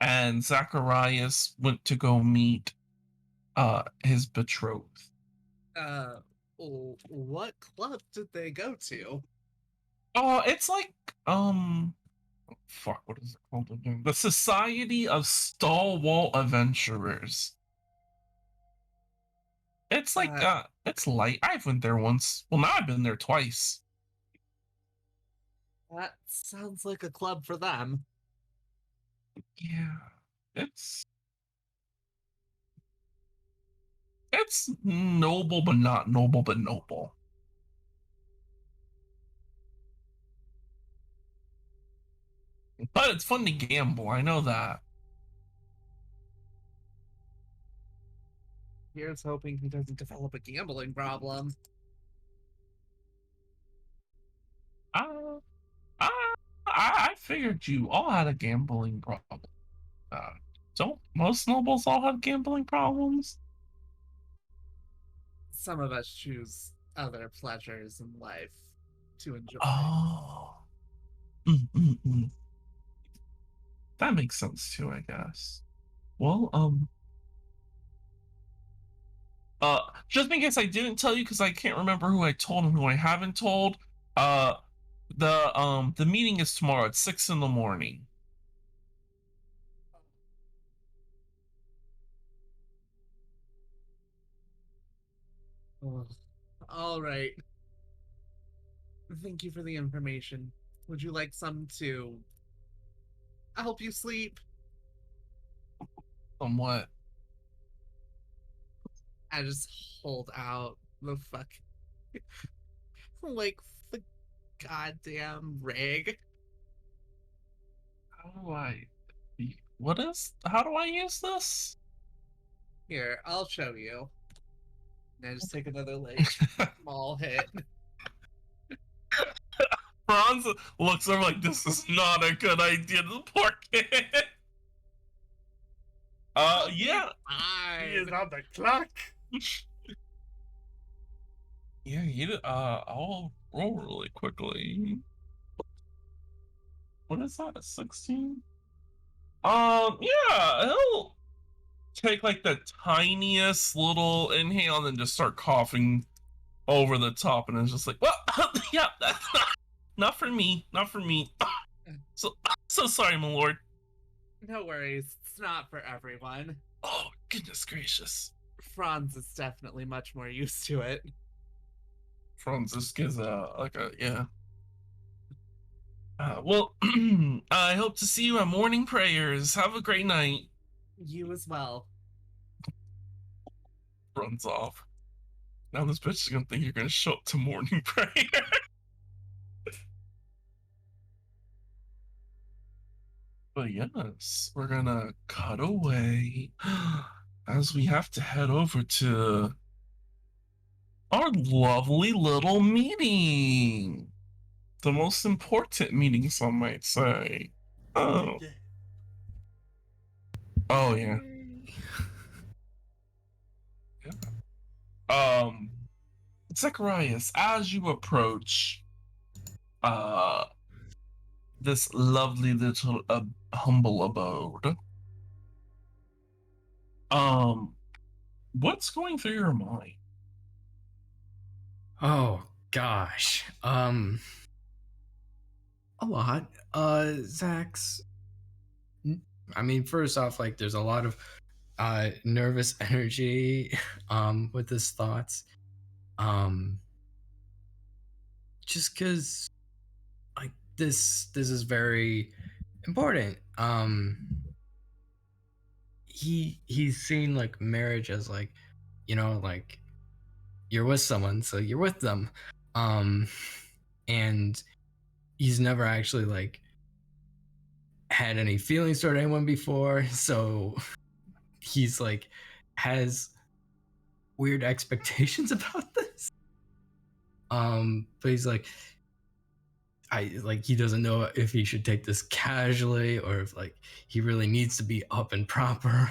and Zacharias went to go meet his betrothed.
What club did they go to?
Oh, it's like fuck, what is it called again? The Society of Stalwart Adventurers. It's like it's light. I've went there once. Well, now I've been there twice.
That sounds like a club for them.
Yeah, it's noble, but not noble, but noble. But it's fun to gamble. I know that.
Here's hoping he doesn't develop a gambling problem.
Uh, I figured you all had a gambling problem. Don't most nobles all have gambling problems?
Some of us choose other pleasures in life to enjoy.
Oh. Mm. That makes sense too, I guess. Well, just in case I didn't tell you, because I can't remember who I told and who I haven't told. Uh, the meeting is tomorrow at 6 in the morning.
Oh, all right. Thank you for the information. Would you like some to help you sleep?
Somewhat.
I just hold out the fuck like the goddamn rig.
How do I? How do I use this?
Here, I'll show you. And I just take another like small hit.
Franz looks over like, this is not a good idea. The poor kid. Yeah.
He is on the clock.
Yeah, I'll roll really quickly. What is that? A 16? Yeah, he'll take like the tiniest little inhale and then just start coughing over the top, and it's just like, well, yeah, that's not for me, not for me. So sorry, my lord.
No worries, it's not for everyone.
Oh, goodness gracious.
Franz is definitely much more used to it.
Franz just gives yeah. Well, I hope to see you at morning prayers. Have a great night.
You as well.
runs off. Now this bitch is gonna think you're gonna show up to morning prayer. But yes, we're gonna cut away as we have to head over to our lovely little meeting. The most important meeting, some might say. Oh,
Yeah.
oh yeah. Um, Zacharias, as you approach this lovely little humble abode, what's going through your mind?
Oh gosh. A lot. Zach's I mean, first off, like there's a lot of nervous energy with his thoughts. Just cause like this is very important. He's seen like marriage as like, you know, like you're with someone, so you're with them. And he's never actually like had any feelings toward anyone before, so he's like has weird expectations about this. But he's like, he doesn't know if he should take this casually or if like he really needs to be up and proper.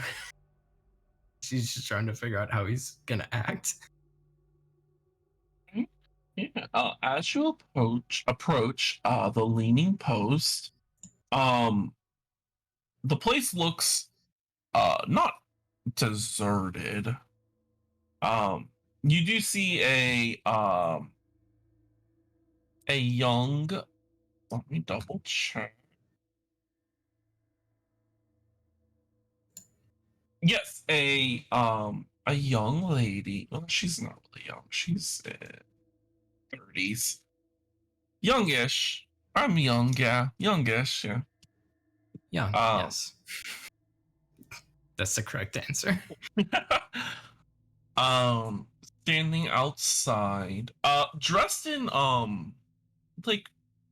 He's just trying to figure out how he's gonna act.
Yeah. As you approach the leaning post, um, the place looks not deserted. You do see a young. Let me double check. Yes, a young lady. Well, she's not really young. She's 30s, youngish. I'm young, yeah, youngish, yeah.
Young, yes. That's the correct answer.
Standing outside, dressed in like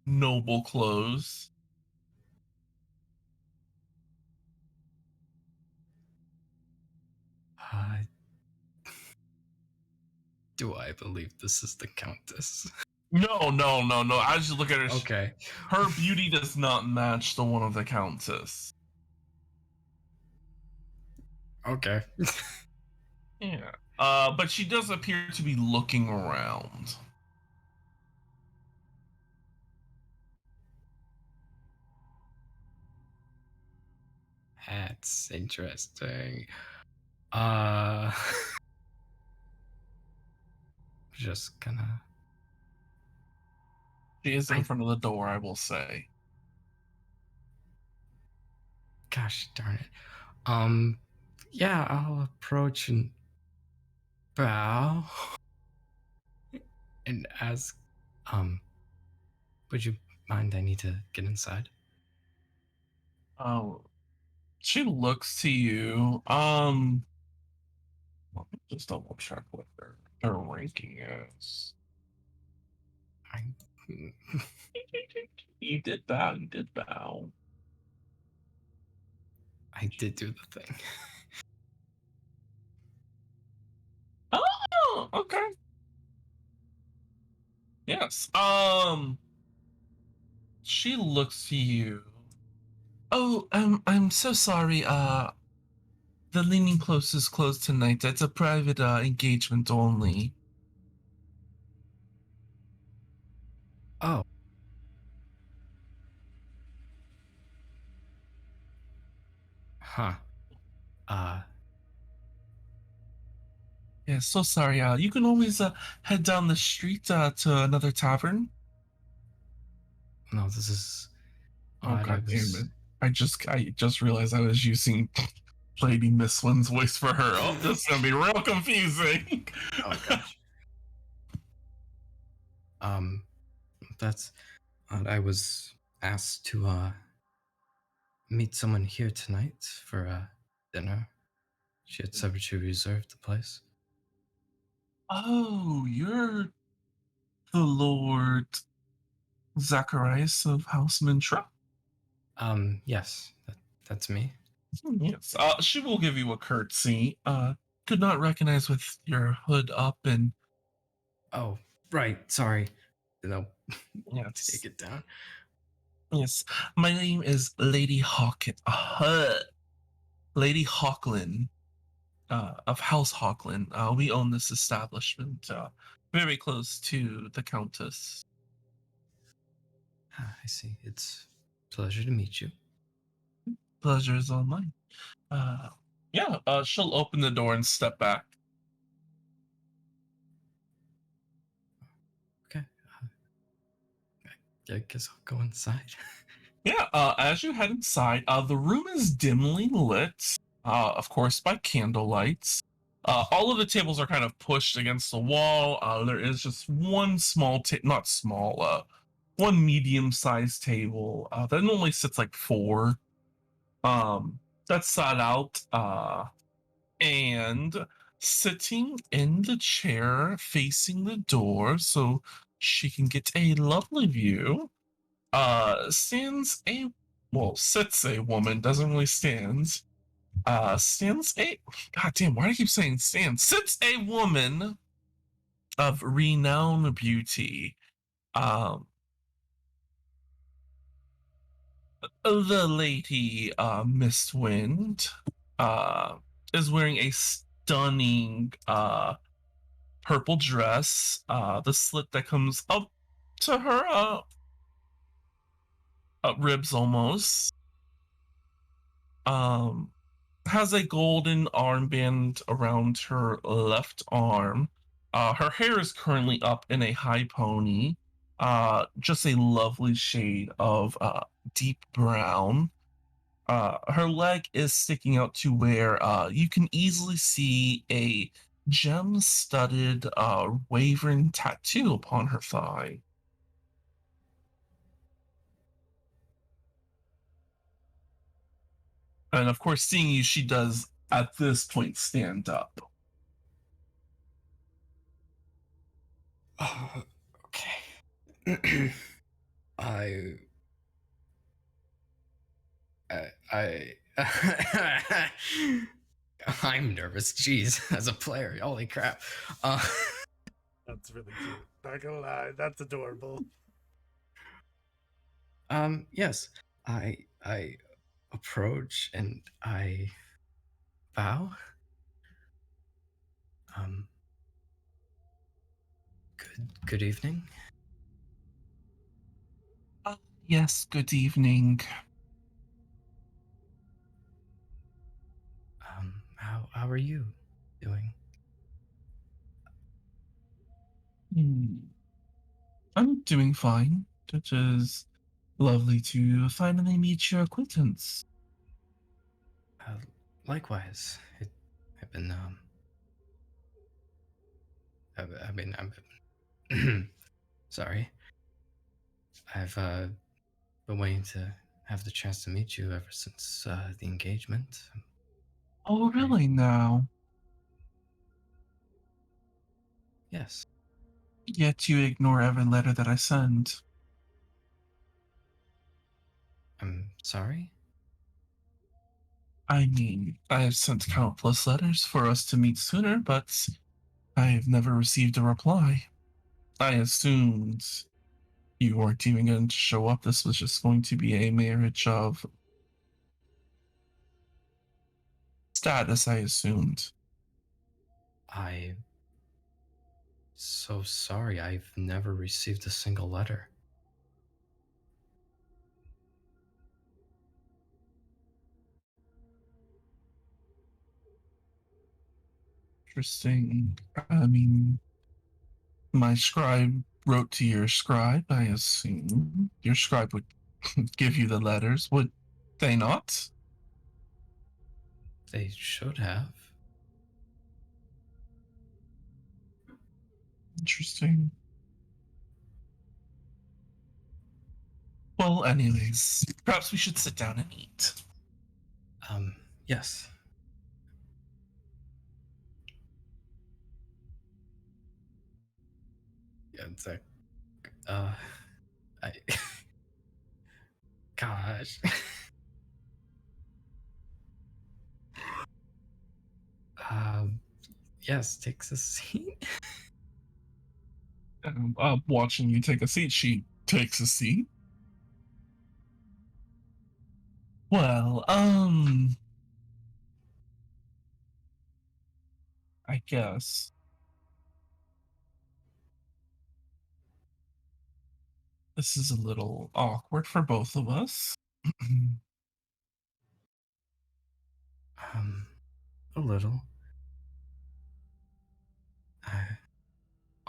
noble clothes.
Do I believe this is the Countess?
No. I just look at her.
Okay.
Her beauty does not match the one of the Countess.
Okay.
Yeah. But she does appear to be looking around.
That's interesting. Just gonna.
She is in front of the door, I will say.
Gosh darn it. Yeah, I'll approach and bow and ask, would you mind? I need to get inside.
Oh, she looks to you. Let me just double check what their ranking is. You did bow. You did bow.
I did do the thing.
Oh, okay. Yes. She looks to you. Oh, I'm so sorry. The Leaning Close is closed tonight. It's a private engagement only.
Oh. Huh.
Yeah, so sorry. You can always head down the street to another tavern.
No, this is
Oh
odd.
god damn it! I just realized I was using Lady Miss Wynn's voice for her. Oh, this is gonna be real confusing.
Oh gosh. That's odd. I was asked to meet someone here tonight for dinner. She had said she reserved the place.
Oh, you're the Lord Zacharias of House Mintra?
Yes, that's me.
Yes. She will give you a curtsy. Could not recognize with your hood up and
Oh, right. Sorry. Then I'll
yes.
take it down.
Yes. My name is Lady Lady Hawklin, of House Hawklin. We own this establishment, very close to the Countess.
I see. It's a pleasure to meet you.
Pleasure is all mine. Yeah, she'll open the door and step back.
Okay. I guess I'll go inside.
Yeah, as you head inside, the room is dimly lit, of course, by candlelights. All of the tables are kind of pushed against the wall. There is just one small not small, one medium-sized table that normally sits like four. That's sat out, and sitting in the chair facing the door so she can get a lovely view stands a sits a woman, doesn't really stand. Stands a god damn, why do I keep saying stand? Sits a woman of renowned beauty. Um the lady Mistwind uh is wearing a stunning purple dress, the slit that comes up to her ribs almost. Um has a golden armband around her left arm. Her hair is currently up in a high pony, just a lovely shade of deep brown. Her leg is sticking out to where you can easily see a gem-studded wavering tattoo upon her thigh. And of course, seeing you, she does at this point stand up.
Okay. I I I'm nervous. Jeez, as a player, holy crap.
That's really cute. Not gonna lie, that's adorable.
Yes, I approach and I bow. Um, good evening.
Yes, good evening.
How are you doing?
I'm doing fine. It is lovely to finally meet your acquaintance.
Uh, Likewise, I've been I've sorry. I've been waiting to have the chance to meet you ever since the engagement.
Oh, really now?
Yes.
Yet you ignore every letter that I send.
I'm sorry.
I mean, I have sent countless letters for us to meet sooner, but I have never received a reply. I assumed you weren't even going to show up. This was just going to be a marriage of status, I assumed.
I'm so sorry. I've never received a single letter.
Interesting. I mean, my scribe wrote to your scribe, I assume. Your scribe would give you the letters, would they not?
They should have.
Interesting. Well, anyways, perhaps we should sit down and eat.
Yes. It's like, uh, I, gosh. Yes, takes a seat.
And watching you take a seat, she takes a seat. Well, I guess this is a little awkward for both of us.
A little. I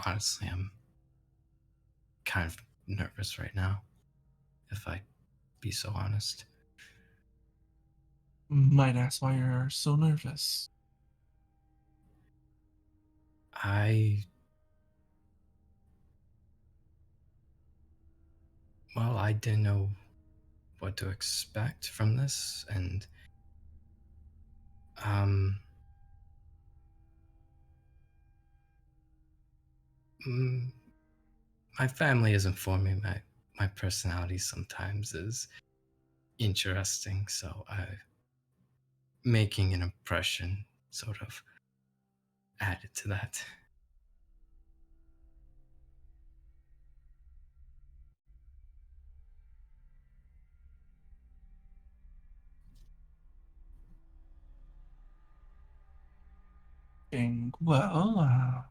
honestly am kind of nervous right now, if I be so honest.
Might ask why you're so nervous.
I Well, I didn't know what to expect from this, and um, mm, my family has informed me my personality sometimes is interesting, so I making an impression sort of added to that.
Well,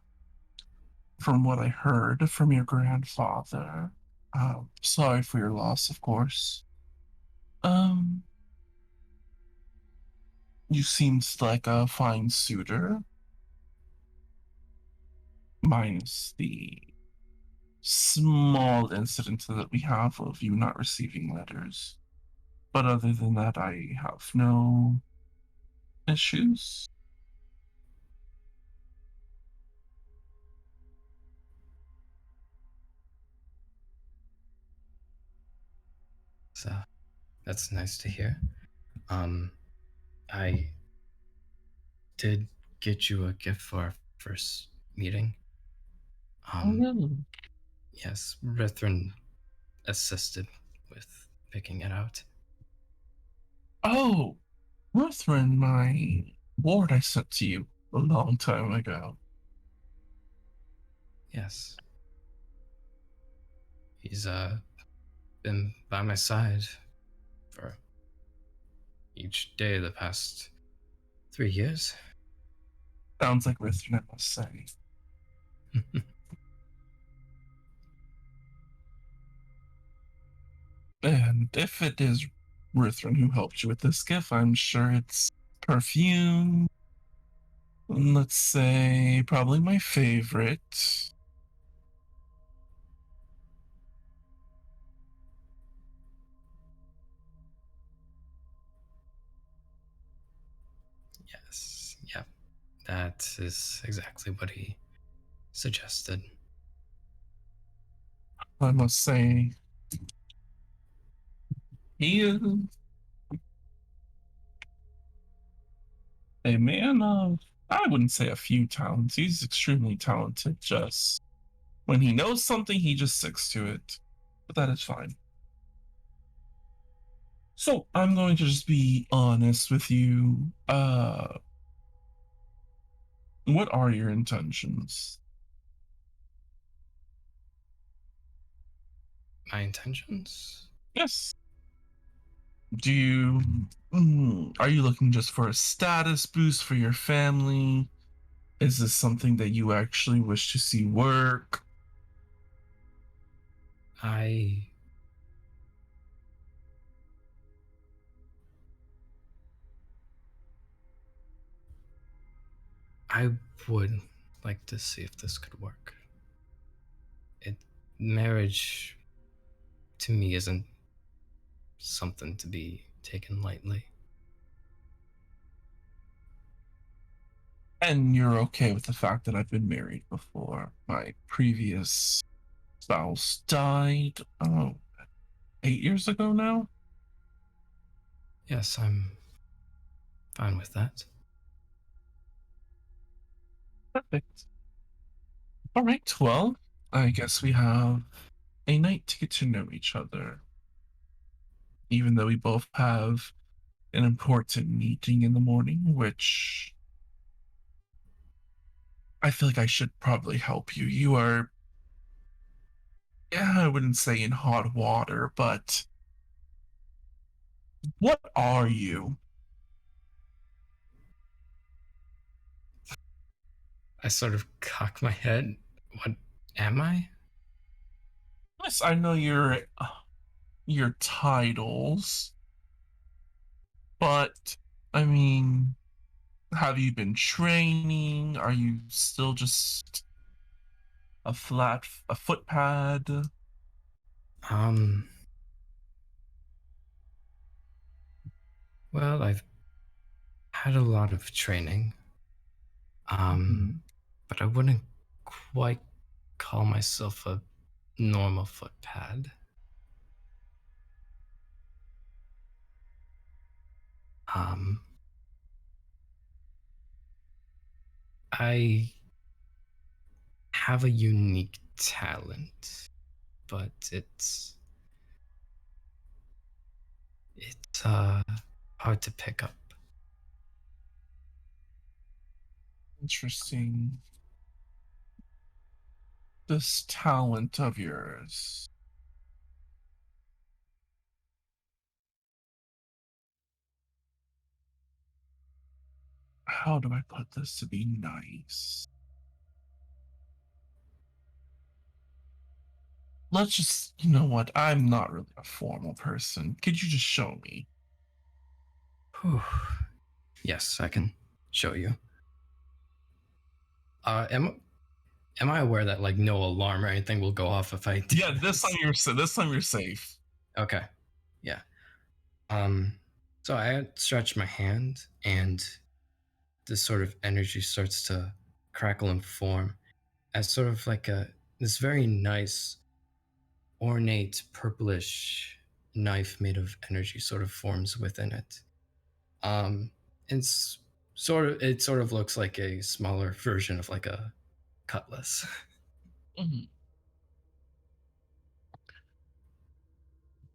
from what I heard from your grandfather, sorry for your loss, of course. Um, you seemed like a fine suitor, minus the small incident that we have of you not receiving letters. But other than that, I have no issues.
So that's nice to hear. Um, I did get you a gift for our first meeting.
Oh,
Um,
really?
yes, Rithrin assisted with picking it out.
Oh, Lutheran, my ward I sent to you a long time ago.
Yes, he's been by my side for each day the past 3 years.
Sounds like Lutheran, I must say. And if it is Ruthven who helped you with this gift, I'm sure it's perfume. Let's say probably my favorite.
Yes, yeah, that is exactly what he suggested.
I must say he is a man of, I wouldn't say a few talents. He's extremely talented. Just when he knows something, he just sticks to it. But that is fine. So I'm going to just be honest with you. What are your intentions?
My intentions?
Yes. Do you are you looking just for a status boost for your family? Is this something that you actually wish to see work?
I I would like to see if this could work. It Marriage to me isn't something to be taken lightly.
And you're okay with the fact that I've been married before. My previous spouse died 8 years ago now.
Yes, I'm fine with that.
Perfect. All right, well, I guess we have a night to get to know each other. Even though we both have an important meeting in the morning, which I feel like I should probably help you. You are, yeah, I wouldn't say in hot water, but what are you?
I sort of cock my head. What am I?
Yes, I know your titles, but I mean, have you been training? Are you still just a footpad?
Um, well, I've had a lot of training.
Mhm.
But I wouldn't quite call myself a normal footpad. Um, I have a unique talent, but it's hard to pick up.
Interesting. This talent of yours. How do I put this to be nice? Let's just, you know what? I'm not really a formal person. Could you just show me?
Whew. Yes, I can show you. Am I aware that like no alarm or anything will go off if I do
Yeah, this time you're safe.
Okay. Yeah. So I stretch my hand and this sort of energy starts to crackle and form as sort of like this very nice ornate purplish knife made of energy sort of forms within it. Um it's it sort of looks like a smaller version of like a cutlass.
Mhm.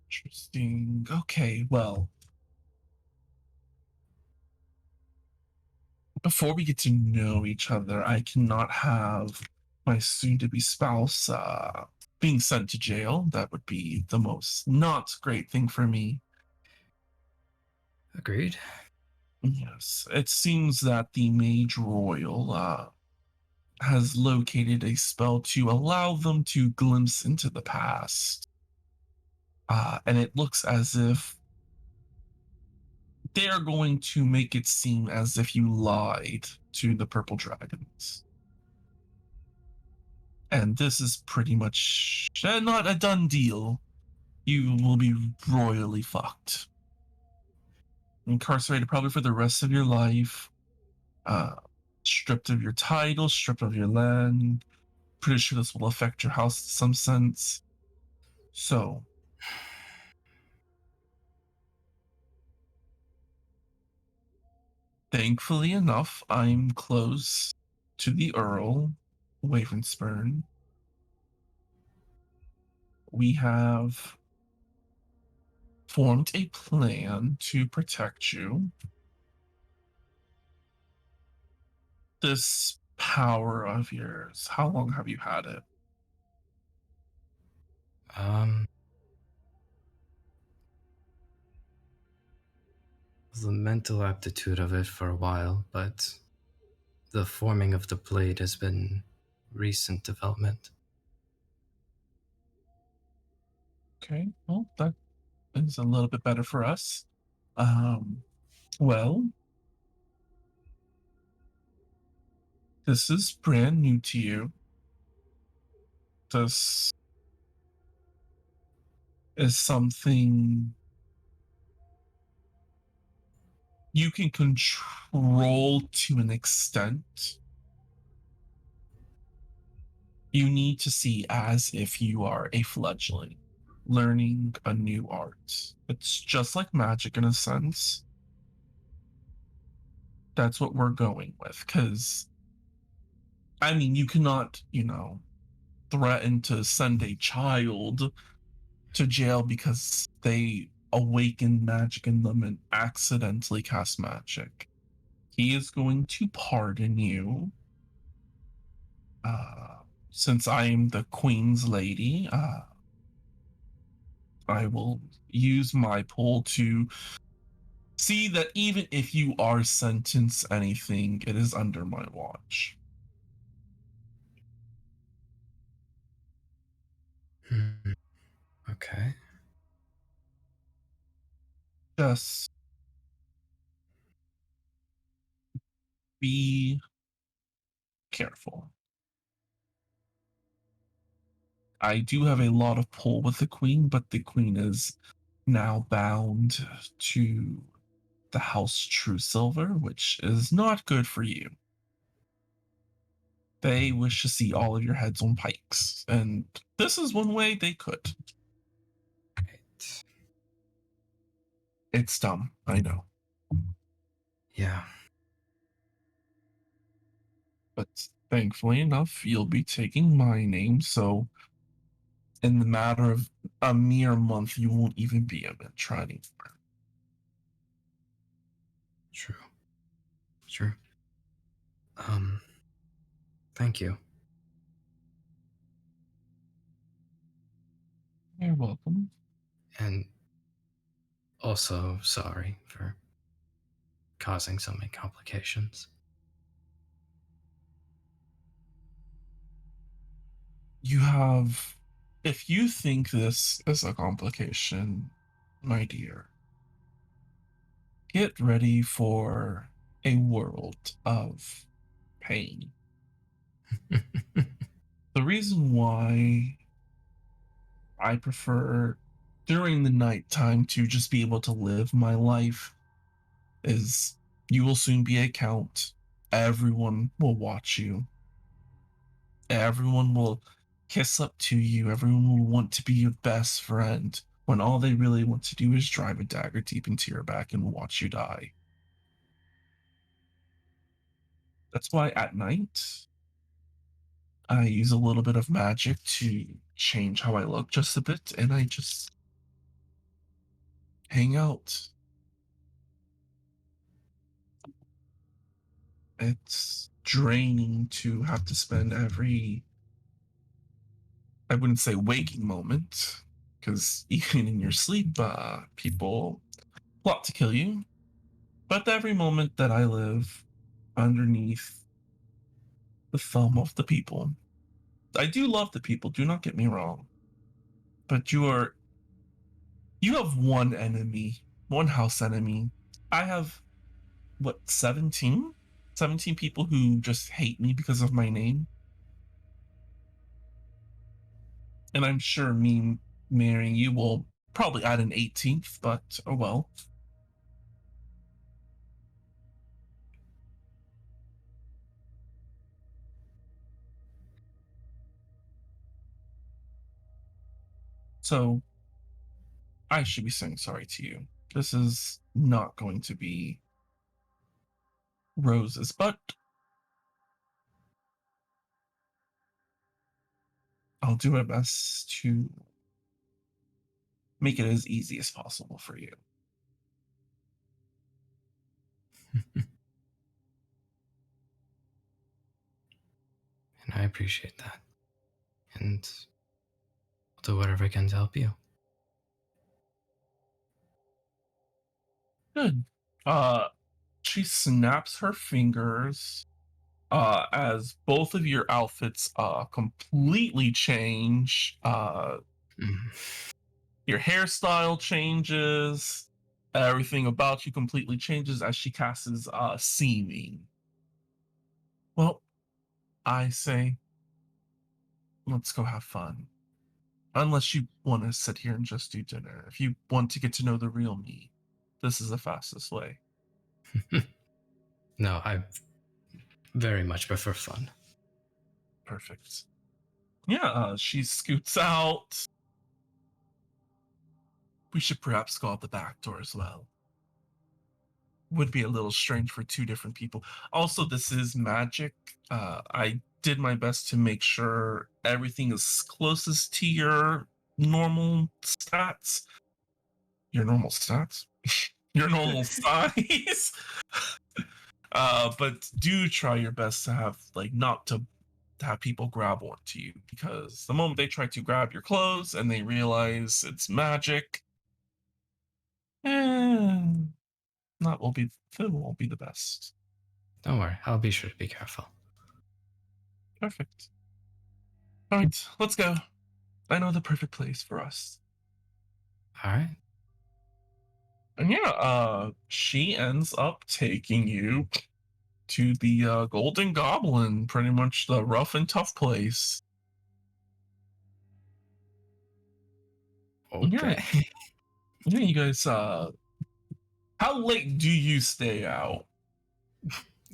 Interesting. Okay, well, before we get to know each other, I cannot have my soon-to-be spouse being sent to jail. That would be the most not great thing for me.
Agreed.
Yes, it seems that the Mage Royal has located a spell to allow them to glimpse into the past. And it looks as if they are going to make it seem as if you lied to the Purple Dragons. And this is pretty much not a done deal. You will be royally fucked. Incarcerated probably for the rest of your life. Uh, stripped of your title, stripped of your land. Pretty sure this will affect your house in some sense. So, thankfully enough, I'm close to the Earl, Wavenspurn. We have formed a plan to protect you. This power of yours, how long have you had it?
Um the mental aptitude of it for a while, but the forming of the blade has been recent development.
Okay, well, that is a little bit better for us. Um, well, this is brand new to you. This is something you can control to an extent. You need to see as if you are a fledgling learning a new art. It's just like magic in a sense. That's what we're going with. Because, I mean, you cannot, threatened to send a child to jail because they awakened magic in them and accidentally cast magic. He is going to pardon you. Uh, since I am the Queen's lady, I will use my pull to see that even if you are sentenced anything, it is under my watch.
Okay.
Just be careful. I do have a lot of pull with the Queen, but the Queen is now bound to the House True Silver, which is not good for you. They wish to see all of your heads on pikes, and this is one way they could.
Right.
It's dumb, I know.
Yeah.
But thankfully enough, you'll be taking my name, so in the matter of a mere month, you won't even be a Mitra anymore.
True. True. Thank you.
You're welcome.
And also sorry for causing so many complications.
You have, if you think this is a complication, my dear, get ready for a world of pain. The reason why I prefer during the nighttime to just be able to live my life is you will soon be a count. Everyone will watch you. Everyone will kiss up to you. Everyone will want to be your best friend when all they really want to do is drive a dagger deep into your back and watch you die. That's why at night, I use a little bit of magic to change how I look just a bit, and I just hang out. It's draining to have to spend every, I wouldn't say waking moment, because even in your sleep, people plot to kill you. But every moment that I live underneath the thumb of the people, I do love the people, do not get me wrong. But you have one enemy, one house enemy. I have, what, 17? 17 people who just hate me because of my name. And I'm sure me marrying you will probably add an 18th, but oh well. So I should be saying sorry to you. This is not going to be roses, but I'll do my best to make it as easy as possible for you.
And I appreciate that. And I'll do whatever I can to help you.
Good. She snaps her fingers as both of your outfits completely change. Your hairstyle changes, everything about you completely changes as she casts seeming. Well, I say, let's go have fun. Unless you want to sit here and just do dinner. If you want to get to know the real me, this is the fastest way.
No, I very much prefer fun.
Perfect. Yeah, she scoots out. We should perhaps go out the back door as well. Would be a little strange for two different people. Also, this is magic. I did my best to make sure everything is closest to your normal stats. Your normal stats? Your normal size. But do try your best to have like not to have people grab onto you, because the moment they try to grab your clothes and they realize it's magic, eh, that won't be the best.
Don't worry, I'll be sure to be careful.
Perfect. All right, let's go. I know the perfect place for us.
All right.
And yeah, she ends up taking you to the Golden Goblin, pretty much the rough and tough place.
Okay.
Yeah, you guys, how late do you stay out?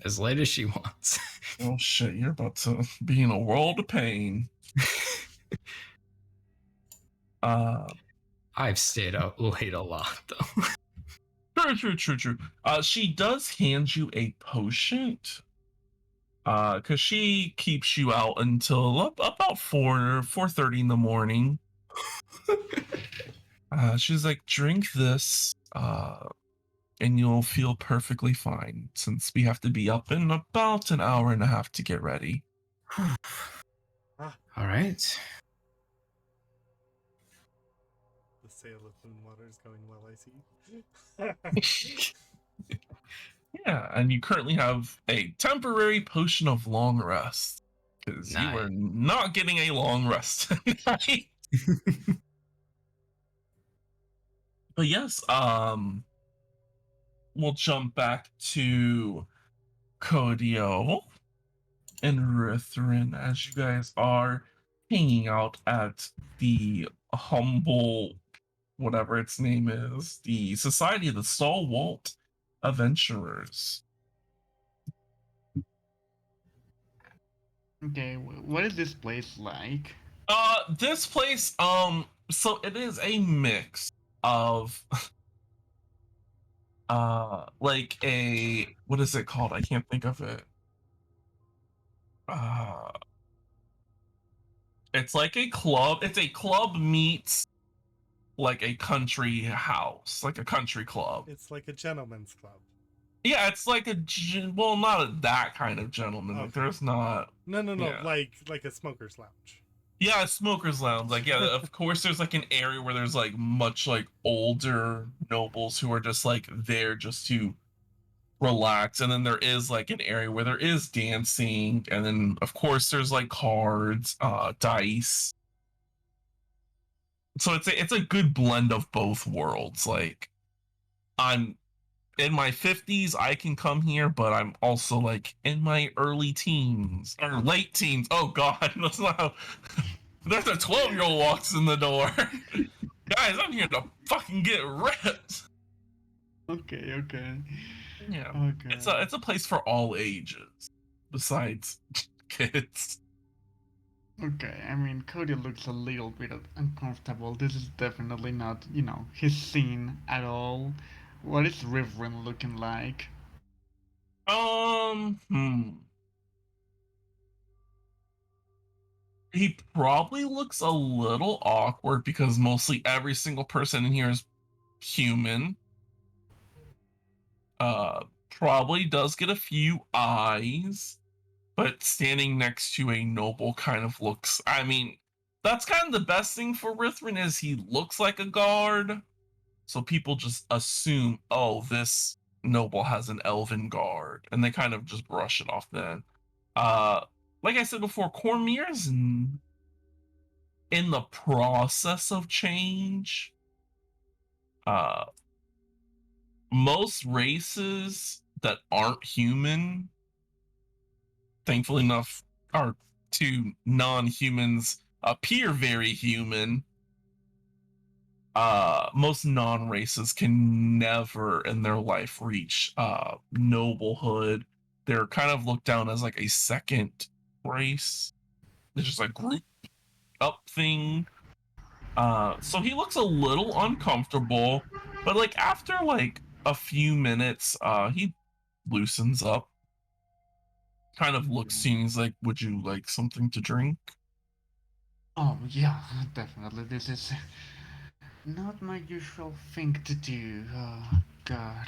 As late as she wants.
Oh shit, you're about to be in a world of pain.
I've stayed out late a lot though.
True. She does hand you a potion. Cause she keeps you out until about 4:30 in the morning. She's like, drink this, and you'll feel perfectly fine, since we have to be up in about an hour and a half to get ready.
All right.
The sale of moon water is going well, I see.
Yeah, and you currently have a temporary potion of long rest, because you were
Nice.
not getting a long rest tonight. But yes, we'll jump back to Kodio and Rithrin as you guys are hanging out at the humble, whatever its name is, the Society of the Stalwart Adventurers.
Okay, what is this place like?
This place, so it is a mix of like a, what is it called? I can't think of it. It's like a club. It's a club meets like a country house, like a country club.
It's like a gentleman's club.
Yeah, it's like well, not that kind of gentleman. Like,
Okay.
there's not.
No,
Yeah.
like a smoker's lounge.
Yeah, a smoker's lounge. Like, yeah, of course, there's like an area where there's like much like older nobles who are just like there just to relax, and then there is like an area where there is dancing, and then of course there's like cards, dice. So it's a good blend of both worlds. Like, I'm in my 50s, I can come here, but I'm also like in my early teens or late teens. Oh god, that's not how. There's a 12-year-old walks in the door. Guys, I'm here to fucking get ripped.
Okay.
Yeah,
Okay.
it's a place for all ages, besides kids.
Okay, I mean, Cody looks a little bit uncomfortable. This is definitely not, his scene at all. What is Rivrin looking like?
He probably looks a little awkward because mostly every single person in here is human. Probably does get a few eyes, but standing next to a noble kind of looks. I mean, that's kind of the best thing for Rithrin is he looks like a guard, so people just assume, oh, this noble has an elven guard, and they kind of just brush it off. Then, like I said before, Cormier's in the process of change. Most races that aren't human, thankfully enough, are to non-humans appear very human. Most non-races can never in their life reach noblehood. They're kind of looked down as like a second race. It's just a group up thing. So he looks a little uncomfortable, but like after like a few minutes, he loosens up. kind of looks, seems like, would you like something to drink?
Oh, yeah, definitely. This is not my usual thing to do. Oh, God.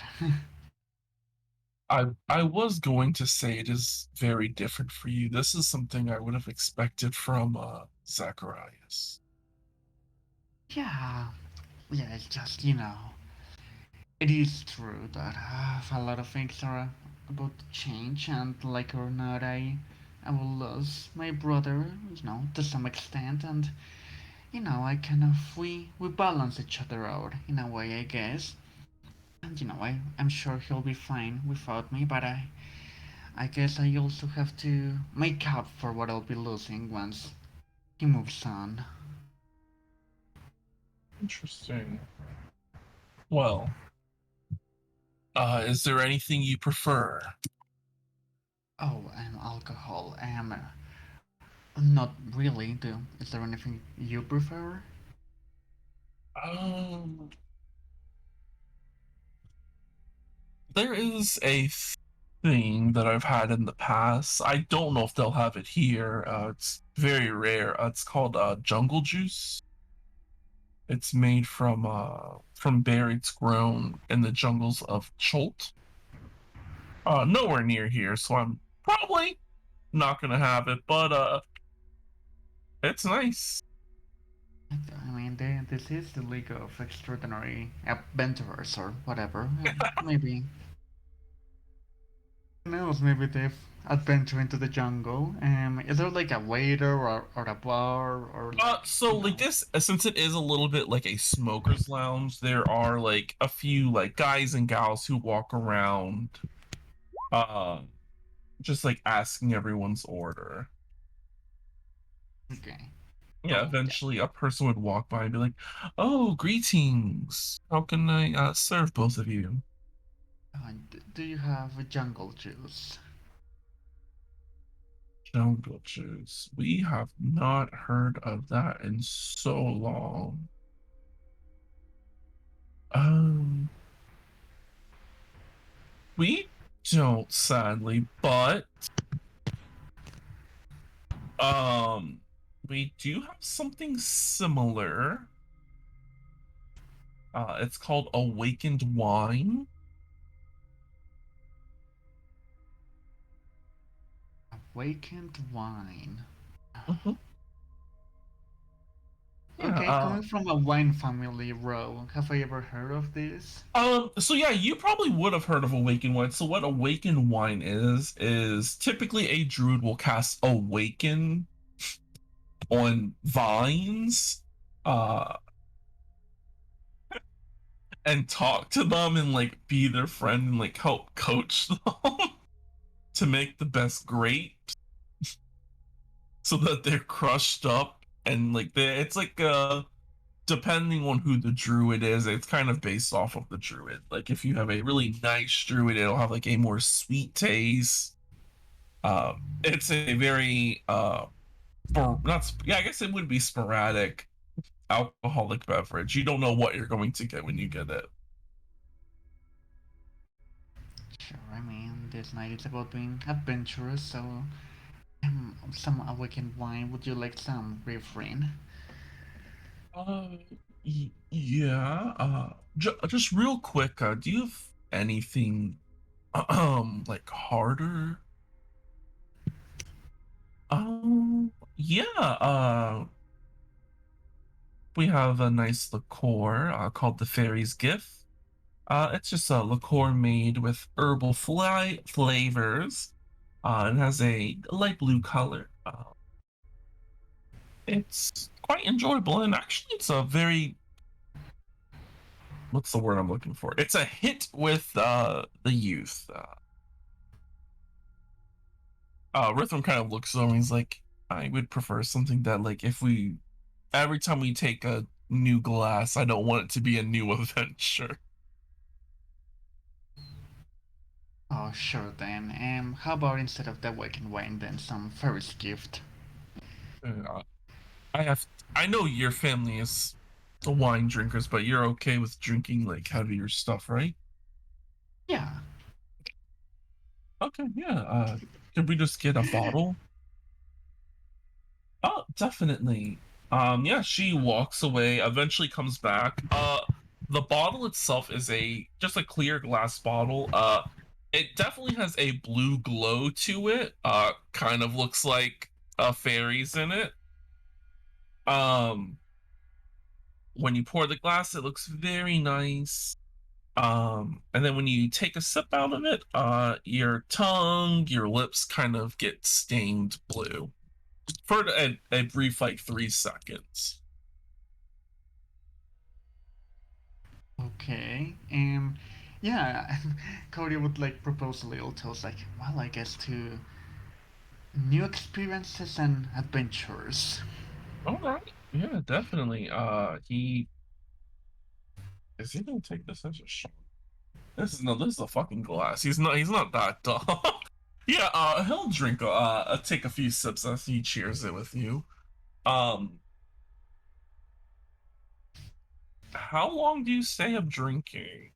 I was going to say it is very different for you. This is something I would have expected from Zacharias.
Yeah, yeah, it's just, you know, it is true that a lot of things are about to change, and like or not, I will lose my brother, you know, to some extent, and you know, I kind of we balance each other out in a way, I guess. And you know, I'm sure he'll be fine without me, but I guess I also have to make up for what I'll be losing once he moves on.
Interesting. Well, is there anything you prefer?
Oh, and alcohol. Not really. Is there anything you prefer?
Um, there is a thing that I've had in the past. I don't know if they'll have it here. It's very rare. It's called jungle juice. It's made from berries grown in the jungles of Cholt. Nowhere near here, so I'm probably not gonna have it, but it's nice.
I mean, this is the League of Extraordinary Adventurers or whatever. Maybe. Who knows? Maybe they've adventured into the jungle. Is there like a waiter or a bar or like
So
you
like
know?
this, since it is a little bit like a smoker's lounge, there are like a few like guys and gals who walk around, uh, just like asking everyone's order.
Okay.
Yeah,
Oh, yeah.
eventually a person would walk by and be like, "Oh, greetings. How can I serve both of you?"
Do you have a jungle juice?
Jungle juice. We have not heard of that in so long. Um, we don't, sadly, but um, we do have something similar. It's called awakened wine.
Awakened wine.
Mhm. Yeah.
Okay, coming from a wine family, row, have I ever heard of this?
So yeah, you probably would have heard of awakened wine. So what awakened wine is typically a druid will cast awaken on vines, uh, and talk to them and like be their friend and like help coach them to make the best grapes so that they're crushed up and like it's like depending on who the druid is, it's kind of based off of the druid. Like if you have a really nice druid, it'll have like a more sweet taste. It's a very not yeah, I guess it would be sporadic alcoholic beverage. You don't know what you're going to get when you get it.
Sure, I mean, this night is about being adventurous, so some awakened wine. Would you like some refrain?
Uh, yeah. Just real quick. Do you have anything, like harder? Yeah. We have a nice liqueur called the Fairy's Gift. It's just a liqueur made with herbal flavors. It has a light blue color. It's quite enjoyable, and actually, it's a very what's the word I'm looking for? It's a hit with the youth. Rhythm kind of looks over and he's like, I would prefer something that like if we every time we take a new glass, I don't want it to be a new adventure.
Oh, sure then. How about instead of the awakened wine, then some fairy's gift?
Uh, I have I know your family is the wine drinkers, but you're okay with drinking like heavier stuff, right?
Yeah.
Okay, yeah. Could we just get a bottle? Oh, definitely. Yeah, she walks away, eventually comes back. The bottle itself is just a clear glass bottle. It definitely has a blue glow to it. Kind of looks like a fairies in it. Um, when you pour the glass, it looks very nice. And then when you take a sip out of it, your tongue, your lips kind of get stained blue for a brief, like, 3 seconds.
Okay. Yeah, Cody would like propose a little toast, like, well, I guess to new experiences and adventures.
All right. Yeah, definitely. He is he gonna take this as a shot? This is a fucking glass. He's not that dumb. Yeah, he'll drink take a few sips as he cheers it with you. Um, how long do you stay up drinking?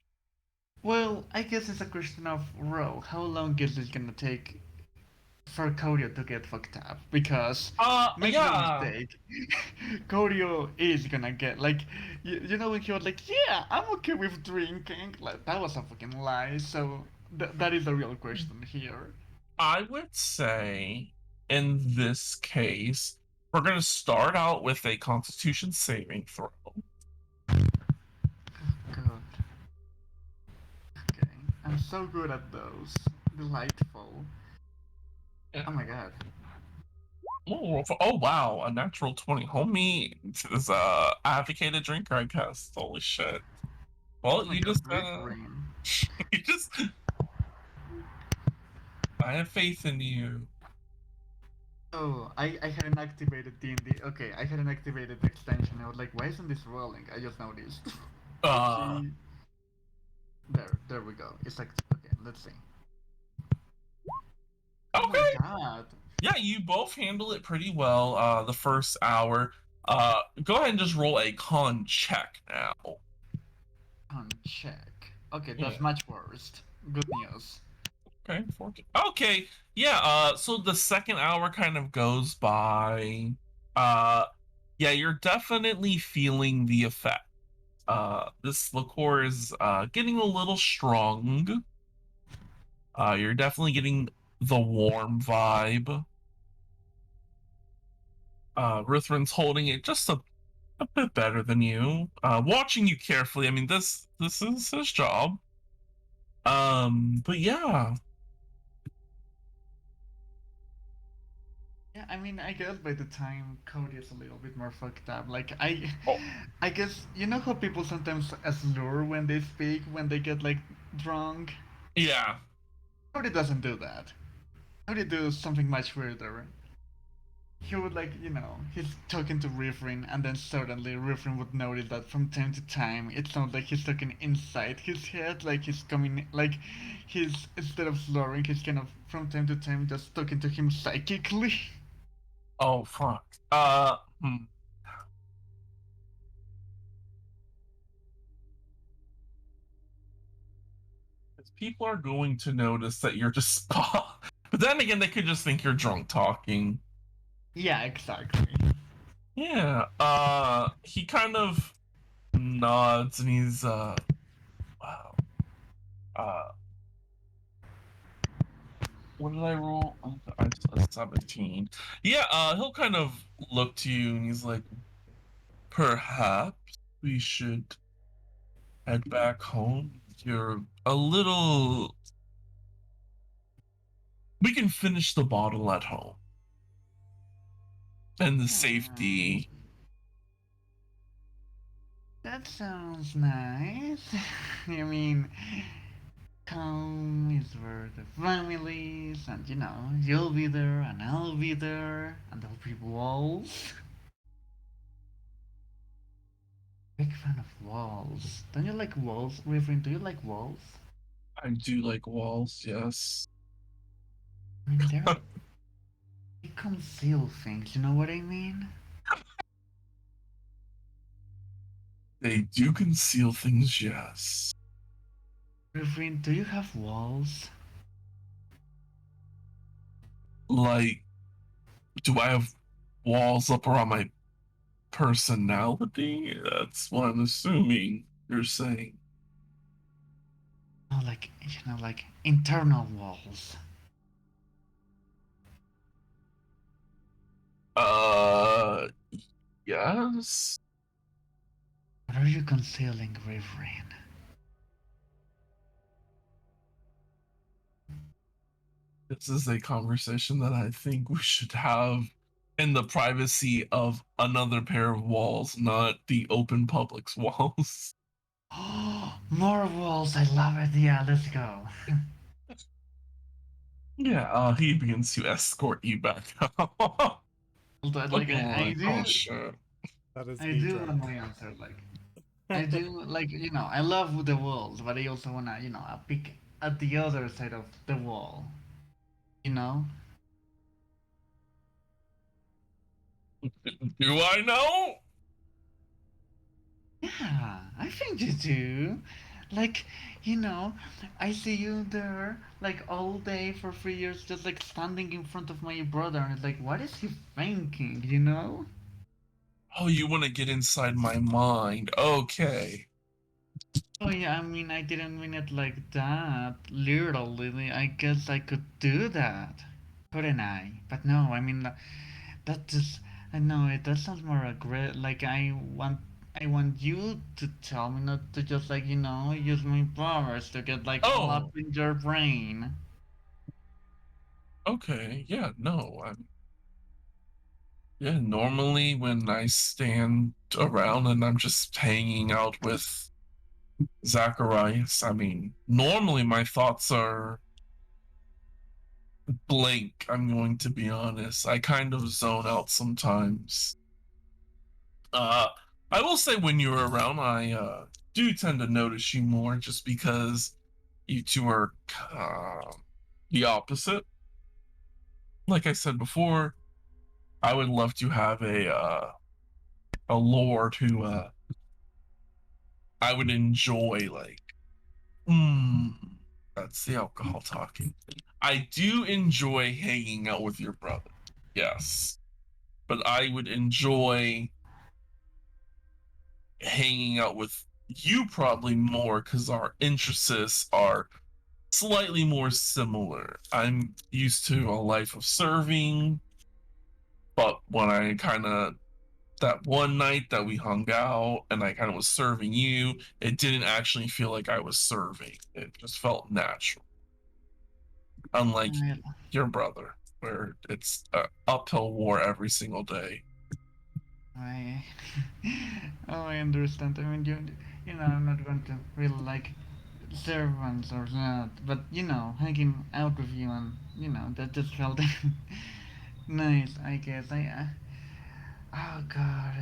Well, I guess it's a question of Ro. How long is it gonna take for Koryo to get fucked up? Because make no
Yeah.
mistake, Koryo is gonna get like, you know when he was like, yeah, I'm okay with drinking. Like that was a fucking lie. So that is the real question here.
I would say in this case, we're gonna start out with a Constitution saving throw.
Good. Okay, I'm so good at those. Delightful.
Yeah.
Oh my god.
Oh wow, a natural 20. Homie is a advocated drinker, I guess. Holy shit.
Oh
Well,
my
you
god,
just
great brain.
you just I have faith in you.
Oh, I hadn't activated D&D. Okay, I hadn't activated the extension. I was like, why isn't this rolling? I just noticed.
Uh
Oopsie. There we go. It's like, okay, let's see. Oh my
okay.
god.
Yeah, you both handle it pretty well the first hour. Go ahead and just roll a con check now.
Check. Okay,
Yeah.
that's much worse. Good news.
Okay, 14. Okay, yeah, so the second hour kind of goes by. Uh yeah, you're definitely feeling the effect. This liqueur is getting a little strong. You're definitely getting the warm vibe. Ruthven's holding it just a bit better than you. Watching you carefully. I mean, this is his job. But yeah.
Yeah, I mean, I guess by the time Cody is a little bit more fucked up, like
Oh,
I guess you know how people sometimes slur when they speak when they get like drunk.
yeah.
Cody doesn't do that. Cody does something much weirder. He would like, he's talking to Rifrin, and then suddenly Rifrin would notice that from time to time it sounds like he's talking inside his head, like he's coming, like he's instead of slurring, he's kind of from time to time just talking to him psychically.
Oh fuck. Hmm. 'Cause people are going to notice that you're just but then again they could just think you're drunk talking.
Yeah, exactly.
Yeah. He kind of nods and he's wow. Uh what did I roll? I 17. Yeah, he'll kind of look to you and he's like, perhaps we should head back home. You're a little. We can finish the bottle at home. And the
Hmm,
safety.
that sounds nice. I mean, home is where the families, and you'll be there, and I'll be there, and there'll be walls. Big fan of walls. Don't you like walls, Reverend? Do you like walls?
I do like walls, yes.
I mean, they conceal things. You know what I mean?
They do conceal things, yes.
Reverend, do you have walls?
Like, do I have walls up around my personality? That's what I'm assuming you're saying.
No, like like internal walls.
Uh, yes.
What are you concealing, Reverend?
This is a conversation that I think we should have in the privacy of another pair of walls, not the open public's walls.
Oh, more walls! I love it. Yeah, let's go.
Yeah, he begins to escort you back out.
But like
Looking
I
like, oh
do,
shit.
That is
I
the
do
drunk.
want my answer. Like I do, like I love the walls, but I also wanna, peek at the other side of the wall. You know?
Do I know?
Yeah, I think you do. Like, you know, I see you there like all day for 3 years, just like standing in front of my brother, and it's like, what is he thinking? You know?
Oh, you want to get inside my mind. Okay.
Oh yeah, I mean, I didn't mean it like that. Literally, I guess I could do that, couldn't I? But no, I mean, that just, I know it. That sounds more aggressive. Like I want you to tell me not to just like use my powers to get like all up
Oh,
in your brain.
okay. Yeah, no. Yeah, normally when I stand around and I'm just hanging out with Zacharias, I mean, normally my thoughts are blank, I'm going to be honest. I kind of zone out sometimes. Uh, I will say when you're around, I do tend to notice you more just because you two are the opposite. Like I said before, I would love to have a lord who I would enjoy. Like, mm, that's the alcohol talking. I do enjoy hanging out with your brother, yes, but I would enjoy hanging out with you probably more because our interests are slightly more similar. I'm used to a life of serving, but when I kind of that one night that we hung out and I kind of was serving you, it didn't actually feel like I was serving. It just felt natural. Unlike
I,
your brother, where it's an uphill war every single day.
I, oh, I understand. I mean, I'm not going to really like servants or that, but hanging out with you and that just felt nice. I guess oh God,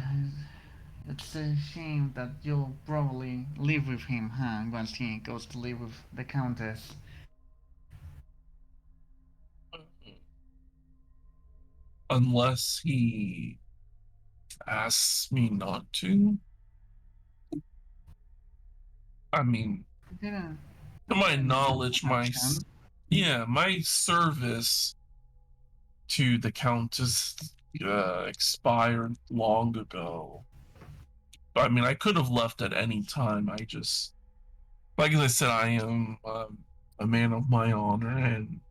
it's a shame that you'll probably live with him, huh? Once he goes to live with the Countess.
Unless he asks me not to. I mean,
Yeah,
to my
didn't give
knowledge,
him a chance.
my service to the Countess expired long ago. I mean, I could have left at any time. I just, like as I said, I am a man of my honor, and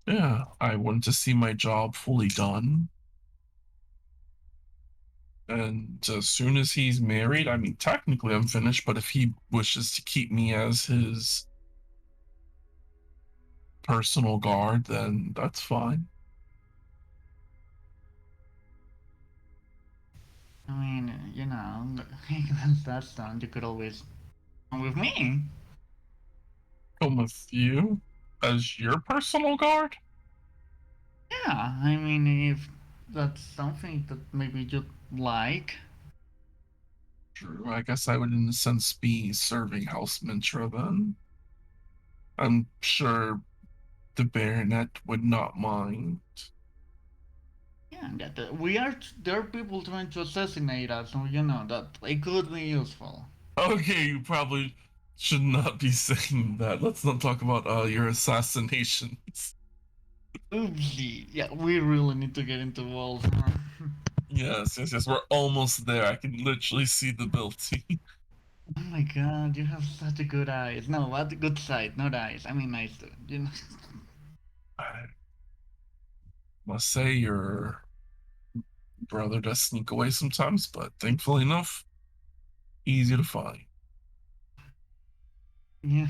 yeah, I want to see my job fully done. And as soon as he's married, I mean, technically I'm finished, but if he wishes to keep me as his personal guard, then that's fine.
I mean, once that's done, you could always come with me.
Come with you as your personal guard?
Yeah, I mean, if that's something that maybe you'd like.
True. I guess I would, in a sense, be serving House Mintra then. I'm sure the Baronet would not mind.
Yeah, there are people trying to assassinate us, so that it could be useful.
Okay, you probably should not be saying that. Let's not talk about your assassinations.
Oopsie. Yeah, we really need to get into walls, huh?
Yes, yes, yes. We're almost there. I can literally see the building.
Oh my god, you have such a good eyes. No, what a good sight, not eyes. I mean eyes, you know.
I must say your brother does sneak away sometimes, but thankfully enough, easy to find.
Yeah.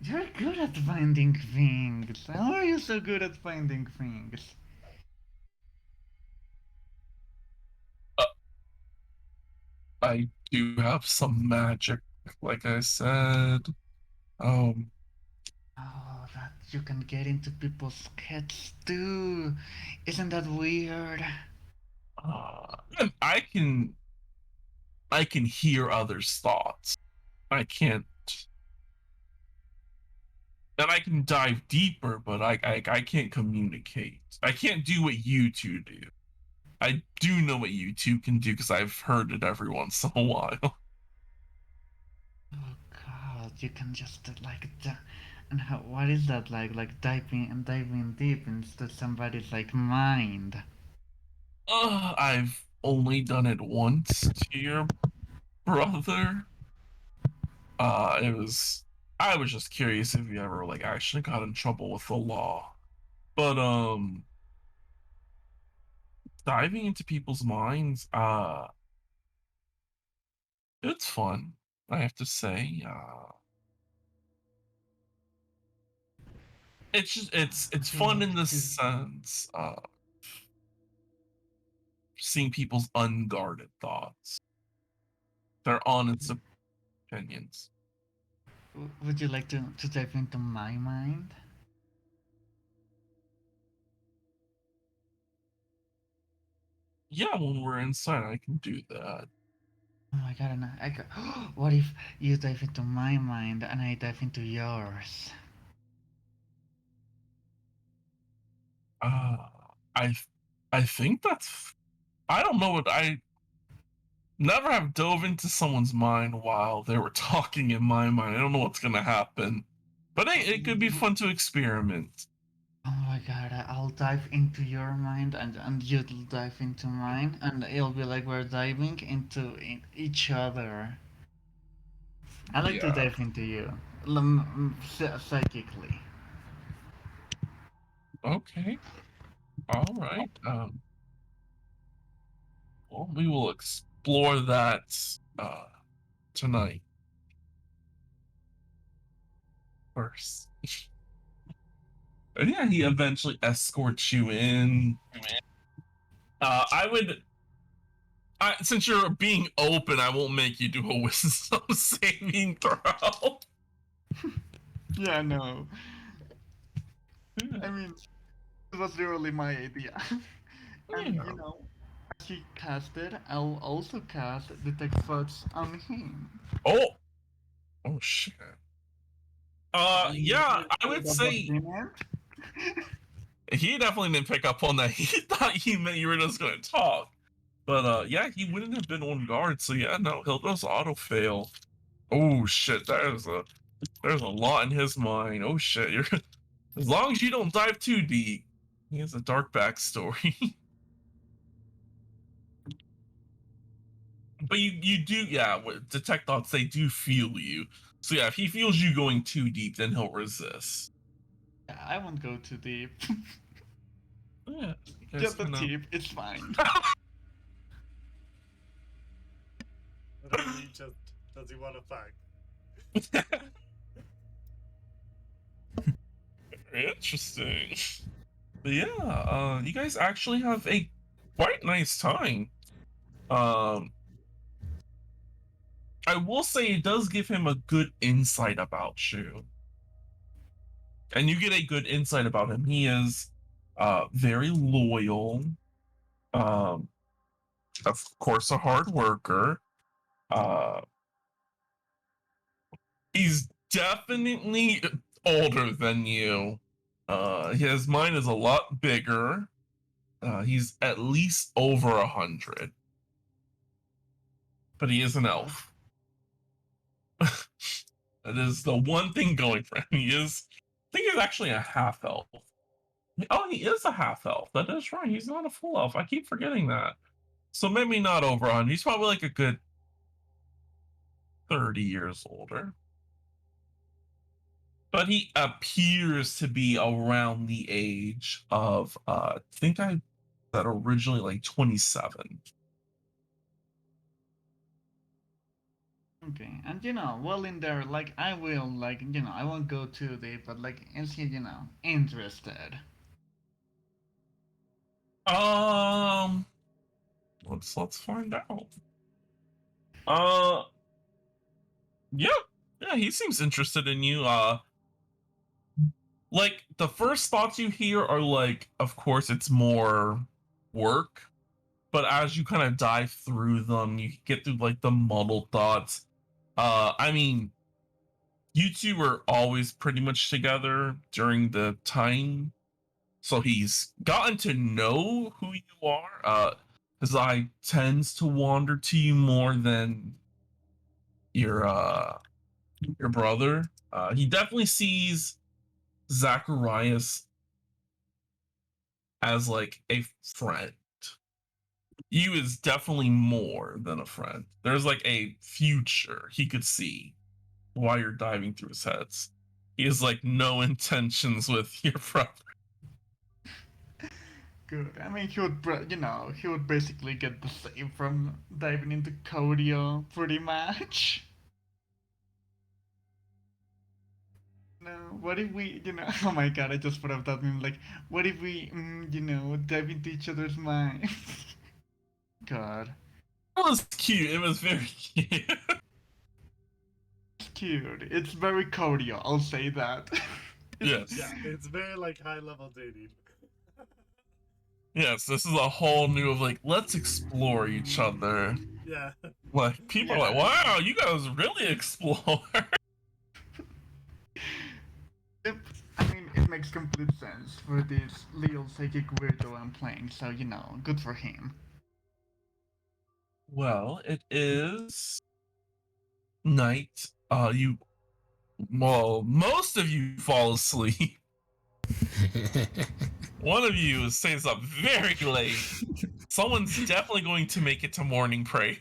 You're good at finding things. How are you so good at finding things?
Uh, I do have some magic, like I said. Um,
Oh, that you can get into people's heads too. Isn't that weird?
and I can hear others' thoughts. I can't, and I can dive deeper, but I can't communicate. I can't do what you two do. I do know what you two can do because I've heard it every once in a while.
Oh god, you can just like and how, what is that like? Like diving deep into somebody's like mind.
I've only done it once to your brother. It was I was just curious if you ever like actually got in trouble with the law. But diving into people's minds, it's fun. I have to say. It's just it's
Would you
fun in
like
the
to?
sense seeing people's unguarded thoughts, their honest opinions.
Would you like to dive into my mind?
Yeah, when we're inside, I can do that.
Oh my god, and I go, what if you dive into my mind and I dive into yours?
Uh, I I think that's I don't know what I never have dove into someone's mind while they were talking in my mind. I don't know what's gonna happen, but hey, it could be fun to experiment.
Oh my god, I'll dive into your mind and you'll dive into mine, and it'll be like we're diving into each other. I like to
Yeah.
dive into you, psychically.
Okay. All right. Well, we will explore that tonight first. And yeah, he eventually escorts you in. I would since you're being open, I won't make you do a wisdom saving throw.
Yeah, no.
Yeah.
I mean, it was really my idea. And
Yeah.
you know, as he casted, I'll also cast Detect Thoughts on him.
Oh. Oh shit.
Are you
Yeah, I
afraid
would
of what's
say
in it?
he definitely didn't pick up on that. He thought he meant you were just going to talk. But yeah, he wouldn't have been on guard. So yeah, no, he'll just auto fail. Oh shit, there's a lot in his mind. Oh shit, you're as long as you don't dive too deep. He has a dark backstory. But you do, yeah, with detect thoughts, they do feel you. So yeah, if he feels you going too deep, then he'll resist.
Yeah, I won't go too deep.
Yeah, you guys
Just a
can
tip, it's fine.
What do he just does he want to fight?
Interesting. But yeah, you guys actually have a quite nice time. Um, I will say it does give him a good insight about you, and you get a good insight about him. He is very loyal. Um, of course, a hard worker. Uh, he's definitely older than you. His mind is a lot bigger. He's at least over 100, but he is an elf. That is the one thing going for him. I think he's actually a half elf. Oh, he is a half elf. That is right. He's not a full elf. I keep forgetting that. So maybe not over 100. He's probably like a good 30 years older. But he appears to be around the age of, I think I said originally like 27.
Okay, and well in there, like I will, like I won't go too deep, but like is he, interested?
Um, let's find out. Uh, yeah, yeah, he seems interested in you. Like the first thoughts you hear are like, of course, it's more work. But as you kind of dive through them, you get through like the muddled thoughts. I mean, you two were always pretty much together during the time, so he's gotten to know who you are. His eye tends to wander to you more than your brother. He definitely sees Zacharias as like a friend. You is definitely more than a friend. There's like a future he could see while you're diving through his heads. He has like no intentions with your brother.
Good. I mean, he would basically get the same from diving into Kodio, pretty much. No, what if we, oh my god, I just put up that meme, like, what if we, dive into each other's minds? God.
It was cute. It was very cute.
It's cute. It's very Kodio, I'll say that.
Yes.
Yeah, it's very like high level dating.
Yes, this is a whole new of like, let's explore each other.
Yeah.
Like people are like, wow, you guys really explore.
Yep. I mean, it makes complete sense for this little psychic weirdo I'm playing, so, good for him.
Well, it is night. Most of you fall asleep. One of you stays up very late. Someone's definitely going to make it to morning prayer.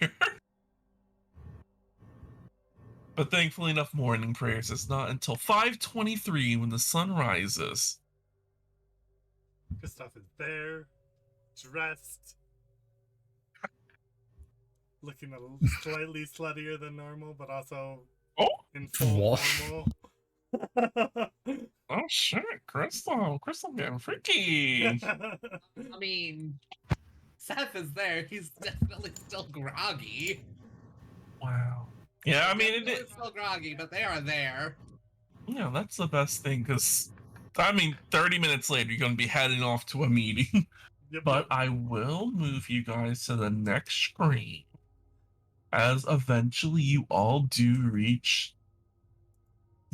But thankfully enough, morning prayers is not until 5:23 when the sun rises.
Gustav is there, dressed, looking a little slightly sluttier than normal, but also
Oh,
in full
What?
normal.
oh shit, Crystal getting freaky.
I mean, Seth is there. He's definitely still groggy.
Wow. Yeah, I mean,
Definitely still groggy, but they are there.
yeah, that's the best thing because, I mean, 30 minutes later, you're going to be heading off to a meeting.
Yep,
But
yep.
I will move you guys to the next screen as eventually you all do reach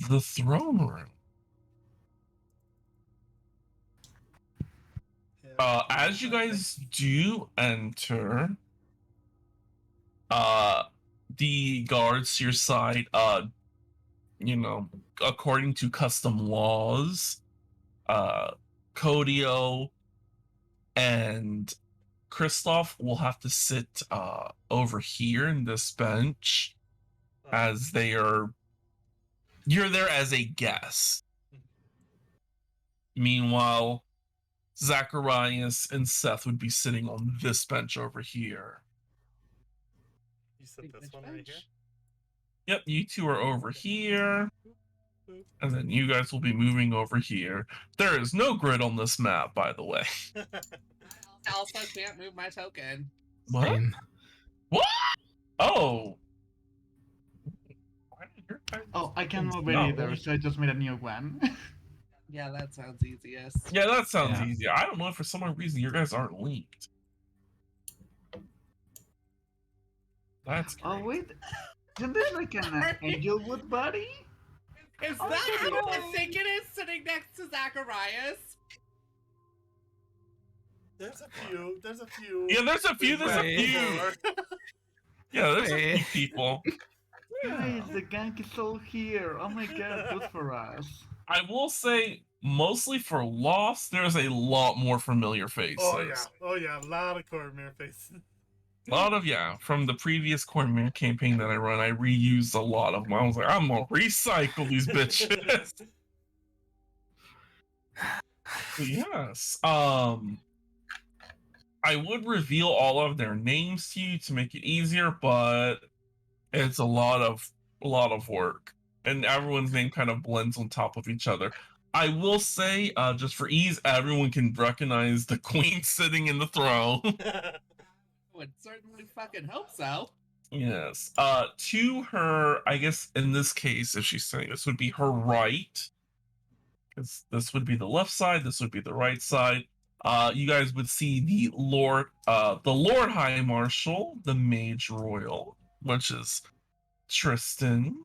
the throne room. As you guys do enter, the guards to your side, according to custom laws, Kodio and Kristoff will have to sit over here in this bench as you're there as a guest. Meanwhile, Zacharias and Seth would be sitting on this bench over here.
You said this one right here?
Yep, you two are over here. And then you guys will be moving over here. There is no grid on this map, by the way.
I also can't move my token.
What?
Same.
What? Oh.
Oh, I can't move it either, so I just made a new one.
Yeah, that sounds easiest.
Yeah, that sounds
Yeah.
easier. I don't know if for some reason you guys aren't linked. That's great.
Oh, wait. Isn't this like an Angelwood buddy?
Is
Oh,
that who I
no.
think it is sitting next to Zacharias?
There's a few. There's a few.
Yeah, there's a few. There's a
Wait.
few. Yeah, there's a few
Hey.
people.
Guys, the gang is all here. Oh my god, good for us.
I will say mostly for Lost, there's a lot more familiar faces.
Oh yeah, a lot of Cormier faces.
A lot of, yeah, from the previous Cormier campaign that I run, I reused a lot of them. I was like, I'm gonna recycle these bitches. Yes. I would reveal all of their names to you to make it easier, but it's a lot of work, and everyone's name kind of blends on top of each other. I will say, just for ease, everyone can recognize the queen sitting in the throne.
Would certainly fucking hope so.
Yes. To her, I guess in this case, if she's saying this would be her right, because this would be the left side, this would be the right side. You guys would see the Lord High Marshal, the Mage Royal, which is Tristan.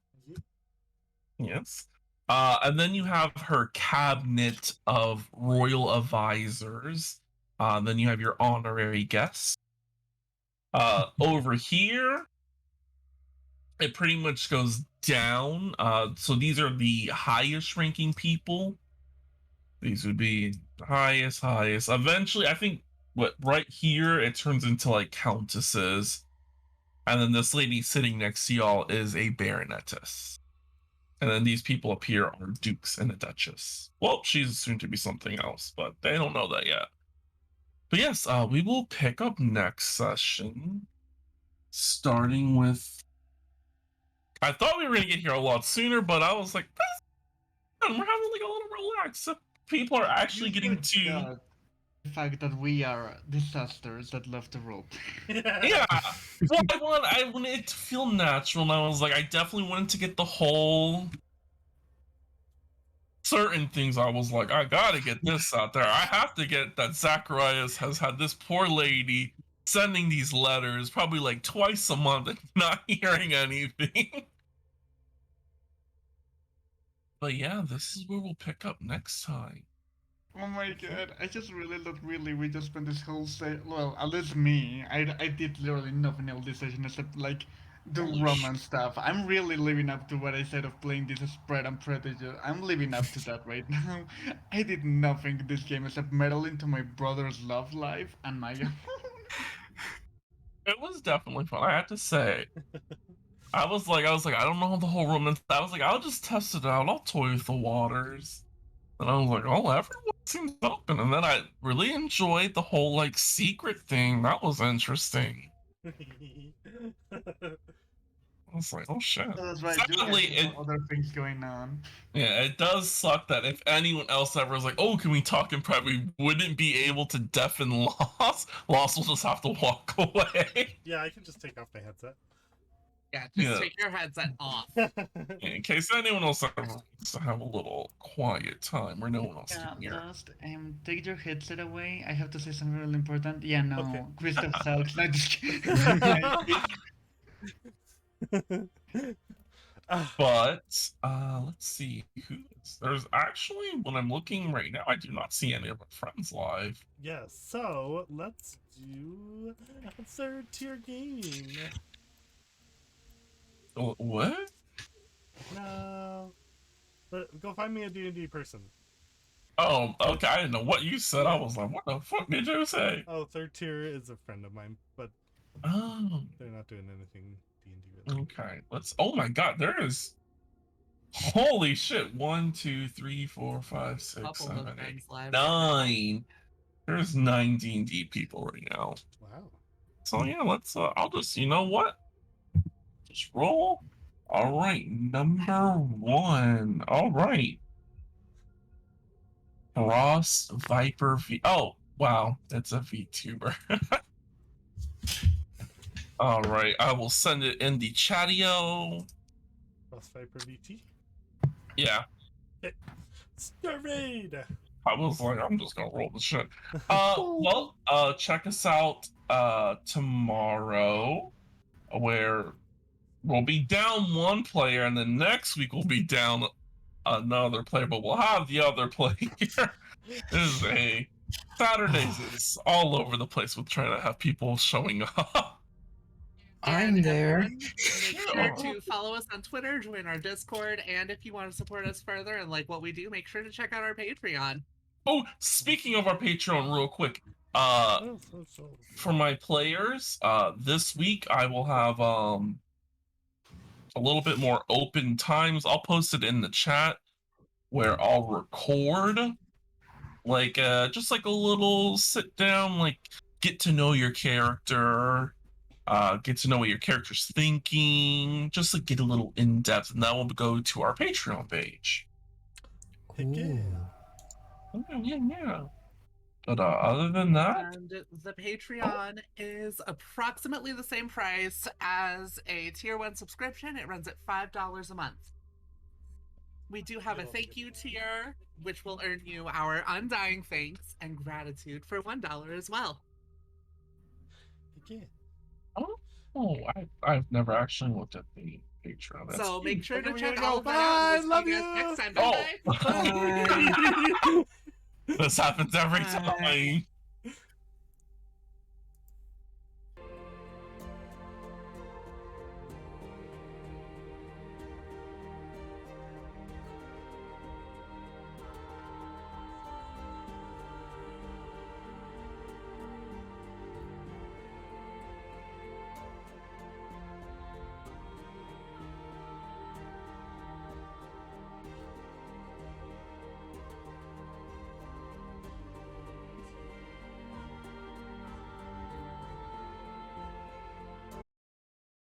Yes. And then you have her cabinet of royal advisors. Then you have your honorary guests. Over here, it pretty much goes down. So these are the highest ranking people. These would be highest. Eventually, I think right here it turns into like countesses. And then this lady sitting next to y'all is a baronetess. And then these people up here are dukes and a duchess. Well, she's soon to be something else, but they don't know that yet. But yes, we will pick up next session, starting with. I thought we were gonna get here a lot sooner, but I was like, we're having like a little relax. People are actually getting to.
The fact that we are disasters that love to rope.
Yeah. Well, I wanted it to feel natural, and I was like, I definitely wanted to get the whole. Certain things I was like, I gotta get this out there. I have to get that Zacharias has had this poor lady sending these letters probably like twice a month and not hearing anything. But yeah, this is where we'll pick up next time.
Oh my god, I just really love we just spent this whole well, at least me, I did literally nothing else this session except like do romance stuff. I'm really living up to what I said of playing this spread and predator. I'm living up to that right now. I did nothing this game except meddle into my brother's love life and my
It was definitely fun, I have to say. I was like, I don't know the whole romance. I was like, I'll just test it out. I'll toy with the waters. And I was like, oh, everyone seems open. And then I really enjoyed the whole like secret thing. That was interesting. I was like, oh shit.
That's right.
Sadly,
other things going on.
Yeah, it does suck that if anyone else ever was like, oh, can we talk in private, we wouldn't be able to deafen Lost. Lost will just have to walk away.
Yeah, I can just take off my headset.
Yeah, just take your headset off.
In case anyone else ever wants to have a little quiet time where no one else can hear.
Just take your headset away. I have to say something really important. Yeah, no, okay. Christoph sucks. No, just
But let's see who's there's actually when I'm looking right now, I do not see any of my friends live.
Yeah, so let's do a third tier game.
What?
No. But go find me a D&D person.
Oh, okay. I didn't know what you said. I was like, what the fuck did you say?
Oh, third tier is a friend of mine, but they're not doing anything D&D really.
Okay, oh my god, there is, holy shit, 1, 2, 3, 4, 5, 6, 7, 8, 9. There's 9 D&D people right now.
Wow.
So yeah, let's, I'll just, you know what? Just roll. All right, number 1. All right. Ross Viper V. Oh, wow, it's a VTuber. All right, I will send it in the chatio.
Ross Viper VT?
Yeah.
Starvade!
I was like, I'm just gonna roll the shit. Well, check us out tomorrow, where we'll be down 1 player, and then next week we'll be down another player, but we'll have the other player. This is a Saturdays is all over the place with trying to have people showing up.
I'm
And
there.
everyone, make sure to follow us on Twitter, join our Discord, and if you want to support us further and like what we do, make sure to check out our Patreon.
Oh, speaking of our Patreon, real quick, for my players, this week I will have a little bit more open times. I'll post it in the chat where I'll record like just like a little sit down, like get to know your character, get to know what your character's thinking, just like get a little in depth, and that will go to our Patreon page. Yeah. But other than that,
And the Patreon is approximately the same price as a tier 1 subscription. It runs at $5 a month. We do have a thank you tier, which will earn you our undying thanks and gratitude for $1 as well.
I've never actually looked at the Patreon. That's
So make sure to
Okay, we
check
gotta go.
all of that out.
Bye,
We'll
love
see you guys
you.
next time.
Oh.
Bye.
This happens every
Bye.
time.